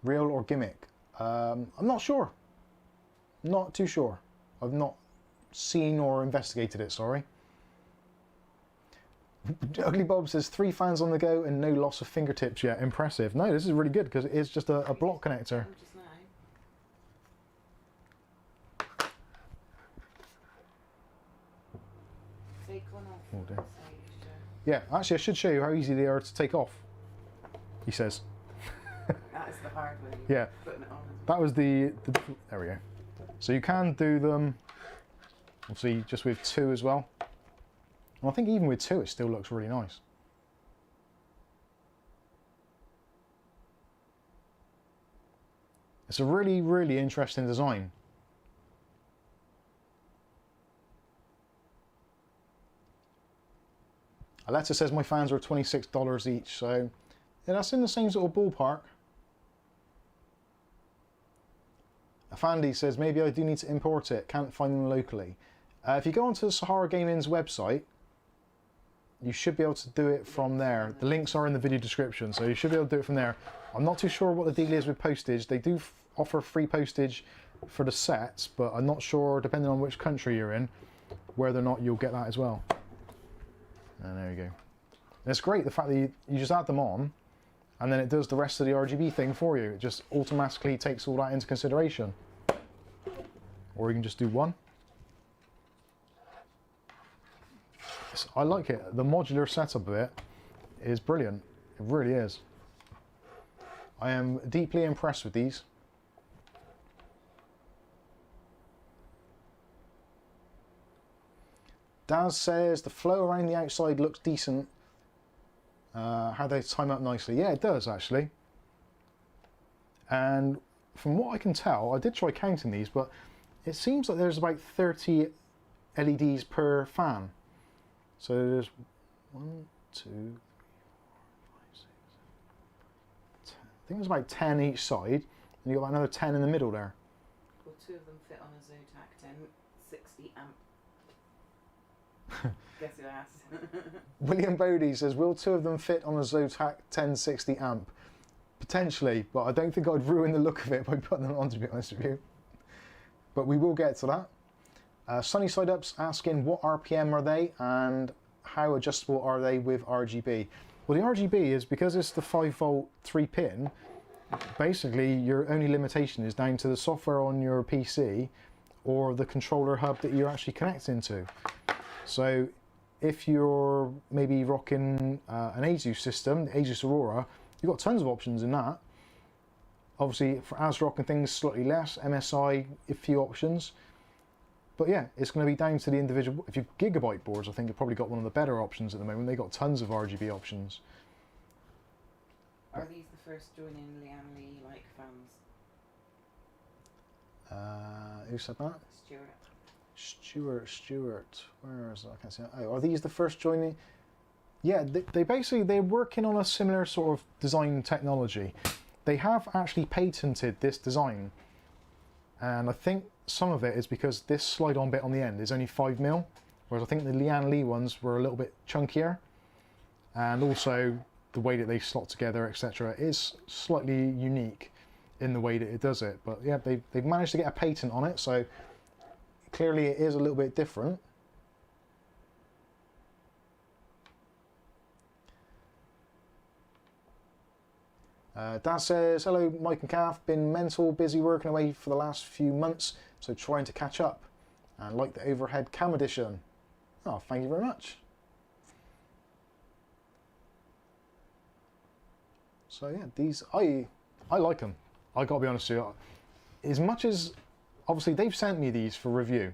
Real or gimmick? I'm not sure. Not too sure. I've not seen or investigated it, sorry. Ugly Bob says, 3 fans on the go and no loss of fingertips yet. Impressive. No, this is really good because it is just a block connector. Just now. Take one off. Oh dear. So Yeah, actually I should show you how easy they are to take off, he says. that is the hard way. Yeah. Putting it on. That was the there we go. So you can do them, obviously, just with 2 as well. And I think even with 2 it still looks really nice. It's a really, really interesting design. Aletta says my fans are $26 each, so yeah, that's in the same sort of ballpark. Afandi says, maybe I do need to import it, can't find them locally. If you go onto Sahara Gaming's website, you should be able to do it from there. The links are in the video description, so you should be able to do it from there. I'm not too sure what the deal is with postage. They do offer free postage for the sets, but I'm not sure, depending on which country you're in, whether or not you'll get that as well. And there you go. And it's great, the fact that you just add them on, and then it does the rest of the RGB thing for you. It just automatically takes all that into consideration. Or you can just do one. I like it. The modular setup of it is brilliant. It really is. I am deeply impressed with these. Daz says the flow around the outside looks decent. How they time up nicely. Yeah, it does actually. And from what I can tell, I did try counting these, but it seems like there's about 30 LEDs per fan. So there's 1, 2, 3, 4, 5, 6, 7, 10. I think there's about 10 each side, and you've got another 10 in the middle there. Will 2 of them fit on a Zotac 1060 amp? Guess who asked? William Bodie says, will 2 of them fit on a Zotac 1060 amp? Potentially, but I don't think I'd ruin the look of it by putting them on, to be honest with you. But we will get to that. Sunny Side Up's asking what RPM are they and how adjustable are they with RGB? Well, the RGB is, because it's the 5-volt 3-pin, basically your only limitation is down to the software on your PC or the controller hub that you're actually connecting to. So if you're maybe rocking an ASUS system, the ASUS Aurora, you've got tons of options in that. Obviously for ASRock and things, slightly less, MSI, a few options. But yeah, it's going to be down to the individual. If you've Gigabyte boards, I think you've probably got one of the better options at the moment. They've got tons of RGB options. Are these the first joining Liam Lee like fans? Who said that? Stuart. Stuart. Where is it? I can't see it. Oh, are these the first joining? Yeah, they basically, they're working on a similar sort of design technology. They have actually patented this design. And I think some of it is because this slide-on bit on the end is only 5mm, whereas I think the Lian Li ones were a little bit chunkier. And also the way that they slot together, etc., is slightly unique in the way that it does it. But yeah, they've managed to get a patent on it, so clearly it is a little bit different. Dad says, hello Mike and Kath, been mental, busy working away for the last few months, so trying to catch up, and like the overhead cam edition. Oh, thank you very much. So yeah, these, I like them. I gotta be honest with you. As much as, obviously they've sent me these for review,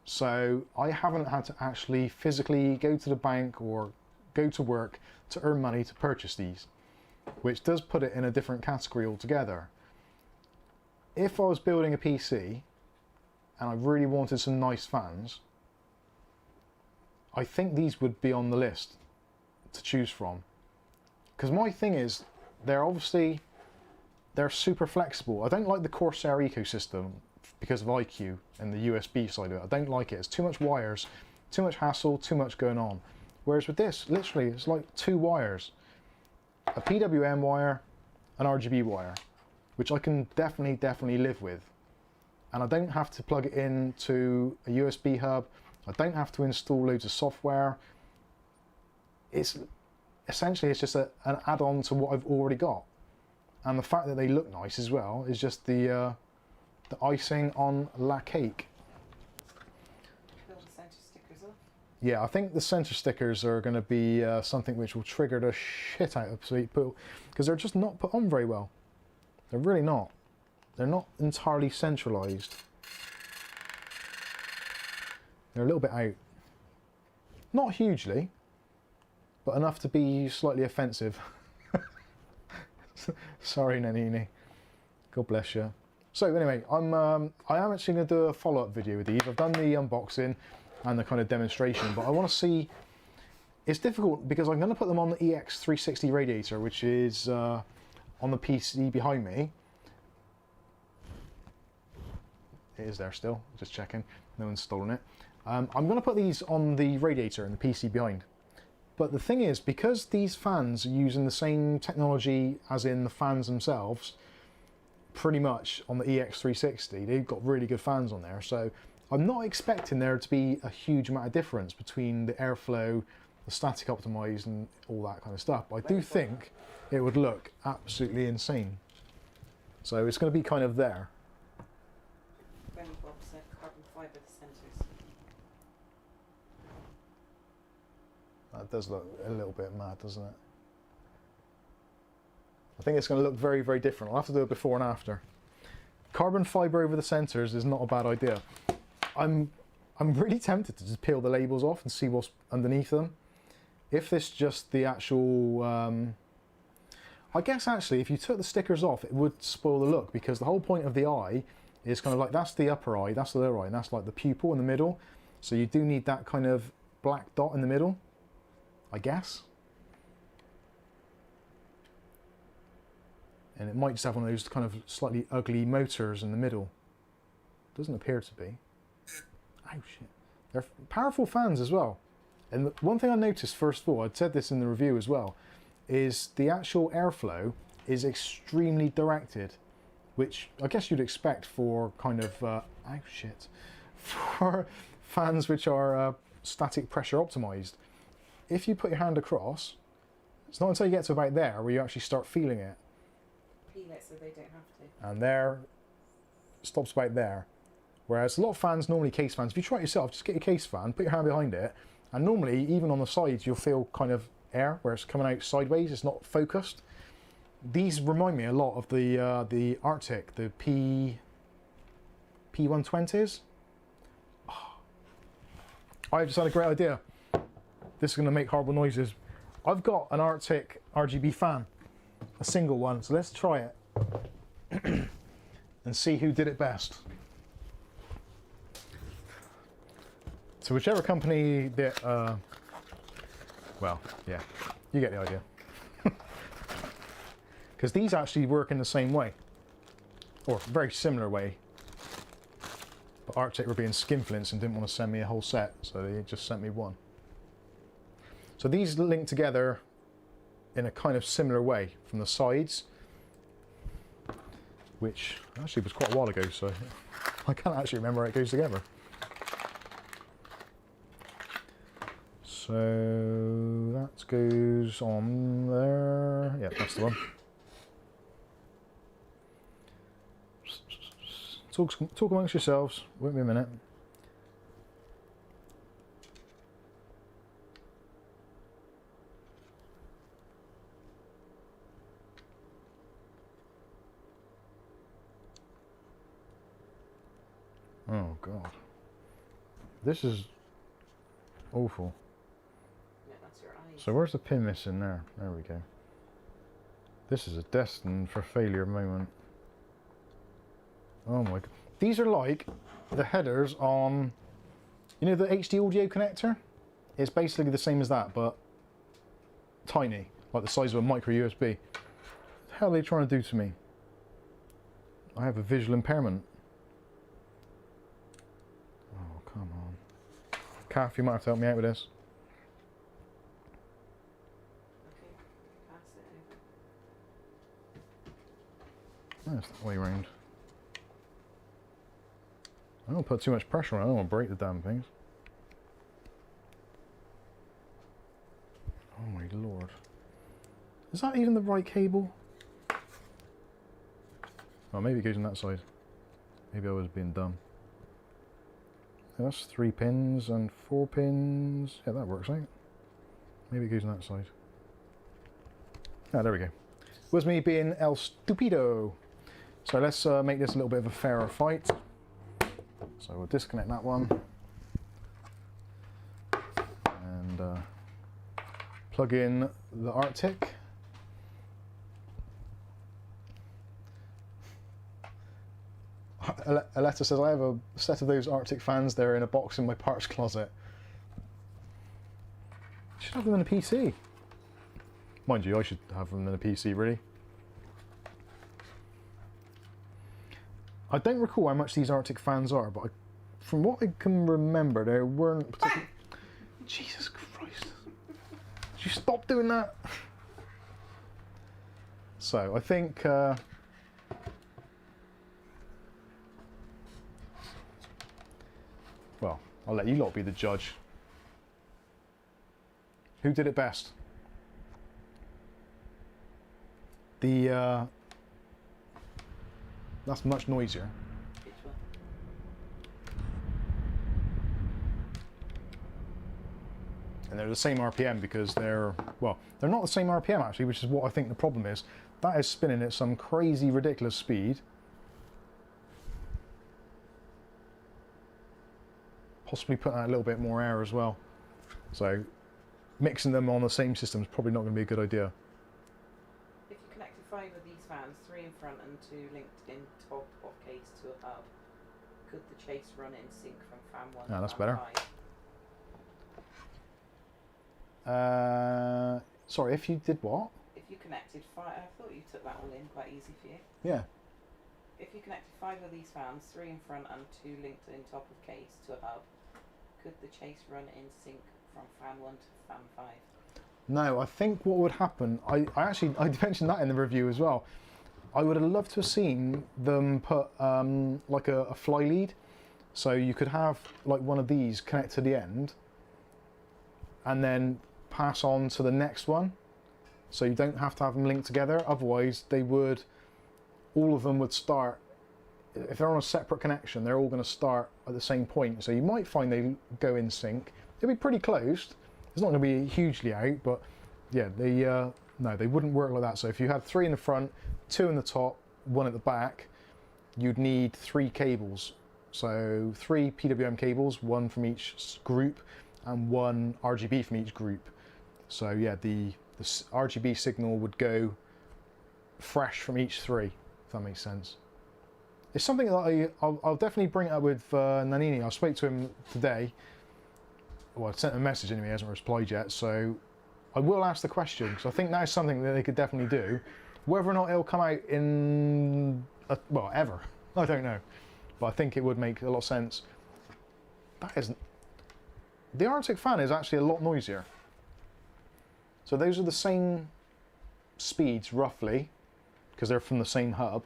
so I haven't had to actually physically go to the bank or go to work to earn money to purchase these, which does put it in a different category altogether. If I was building a PC and I really wanted some nice fans, I think these would be on the list to choose from. Because my thing is, they're super flexible. I don't like the Corsair ecosystem because of IQ and the USB side of it. I don't like it. It's too much wires, too much hassle, too much going on. Whereas with this, literally, it's like 2 wires. A PWM wire, an RGB wire, which I can definitely live with. And I don't have to plug it into a USB hub. I don't have to install loads of software. It's essentially, it's just an add-on to what I've already got. And the fact that they look nice as well is just the icing on la cake. Pull the centre stickers off. Yeah, I think the center stickers are going to be something which will trigger the shit out of Sweet Poo, because they're just not put on very well. They're really not. They're not entirely centralized. They're a little bit out. Not hugely, but enough to be slightly offensive. Sorry, Nanini. God bless you. So anyway, I am actually going to do a follow-up video with these. I've done the unboxing and the kind of demonstration, but I want to see. It's difficult because I'm going to put them on the EX360 radiator, which is on the PC behind me. It is there still, just checking, no one's stolen it. I'm going to put these on the radiator and the PC behind. But the thing is, because these fans are using the same technology as in the fans themselves, pretty much on the EX360, they've got really good fans on there, so I'm not expecting there to be a huge amount of difference between the airflow, the static optimized and all that kind of stuff. But I do think it would look absolutely insane. So it's going to be kind of there. Benny Bob said carbon fibre the centres. That does look a little bit mad, doesn't it? I think it's going to look very, very different. I'll have to do it before and after. Carbon fibre over the centres is not a bad idea. I'm really tempted to just peel the labels off and see what's underneath them. If this just the actual... I guess actually if you took the stickers off it would spoil the look, because the whole point of the eye is kind of like, that's the upper eye, that's the lower eye, and that's like the pupil in the middle. So you do need that kind of black dot in the middle, I guess. And it might just have one of those kind of slightly ugly motors in the middle. Doesn't appear to be. Oh shit. They're powerful fans as well. And the one thing I noticed, first of all, I'd said this in the review as well, is the actual airflow is extremely directed, which I guess you'd expect for kind of, oh shit, for fans which are static pressure optimized. If you put your hand across, It's not until you get to about there where you actually start feeling it. Peel it so they don't have to. And there, stops about there. Whereas a lot of fans, normally case fans, if you try it yourself, just get your case fan, put your hand behind it, and normally, even on the sides, you'll feel kind of air, where it's coming out sideways, it's not focused. These remind me a lot of the Arctic, the P120s. Oh, I just had a great idea. This is going to make horrible noises. I've got an Arctic RGB fan, a single one, so let's try it and see who did it best. So whichever company that, well, yeah, you get the idea. Because these actually work in the same way, or very similar way. But Arctic were being skinflints and didn't want to send me a whole set, so they just sent me one. So these link together in a kind of similar way from the sides, which actually was quite a while ago, so I can't actually remember how it goes together. So that goes on there. Yeah, that's the one. Talk amongst yourselves. Wait me a minute. Oh God, this is awful. Yeah, that's your eyes. So where's the pin missing there? There we go. This is a destined for failure moment. Oh my God. These are like the headers on, you know, the HD audio connector? It's basically the same as that, but tiny, like the size of a micro USB. What the hell are they trying to do to me? I have a visual impairment. Oh, come on. Kath, you might have to help me out with this. Okay, pass it over. That's the way round. I don't put too much pressure on it, I don't want to break the damn things. Oh my Lord. Is that even the right cable? Oh, maybe it goes on that side. Maybe I was being dumb. Yeah, that's 3 pins and 4 pins. Yeah, that works, right? Maybe it goes on that side. Ah, there we go. Was me being El Stupido. So let's make this a little bit of a fairer fight. So we'll disconnect that one and plug in the Arctic. Aletta says, I have a set of those Arctic fans there in a box in my parts closet. You should have them in a PC. Mind you, I should have them in a PC, really. I don't recall how much these Arctic fans are, but from what I can remember, they weren't particularly... Jesus Christ. Did you stop doing that? So, I think... well, I'll let you lot be the judge. Who did it best? The... that's much noisier. Which one? And they're the same RPM because they're, well, they're not the same RPM actually, which is what I think the problem is. That is spinning at some crazy, ridiculous speed. Possibly putting out a little bit more air as well. So mixing them on the same system is probably not going to be a good idea. If you connected 5 of these fans, 3 in front and 2 linked in top of case to a hub, could the chase run in sync from fan 1 to that's fan better. 5? Sorry, if you did what? If you connected 5, I thought you took that all in quite easy for you. Yeah. If you connected 5 of these fans, 3 in front and 2 linked in top of case to a hub, could the chase run in sync from fan 1 to fan 5? No, I think what would happen, I mentioned that in the review as well. I would have loved to have seen them put like a fly lead, so you could have like one of these connect to the end and then pass on to the next one, so you don't have to have them linked together. Otherwise, they would, all of them would start, if they're on a separate connection, they're all going to start at the same point. So you might find they go in sync. It'll be pretty close. It's not going to be hugely out, but yeah, no, they wouldn't work like that. So if you had 3 in the front, 2 in the top, 1 at the back, you'd need 3 cables. So 3 PWM cables, 1 from each group, and 1 RGB from each group. So yeah, the RGB signal would go fresh from each 3, if that makes sense. It's something that I'll definitely bring it up with Nanini. I spoke to him today. Well, I sent him a message anyway, he hasn't replied yet, so I will ask the question, because I think that's something that they could definitely do. Whether or not it'll come out in, well, ever, I don't know. But I think it would make a lot of sense. That isn't... The Arctic fan is actually a lot noisier. So those are the same speeds, roughly, because they're from the same hub.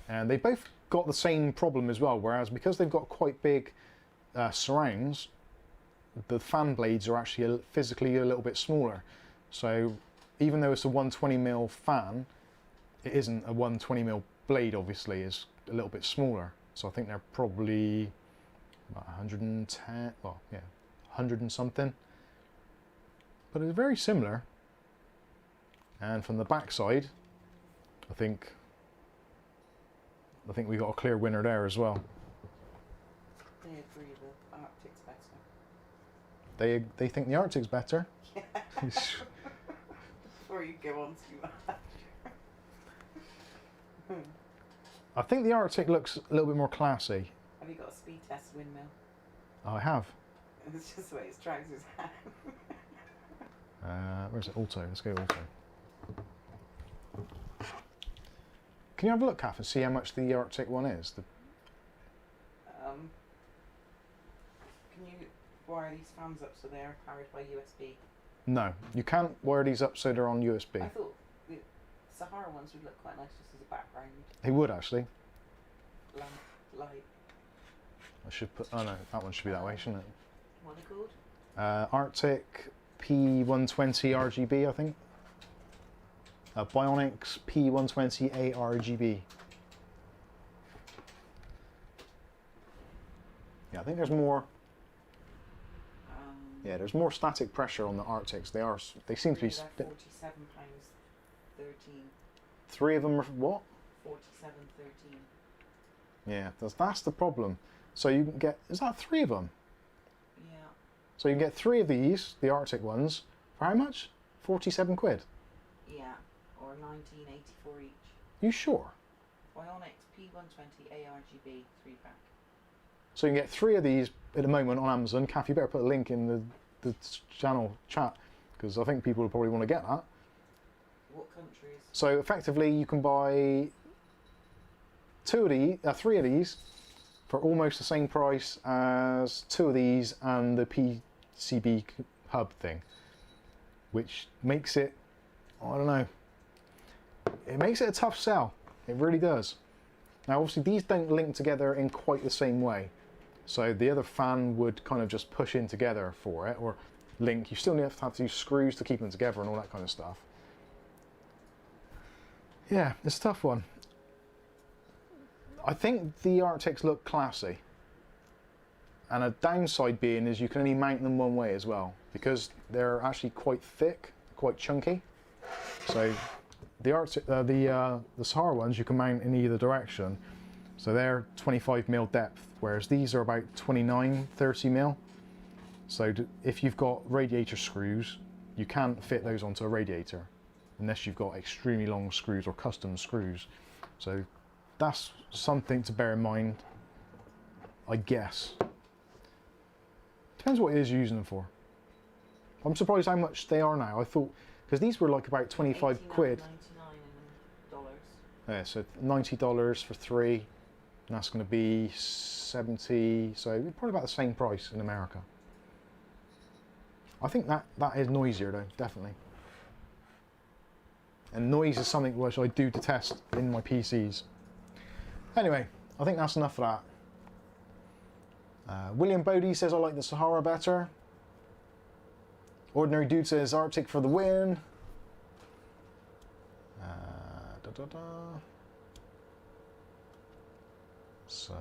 And they both got the same problem as well, whereas because they've got quite big surrounds, the fan blades are actually physically a little bit smaller. So even though it's a 120mm fan, it isn't a 120mm blade, obviously, it's a little bit smaller. So I think they're probably about 110, well, yeah, 100 and something. But it's very similar. And from the back side, I think we got a clear winner there as well. They agree the Arctic's better. They think the Arctic's better. Yeah. Before you go on too much. I think the Arctic looks a little bit more classy. Have you got a speed test windmill? Oh, I have. It's just the way its trousers hang. Where's it? Auto. Let's go auto. Can you have a look, Kath, and see how much the Arctic one is? Can you wire these fans up so they're powered by USB? No, you can't wire these up so they're on USB. I thought the Sahara ones would look quite nice just as a background. They would, actually. Lamp light. I should put... Oh, no, that one should be that way, shouldn't it? What are they called? Arctic P120 RGB, I think. Bionics P120 ARGB. Yeah, I think there's more. Yeah, there's more static pressure on the Arctics. They seem to be. £47.13. 3 of them are what? 47.13. Yeah, that's the problem. So you can get. Is that 3 of them? Yeah. So you can get 3 of these, the Arctic ones, for how much? 47 quid. Yeah, or 19.84 each. You sure? Bionics P120 ARGB 3-pack. So you can get 3 of these at the moment on Amazon. Kath, you better put a link in the channel chat, because I think people will probably want to get that. What countries? So effectively you can buy 3 of these for almost the same price as 2 of these and the PCB hub thing, which makes it, I don't know, it makes it a tough sell. It really does. Now obviously these don't link together in quite the same way. So the other fan would kind of just push in together for it, or link. You still have to use screws to keep them together and all that kind of stuff. Yeah, it's a tough one. I think the Arctics look classy. And a downside being is you can only mount them one way as well, because they're actually quite thick, quite chunky. So the Arctic, the Sahara ones you can mount in either direction. So they're 25mm depth, whereas these are about 29-30mm. So if you've got radiator screws, you can't fit those onto a radiator unless you've got extremely long screws or custom screws. So that's something to bear in mind, I guess. Depends what it is you're using them for. I'm surprised how much they are now. I thought, because these were like about 25 quid. $89.99 Yeah, so $90 for 3. And that's going to be 70, so probably about the same price in America. I think that is noisier though, definitely. And noise is something which I do detest in my PCs. Anyway, I think that's enough of that. William Bodie says I like the Sahara better. Ordinary Dude says Arctic for the win. So,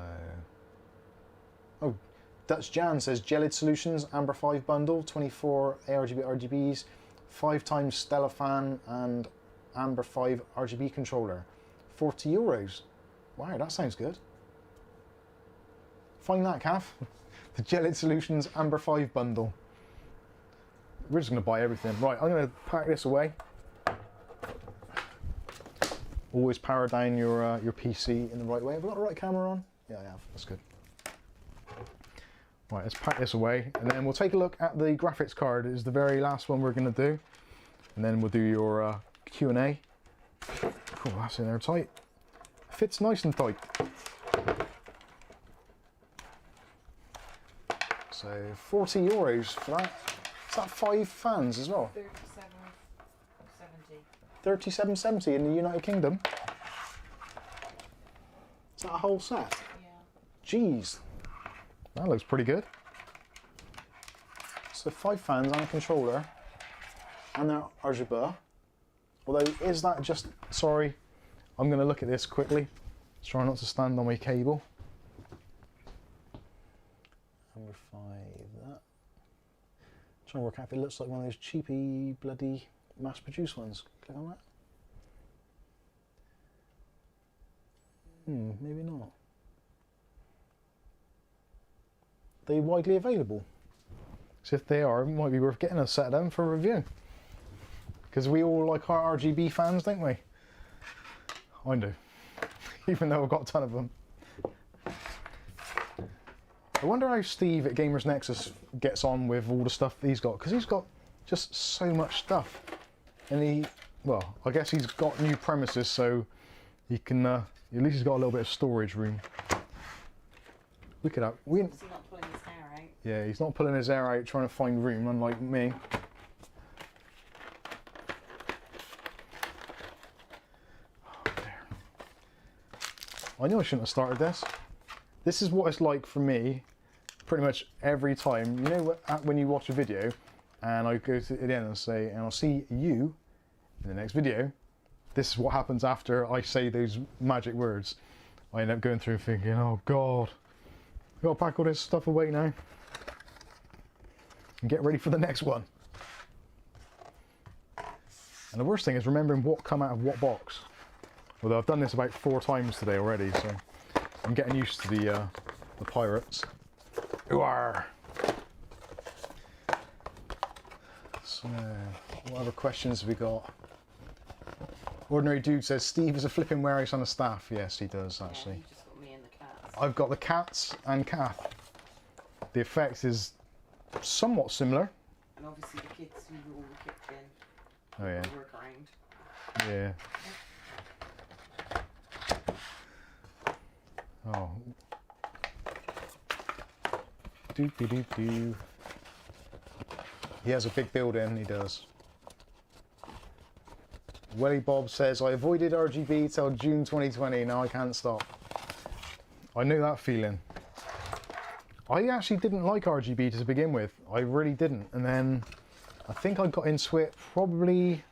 oh, Dutch Jan says Gelid Solutions Amber 5 bundle, 24 ARGB RGBs, 5 times Stella fan and Amber 5 RGB controller, €40. Wow, that sounds good. Find that, Kath. The Gelid Solutions Amber 5 bundle. We're just going to buy everything. Right, I'm going to pack this away. Always power down your PC in the right way. Have I got the right camera on? Yeah, I have. That's good. Right, let's pack this away, and then we'll take a look at the graphics card. It's the very last one we're going to do, and then we'll do your Q&A. Oh, that's in there tight. Fits nice and tight. So €40 for that. Is that 5 fans as well? 37.70. $37.70 in the United Kingdom. Is that a whole set? Yeah. Jeez, that looks pretty good. So 5 fans and a controller, and their RGB. Although, is that just? Sorry, I'm going to look at this quickly. Try not to stand on my cable. Number 5. That. Trying to work out if it looks like one of those cheapy bloody mass-produced ones. Click on that. Maybe not. They widely available. So if they are, it might be worth getting a set of them for review. Because we all like our RGB fans, don't we? I do. Even though I've got a ton of them. I wonder how Steve at Gamers Nexus gets on with all the stuff that he's got. Because he's got just so much stuff. And well, I guess he's got new premises, so he can, at least he's got a little bit of storage room. Look at that. He's not pulling his hair out. Yeah, he's not pulling his hair out trying to find room, unlike me. Oh, dear. I knew I shouldn't have started this. This is what it's like for me, pretty much every time. You know when you watch a video, and I go to the end and say, and I'll see you in the next video. This is what happens after I say those magic words. I end up going through thinking, oh God, I've got to pack all this stuff away now and get ready for the next one. And the worst thing is remembering what come out of what box. Although I've done this about 4 times today already, so I'm getting used to the pirates. Ooh-ar. So, what other questions have we got? Ordinary Dude says, Steve is a flipping warehouse on the staff. Yes, he does, actually. Yeah, you just got me and the cats. I've got the cats and Kath. The effect is somewhat similar. And obviously the kids who rule the kitchen. Oh, yeah. Work around. Yeah. Oh. Do. He has a big building, he does. Welly Bob says, I avoided RGB till June 2020, now I can't stop. I knew that feeling. I actually didn't like RGB to begin with. I really didn't. And then I think I got into it probably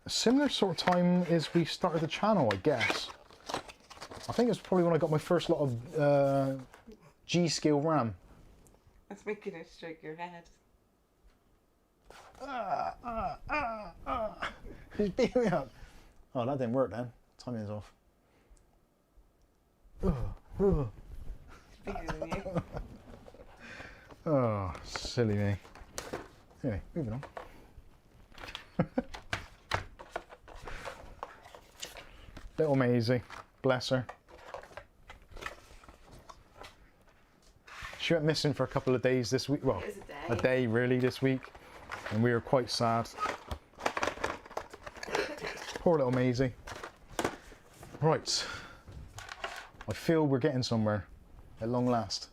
a similar sort of time as we started the channel, I guess. I think it's probably when I got my first lot of G-Skill RAM. That's making it stroke your head. He's beating me up. Oh, that didn't work then. Timing's off. Bigger than you. Oh, silly me. Anyway, moving on. Little Maisie, bless her. She went missing for a couple of days this week. Well, It was a day really this week, and we were quite sad. Poor little Maisie. Right, I feel we're getting somewhere at long last.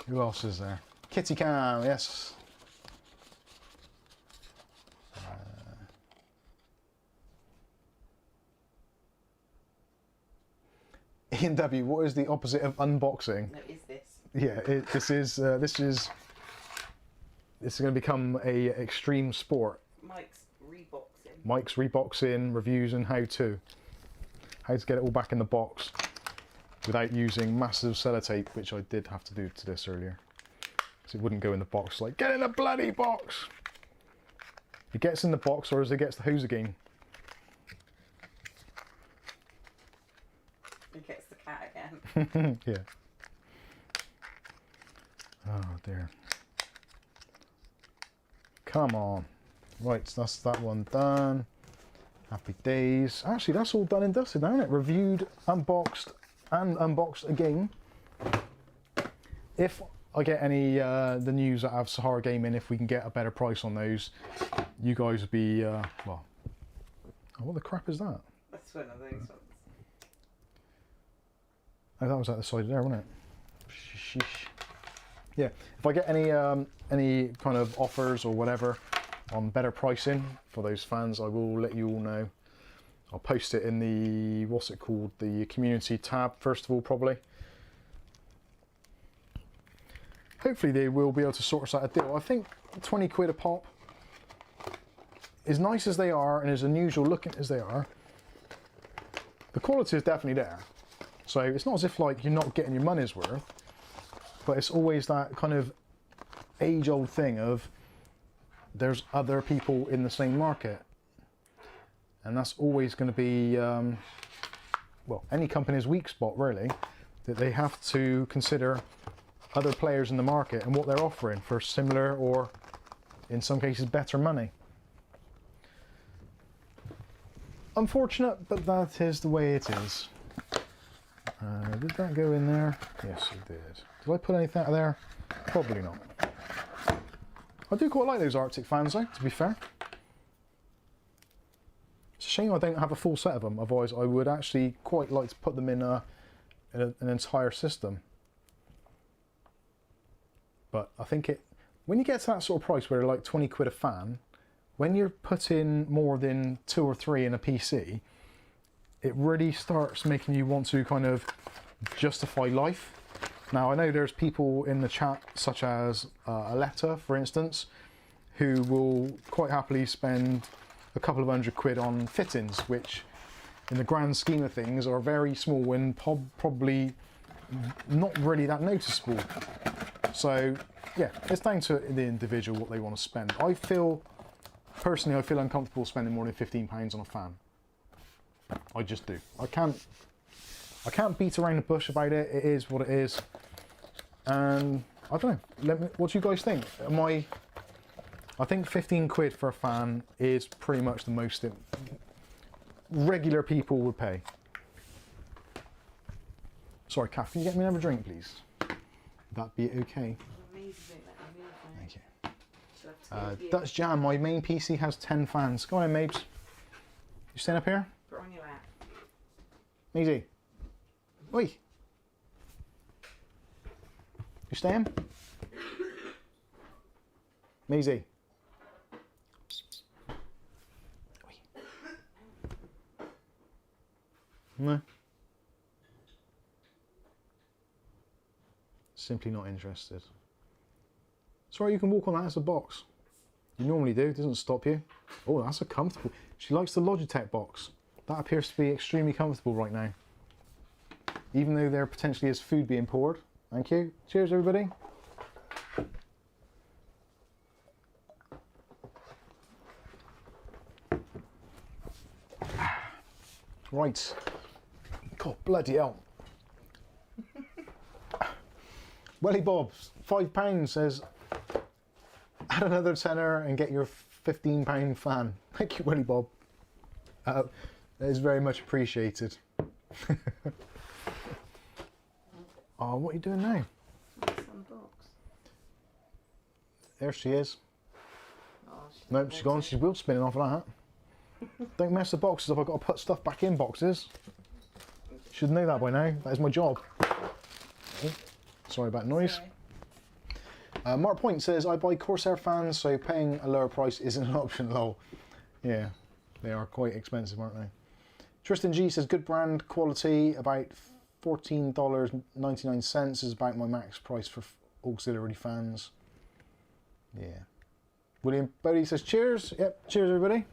Who else is there? Kitty Cam, yes. B&W, what is the opposite of unboxing? No, is this? Yeah, this is going to become a extreme sport. Mike's reboxing, reviews and how to get it all back in the box without using massive sellotape, which I did have to do to this earlier. Because it wouldn't go in the box. Like, get in the bloody box! It gets in the box, or as it gets the hose again. It gets the cat again. Yeah. Oh dear. Come on. Right, so that's that one done. Happy days. Actually, that's all done and dusted now, isn't it? Reviewed, unboxed, and unboxed again. If I get any the news out of Sahara Gaming, if we can get a better price on those, you guys would be well. Oh, what the crap is that? That's one of those ones. Oh, that was at the side there, wasn't it? Sheesh. Yeah, if I get any kind of offers or whatever on better pricing for those fans, I will let you all know. I'll post it in the, what's it called, the community tab first of all, probably. Hopefully they will be able to sort us out a deal. I think 20 quid a pop, as nice as they are and as unusual looking as they are, the quality is definitely there. So it's not as if like you're not getting your money's worth, but it's always that kind of age-old thing of there's other people in the same market, and that's always going to be well, any company's weak spot really, that they have to consider other players in the market and what they're offering for similar or in some cases better money. Unfortunate, but that is the way it is. Did that go in there? Yes, it did. Did I put anything out of there? Probably not. I do quite like those Arctic fans though, to be fair. It's a shame I don't have a full set of them, otherwise I would actually quite like to put them in an entire system. But I think when you get to that sort of price where they're like 20 quid a fan, when you're putting more than 2 or 3 in a PC, it really starts making you want to kind of justify life. Now I know there's people in the chat, such as Aletta, for instance, who will quite happily spend a couple of £100 on fittings, which in the grand scheme of things are very small and probably not really that noticeable. So yeah, it's down to the individual what they want to spend. Personally, I feel uncomfortable spending more than £15 on a fan. I just do. I can't beat around the bush about it. It is what it is. And I don't know. What do you guys think? I think 15 quid for a fan is pretty much the most that regular people would pay. Sorry, Kath, can you get me another drink, please? Would that be okay? Thank you. Dutch Jam, my main PC has 10 fans. Go on in, Mabes. You staying up here? Put on your lap. Easy. Oi. You staying? Easy. No. Simply not interested. Sorry, you can walk on that as a box. You normally do, it doesn't stop you. Oh, that's a comfortable. She likes the Logitech box. That appears to be extremely comfortable right now. Even though there potentially is food being poured. Thank you. Cheers, everybody. Right. God, bloody hell. Welly Bob's £5 says, add another tenner and get your £15 fan. Thank you, Welly Bob. That is very much appreciated. Oh, what are you doing now? There she is. Oh, Nope, she's gone. She's wheel spinning off of that. Don't mess the boxes up. I've got to put stuff back in boxes. Should know that by now. That is my job. Oh, sorry about noise. Mark Point says, I buy Corsair fans, so paying a lower price isn't an option, lol. Yeah, they are quite expensive, aren't they? Tristan G says, good brand quality, about $14.99 is about my max price for auxiliary fans. Yeah. William Bodie says cheers. Yep, cheers everybody.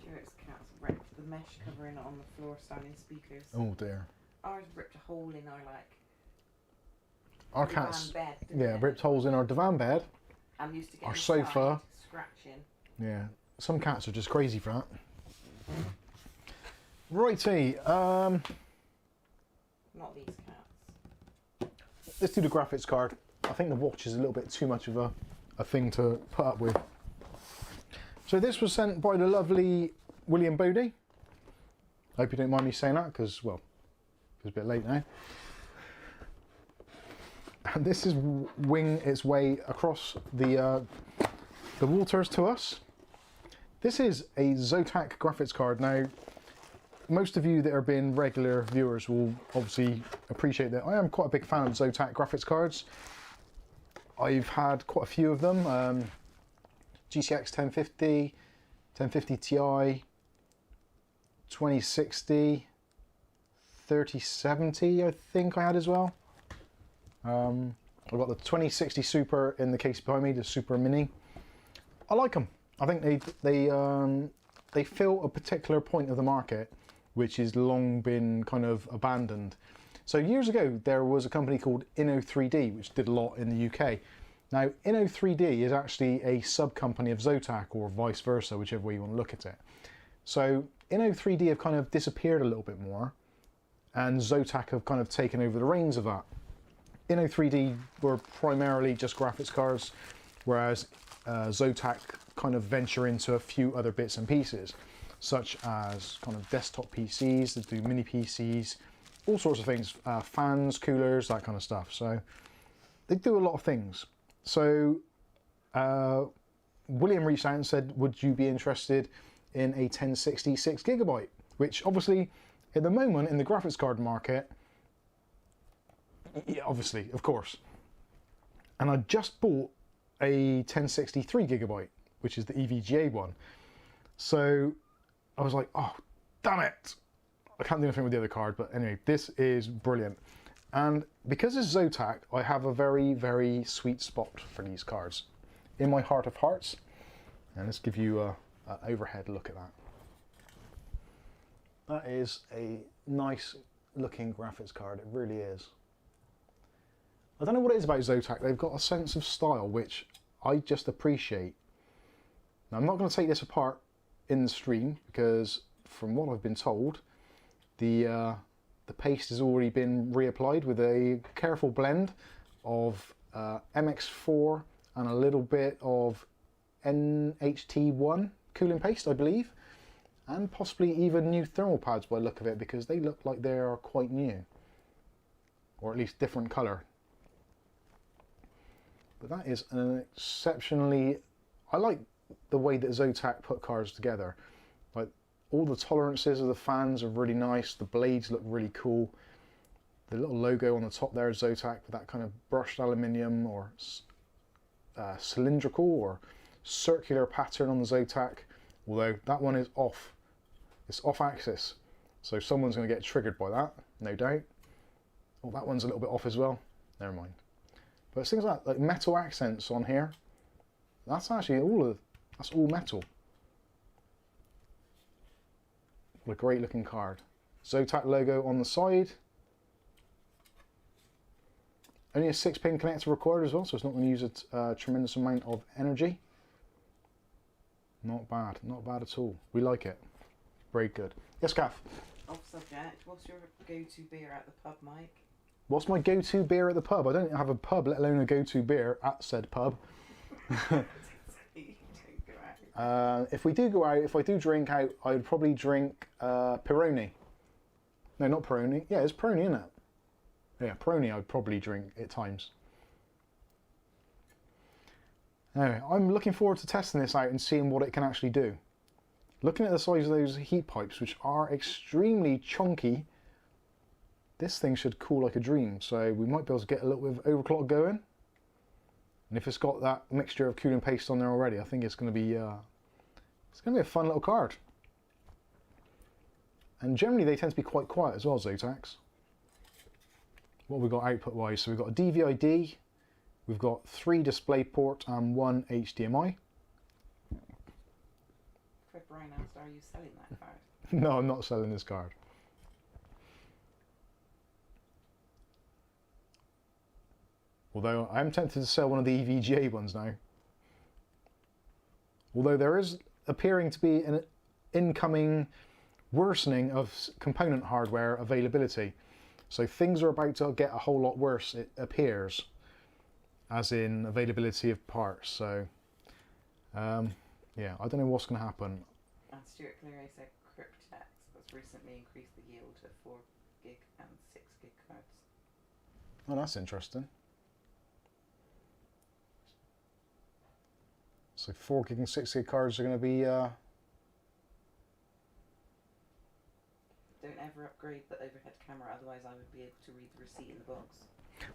Stuart's cat's ripped the mesh covering on the floor standing speakers. Oh dear. Ours ripped a hole in our Our divan cats, bed, yeah, ripped holes in our divan bed. and used to get our inside, sofa. scratching. Yeah, some cats are just crazy for that. Righty, Not these cats. let's do the graphics card. I think the watch is a little bit too much of a thing to put up with. So this was sent by the lovely William Bodie. I hope you don't mind me saying that because, well, it's a bit late now. And this is wing its way across the waters to us. This is a Zotac graphics card. Now, most of you that have been regular viewers will obviously appreciate that I am quite a big fan of Zotac graphics cards. I've had quite a few of them. GTX 1050, 1050 Ti, 2060, 3070 I think I had as well. I've got the 2060 Super in the case behind me, the Super Mini. I like them. I think they fill a particular point of the market which has long been kind of abandoned. So years ago there was a company called IMOU 3D which did a lot in the UK. Now IMOU 3D is actually a sub-company of Zotac, or vice versa, whichever way you want to look at it. So IMOU 3D have kind of disappeared a little bit more, and Zotac have kind of taken over the reins of that. IMOU 3D were primarily just graphics cards, whereas Zotac kind of venture into a few other bits and pieces, such as kind of desktop PCs, that do mini PCs, all sorts of things, fans, coolers, that kind of stuff. So they do a lot of things. So William reached out and said, would you be interested in a 1060 6GB, which obviously at the moment in the graphics card market, yeah, obviously, of course. And I just bought a 1060 3GB, which is the EVGA one. So I was like, oh, damn it. I can't do anything with the other card, but anyway, this is brilliant. And because it's Zotac, I have a very, very sweet spot for these cards in my heart of hearts. And let's give you an overhead look at that. That is a nice looking graphics card, it really is. I don't know what it is about Zotac, they've got a sense of style which I just appreciate. Now I'm not going to take this apart in the stream because from what I've been told, the paste has already been reapplied with a careful blend of MX4 and a little bit of NHT1 cooling paste, I believe, and possibly even new thermal pads by the look of it, because they look like they are quite new, or at least different colour. But that is an exceptionally, I like the way that Zotac put cards together. Like all the tolerances of the fans are really nice, the blades look really cool. The little logo on the top there is Zotac with that kind of brushed aluminium or cylindrical or circular pattern on the Zotac, although that one is off. It's off axis, so someone's going to get triggered by that, no doubt. Oh, that one's a little bit off as well, never mind. But it's things like metal accents on here. That's actually that's all metal. What a great looking card. Zotac logo on the side. Only a 6-pin connector required as well, so it's not going to use a tremendous amount of energy. Not bad at all. We like it. Very good. Yes, Kath? Off subject, what's your go-to beer at the pub, Mike? What's my go-to beer at the pub? I don't have a pub, let alone a go-to beer at said pub. If we do go out, if I do drink out, I would probably drink Peroni. No, not Peroni. Yeah, it's Peroni, isn't it? Yeah, Peroni I'd probably drink at times. Anyway, I'm looking forward to testing this out and seeing what it can actually do. Looking at the size of those heat pipes, which are extremely chunky, this thing should cool like a dream. So we might be able to get a little bit of overclock going. And if it's got that mixture of cooling paste on there already, I think it's going to be It's going to be a fun little card. And generally they tend to be quite quiet as well, Zotacs. What have we got output wise? So we've got a DVI-D, we've got 3 DisplayPort and 1 HDMI. Fred Brian asked, are you selling that card? No, I'm not selling this card. Although I am tempted to sell one of the EVGA ones now. Although there is appearing to be an incoming worsening of component hardware availability. So things are about to get a whole lot worse, it appears, as in availability of parts. So, yeah, I don't know what's going to happen. And Stuart Cleary said Cryptex has recently increased the yield to 4 gig and 6 gig cards. Oh, that's interesting. So 4 gig and 6 gig cards are going to be... Don't ever upgrade the overhead camera, otherwise I would be able to read the receipt in the box.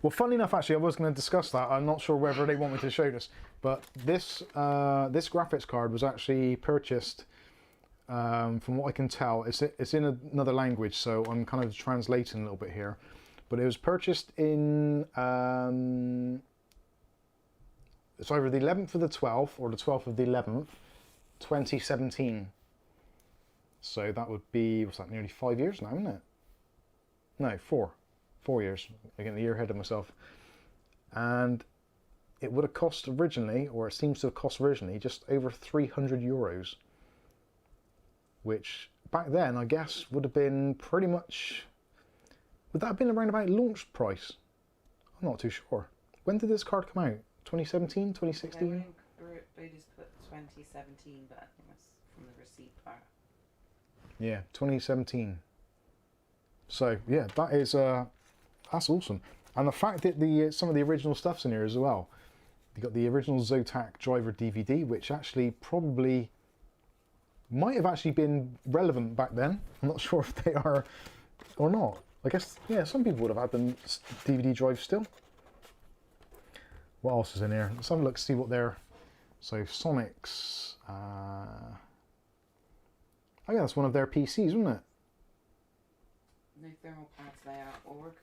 Well, funnily enough, actually, I was going to discuss that. I'm not sure whether they want me to show this, but this this graphics card was actually purchased, from what I can tell, it's in another language, so I'm kind of translating a little bit here. But it was purchased in, it's either the 11th of the 12th or the 12th of the 11th, 2017. So that would be, what's that, nearly 5 years now, isn't it? No, 4. 4 years. I'm getting the year ahead of myself. And it would have cost originally, or it seems to have cost originally, just over 300 euros. Which, back then, I guess, would have been pretty much... Would that have been around about launch price? I'm not too sure. When did this card come out? 2017, 2016? Yeah, Bodie's put 2017, but I think that's from the receipt part. Yeah, 2017. So yeah, that is that's awesome. And the fact that the some of the original stuff's in here as well. You got the original Zotac driver DVD, which actually probably might have actually been relevant back then. I'm not sure if they are or not. I guess, yeah, some people would have had them DVD drives still. What else is in here? Let's have a look, see what they're... So Sonic's... Oh yeah, that's one of their PCs, wasn't it? No thermal pads layout.org.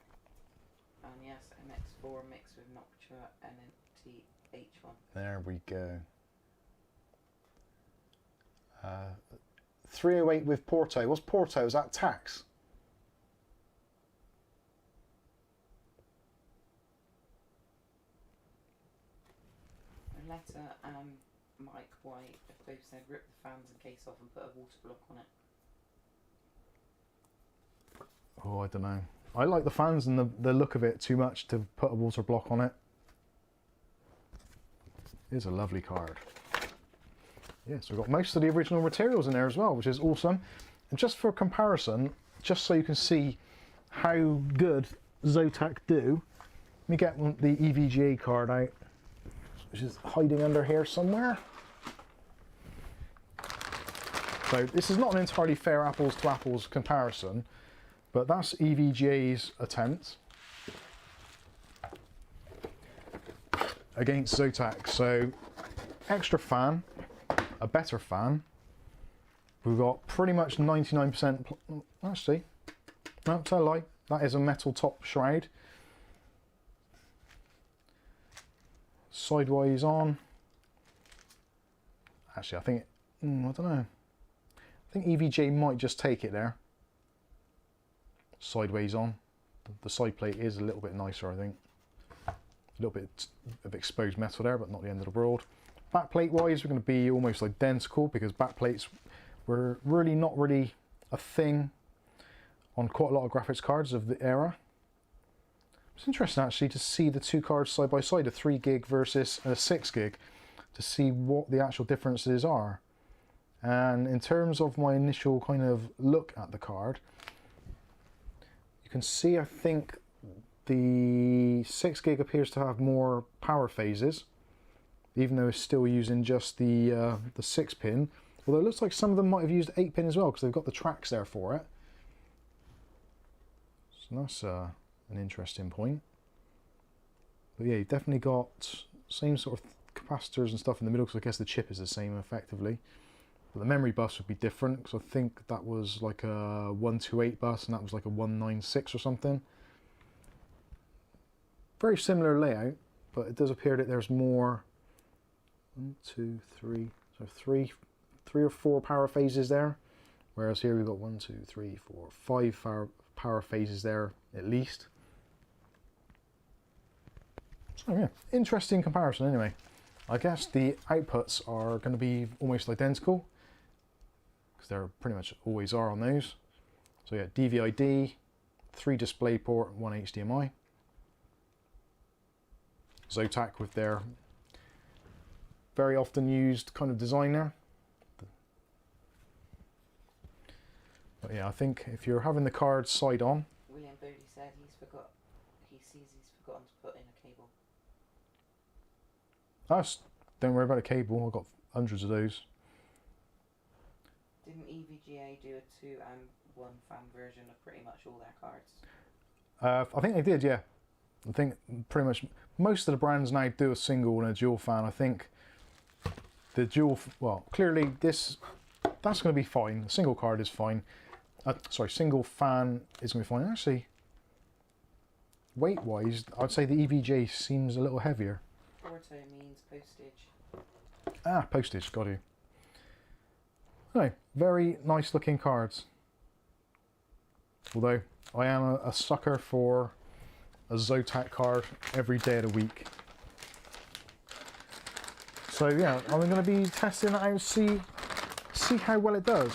And yes, MX4 mixed with Noctua NNT-H1. There we go. 308 with Porto. What's Porto? Is that tax? Letter and Mike White have both said rip the fans and case off and put a water block on it. Oh, I don't know. I like the fans and the look of it too much to put a water block on it. It is a lovely card. Yeah, so we've got most of the original materials in there as well, which is awesome. And just for comparison, just so you can see how good Zotac do, let me get the EVGA card out, which is hiding under here somewhere. So this is not an entirely fair apples to apples comparison, but that's EVGA's attempt against Zotac. So extra fan, a better fan. We've got pretty much 99%, actually, no, tell a lie, that is a metal top shroud. Sideways on. Actually, I think, I don't know. I think EVGA might just take it there. Sideways on. The side plate is a little bit nicer, I think. A little bit of exposed metal there, but not the end of the world. Backplate wise, we're going to be almost identical because backplates were really not really a thing on quite a lot of graphics cards of the era. It's interesting actually to see the two cards side by side, a 3 gig versus a 6 gig, to see what the actual differences are. And in terms of my initial kind of look at the card, you can see I think the 6 gig appears to have more power phases, even though it's still using just the 6 pin. Although it looks like some of them might have used 8 pin as well because they've got the tracks there for it. So that's an interesting point. But yeah, you've definitely got same sort of capacitors and stuff in the middle because I guess the chip is the same effectively. But the memory bus would be different, because I think that was like a 128 bus and that was like a 196 or something. Very similar layout, but it does appear that there's more. 1, 2, 3. So three or four power phases there. Whereas here we've got 1, 2, 3, 4, 5 power phases there at least. So yeah, interesting comparison anyway. I guess the outputs are going to be almost identical, because they pretty much always are on those. So yeah, DVI-D, 3 DisplayPort, 1 HDMI. Zotac with their very often used kind of design there. But yeah, I think if you're having the cards side on. William Bodie said he sees he's forgotten to put in a cable. Don't worry about a cable, I've got hundreds of those. Didn't EVGA do a 2 and 1 fan version of pretty much all their cards? I think they did, yeah. I think pretty much most of the brands now do a single and a dual fan. I think the dual, well, clearly that's going to be fine. A single card is fine. Sorry, single fan is going to be fine. Actually, weight-wise, I'd say the EVGA seems a little heavier. Porto means postage. Ah, postage, got you. No, very nice looking cards. Although, I am a sucker for a Zotac card every day of the week. So yeah, I'm going to be testing it out, see how well it does.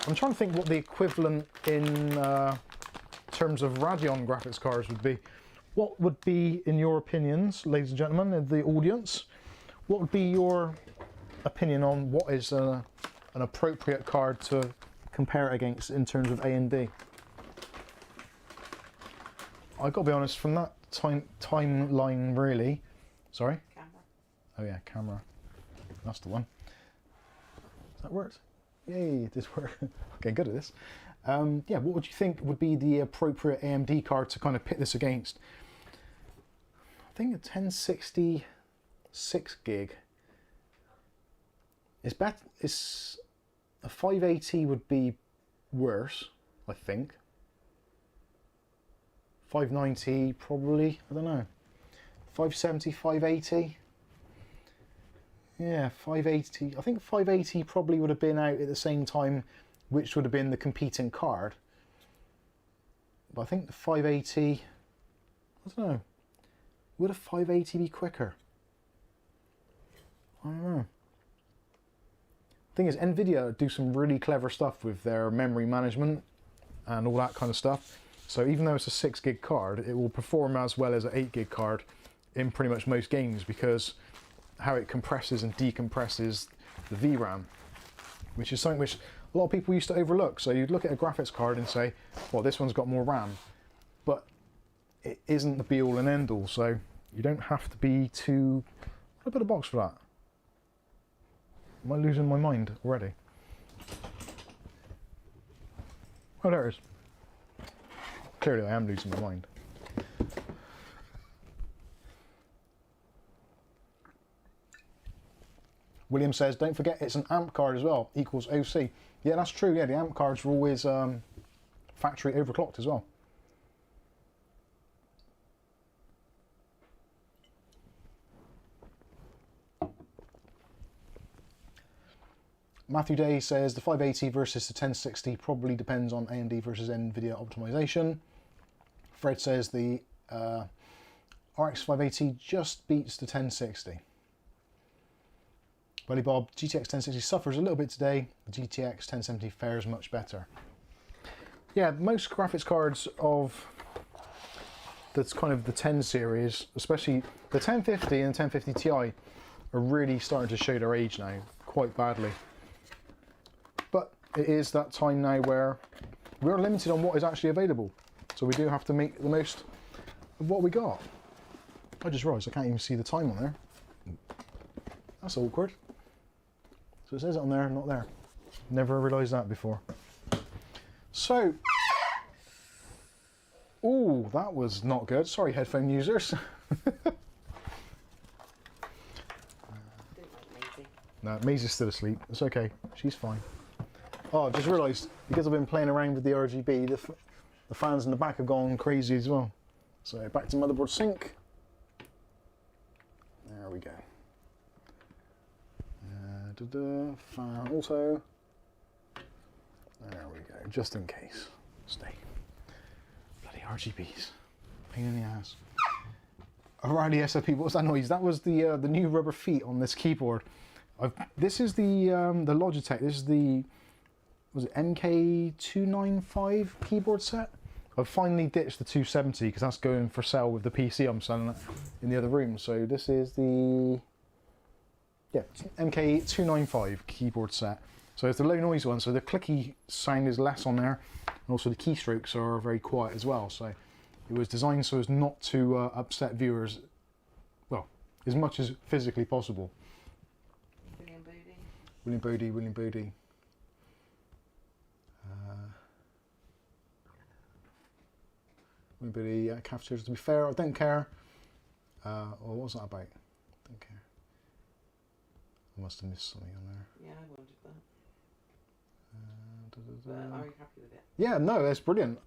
I'm trying to think what the equivalent in terms of Radeon graphics cards would be. What would be, in your opinions, ladies and gentlemen, the audience, what would be your opinion on what is an appropriate card to compare it against in terms of AMD? I've got to be honest, from that timeline really. Sorry? Camera. Oh yeah, camera. That's the one. That worked. Yay, it did work. Okay, good at this. Yeah, what would you think would be the appropriate AMD card to kind of pit this against? I think a 1060 6 gig is better. A 580 would be worse, I think. 590 probably, I don't know. 570, 580. Yeah, 580. I think 580 probably would have been out at the same time, which would have been the competing card. But I think the 580, I don't know. Would a 580 be quicker? I don't know. Thing is, Nvidia do some really clever stuff with their memory management and all that kind of stuff. So even though it's a 6 gig card, it will perform as well as an 8 gig card in pretty much most games, because how it compresses and decompresses the VRAM, which is something which a lot of people used to overlook. So you'd look at a graphics card and say, well, this one's got more RAM, but it isn't the be all and end all. So you don't have to be too, I'll put a box for that. Am I losing my mind already? Oh, there it is. Clearly I am losing my mind. William says, don't forget it's an amp card as well, equals OC. Yeah, that's true, yeah, the amp cards are always factory overclocked as well. Matthew Day says, the 580 versus the 1060 probably depends on AMD versus NVIDIA optimization. Fred says the RX 580 just beats the 1060. Welly Bob, GTX 1060 suffers a little bit today. The GTX 1070 fares much better. Yeah, most graphics cards of that's kind of the 10 series, especially the 1050 and 1050 Ti, are really starting to show their age now, quite badly. But it is that time now where we're limited on what is actually available. So we do have to make the most of what we got. I just realised I can't even see the time on there. That's awkward. So it says it on there, not there. Never realised that before. So, ooh, that was not good. Sorry, headphone users. Didn't look lazy. Maisie's still asleep. It's okay. She's fine. Oh, I just realised, because I've been playing around with the RGB, the fans in the back have gone crazy as well. So back to motherboard sync. There we go. Fan auto. There we go, just in case. Stay. Bloody RGBs. Pain in the ass. Alrighty, SFP, what was that noise? That was the new rubber feet on this keyboard. This is the Logitech. This is the, was it MK295 keyboard set? I've finally ditched the 270 because that's going for sale with the PC I'm selling it in the other room. So this is the MK295 keyboard set. So it's the low noise one, so the clicky sound is less on there, and also the keystrokes are very quiet as well. So it was designed so as not to upset viewers, well, as much as physically possible. William Bodie. William Bodie, cafeteria. To be fair, I don't care. Or what was that about? Don't care. I must have missed something on there. Yeah, I wondered that. But are you happy with it? Yeah, no, that's brilliant.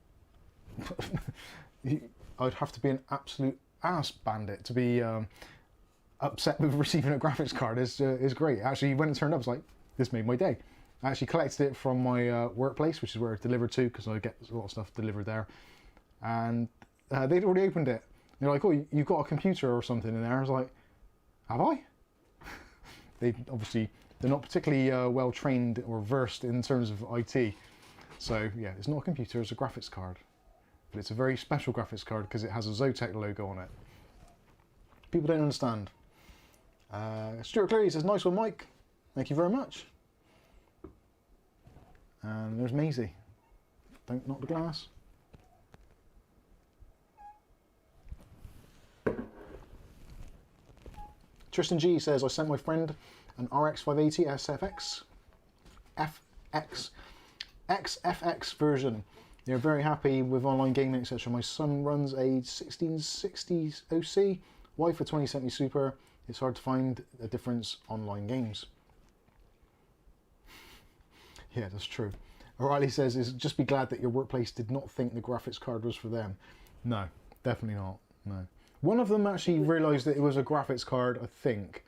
I'd have to be an absolute ass bandit to be upset with receiving a graphics card. Is great. Actually, when it turned up, I was like, this made my day. I actually collected it from my workplace, which is where it's delivered to, because I get a lot of stuff delivered there. And they'd already opened it. They're like, oh, you've got a computer or something in there. I was like, have I? They're not particularly well trained or versed in terms of IT. So yeah, it's not a computer, it's a graphics card. But it's a very special graphics card because it has a Zotac logo on it. People don't understand. Stuart Cleary says, nice one, Mike. Thank you very much. And there's Maisie. Don't knock the glass. Tristan G says, I sent my friend an RX 580 XFX version. They're very happy with online gaming, etc. My son runs a 1660 OC, wife a 2070 Super. It's hard to find a difference online games. Yeah, that's true. O'Reilly says, just be glad that your workplace did not think the graphics card was for them. No, definitely not. No. One of them actually realised that it was a graphics card, I think.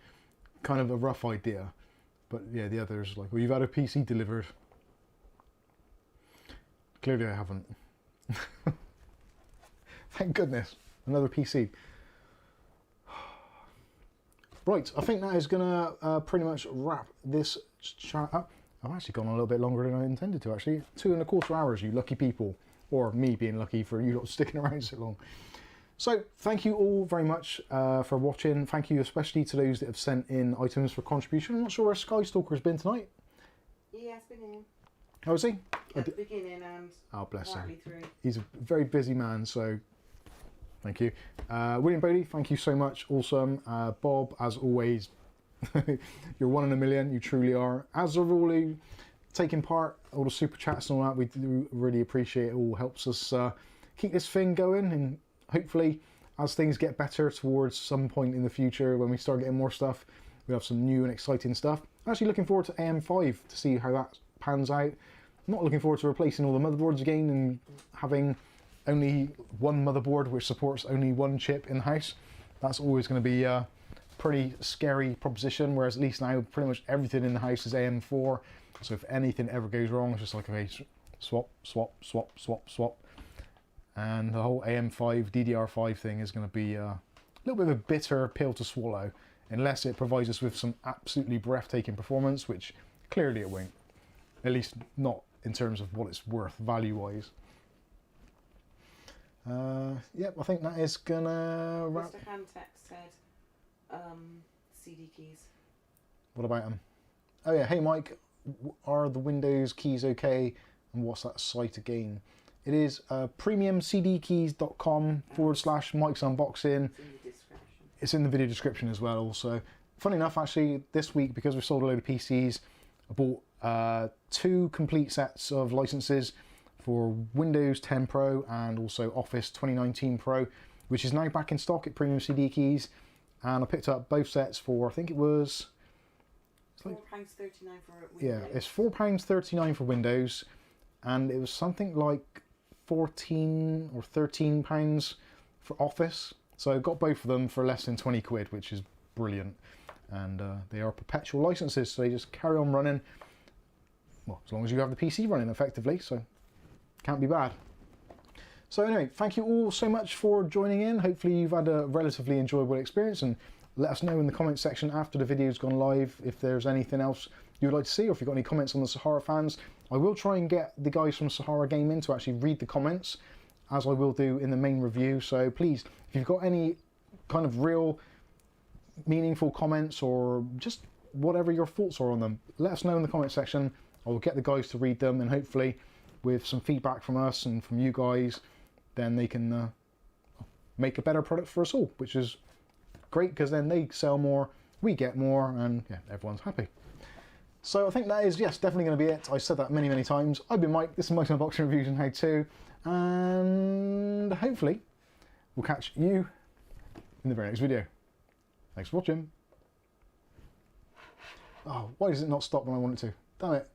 Kind of a rough idea. But yeah, the others like, well, you've had a PC delivered. Clearly I haven't. Thank goodness. Another PC. Right, I think that is going to pretty much wrap this chat up. I've actually gone a little bit longer than I intended to, actually. 2.25 hours, you lucky people. Or me being lucky for you lot sticking around so long. So, thank you all very much for watching. Thank you especially to those that have sent in items for contribution. I'm not sure where Skystalker's been tonight. Yeah, it's been in. How is he? At the beginning and oh, bless him. through. He's a very busy man, so thank you. William Bodie, thank you so much. Awesome. Bob, as always, you're one in a million. You truly are. As are all who taking part, all the super chats and all that, we do really appreciate it. All helps us keep this thing going, and hopefully as things get better towards some point in the future when we start getting more stuff, we'll have some new and exciting stuff. Actually looking forward to AM5 to see how that pans out. I'm not looking forward to replacing all the motherboards again and having only one motherboard which supports only one chip in the house. That's always going to be a pretty scary proposition, whereas at least now pretty much everything in the house is AM4, so if anything ever goes wrong, it's just like, okay, swap, swap, swap, swap, swap. And the whole AM5, DDR5 thing is going to be a little bit of a bitter pill to swallow, unless it provides us with some absolutely breathtaking performance, which clearly it won't. At least not in terms of what it's worth value-wise. Yep, I think that is going to wrap. Mr. Handtech said CD keys. What about them? Oh yeah, hey Mike, are the Windows keys okay? And what's that site again? It is premiumcdkeys.com/Mike's Unboxing. It's in the video description as well also. Funny enough, actually, this week, because we've sold a load of PCs, I bought 2 complete sets of licenses for Windows 10 Pro and also Office 2019 Pro, which is now back in stock at Premium CD Keys. And I picked up both sets for, I think it was £4.39 for Windows. Yeah, it's £4.39 for Windows, and it was something like 14 or 13 pounds for Office. So I got both of them for less than 20 quid, which is brilliant. And they are perpetual licenses, so they just carry on running. Well, as long as you have the PC running effectively, so can't be bad. So anyway, thank you all so much for joining in. Hopefully you've had a relatively enjoyable experience, and let us know in the comment section after the video's gone live if there's anything else you would like to see, or if you've got any comments on the Sahara fans. I will try and get the guys from Sahara Gaming to actually read the comments, as I will do in the main review. So please, if you've got any kind of real meaningful comments or just whatever your thoughts are on them, let us know in the comment section. I will get the guys to read them, and hopefully with some feedback from us and from you guys, then they can make a better product for us all, which is great, because then they sell more, we get more, and yeah, everyone's happy. So I think that is, yes, definitely going to be it. I said that many, many times. I've been Mike, this is Mike's Unboxing Reviews and How To, and hopefully we'll catch you in the very next video. Thanks for watching. Oh, why does it not stop when I want it to? Damn it.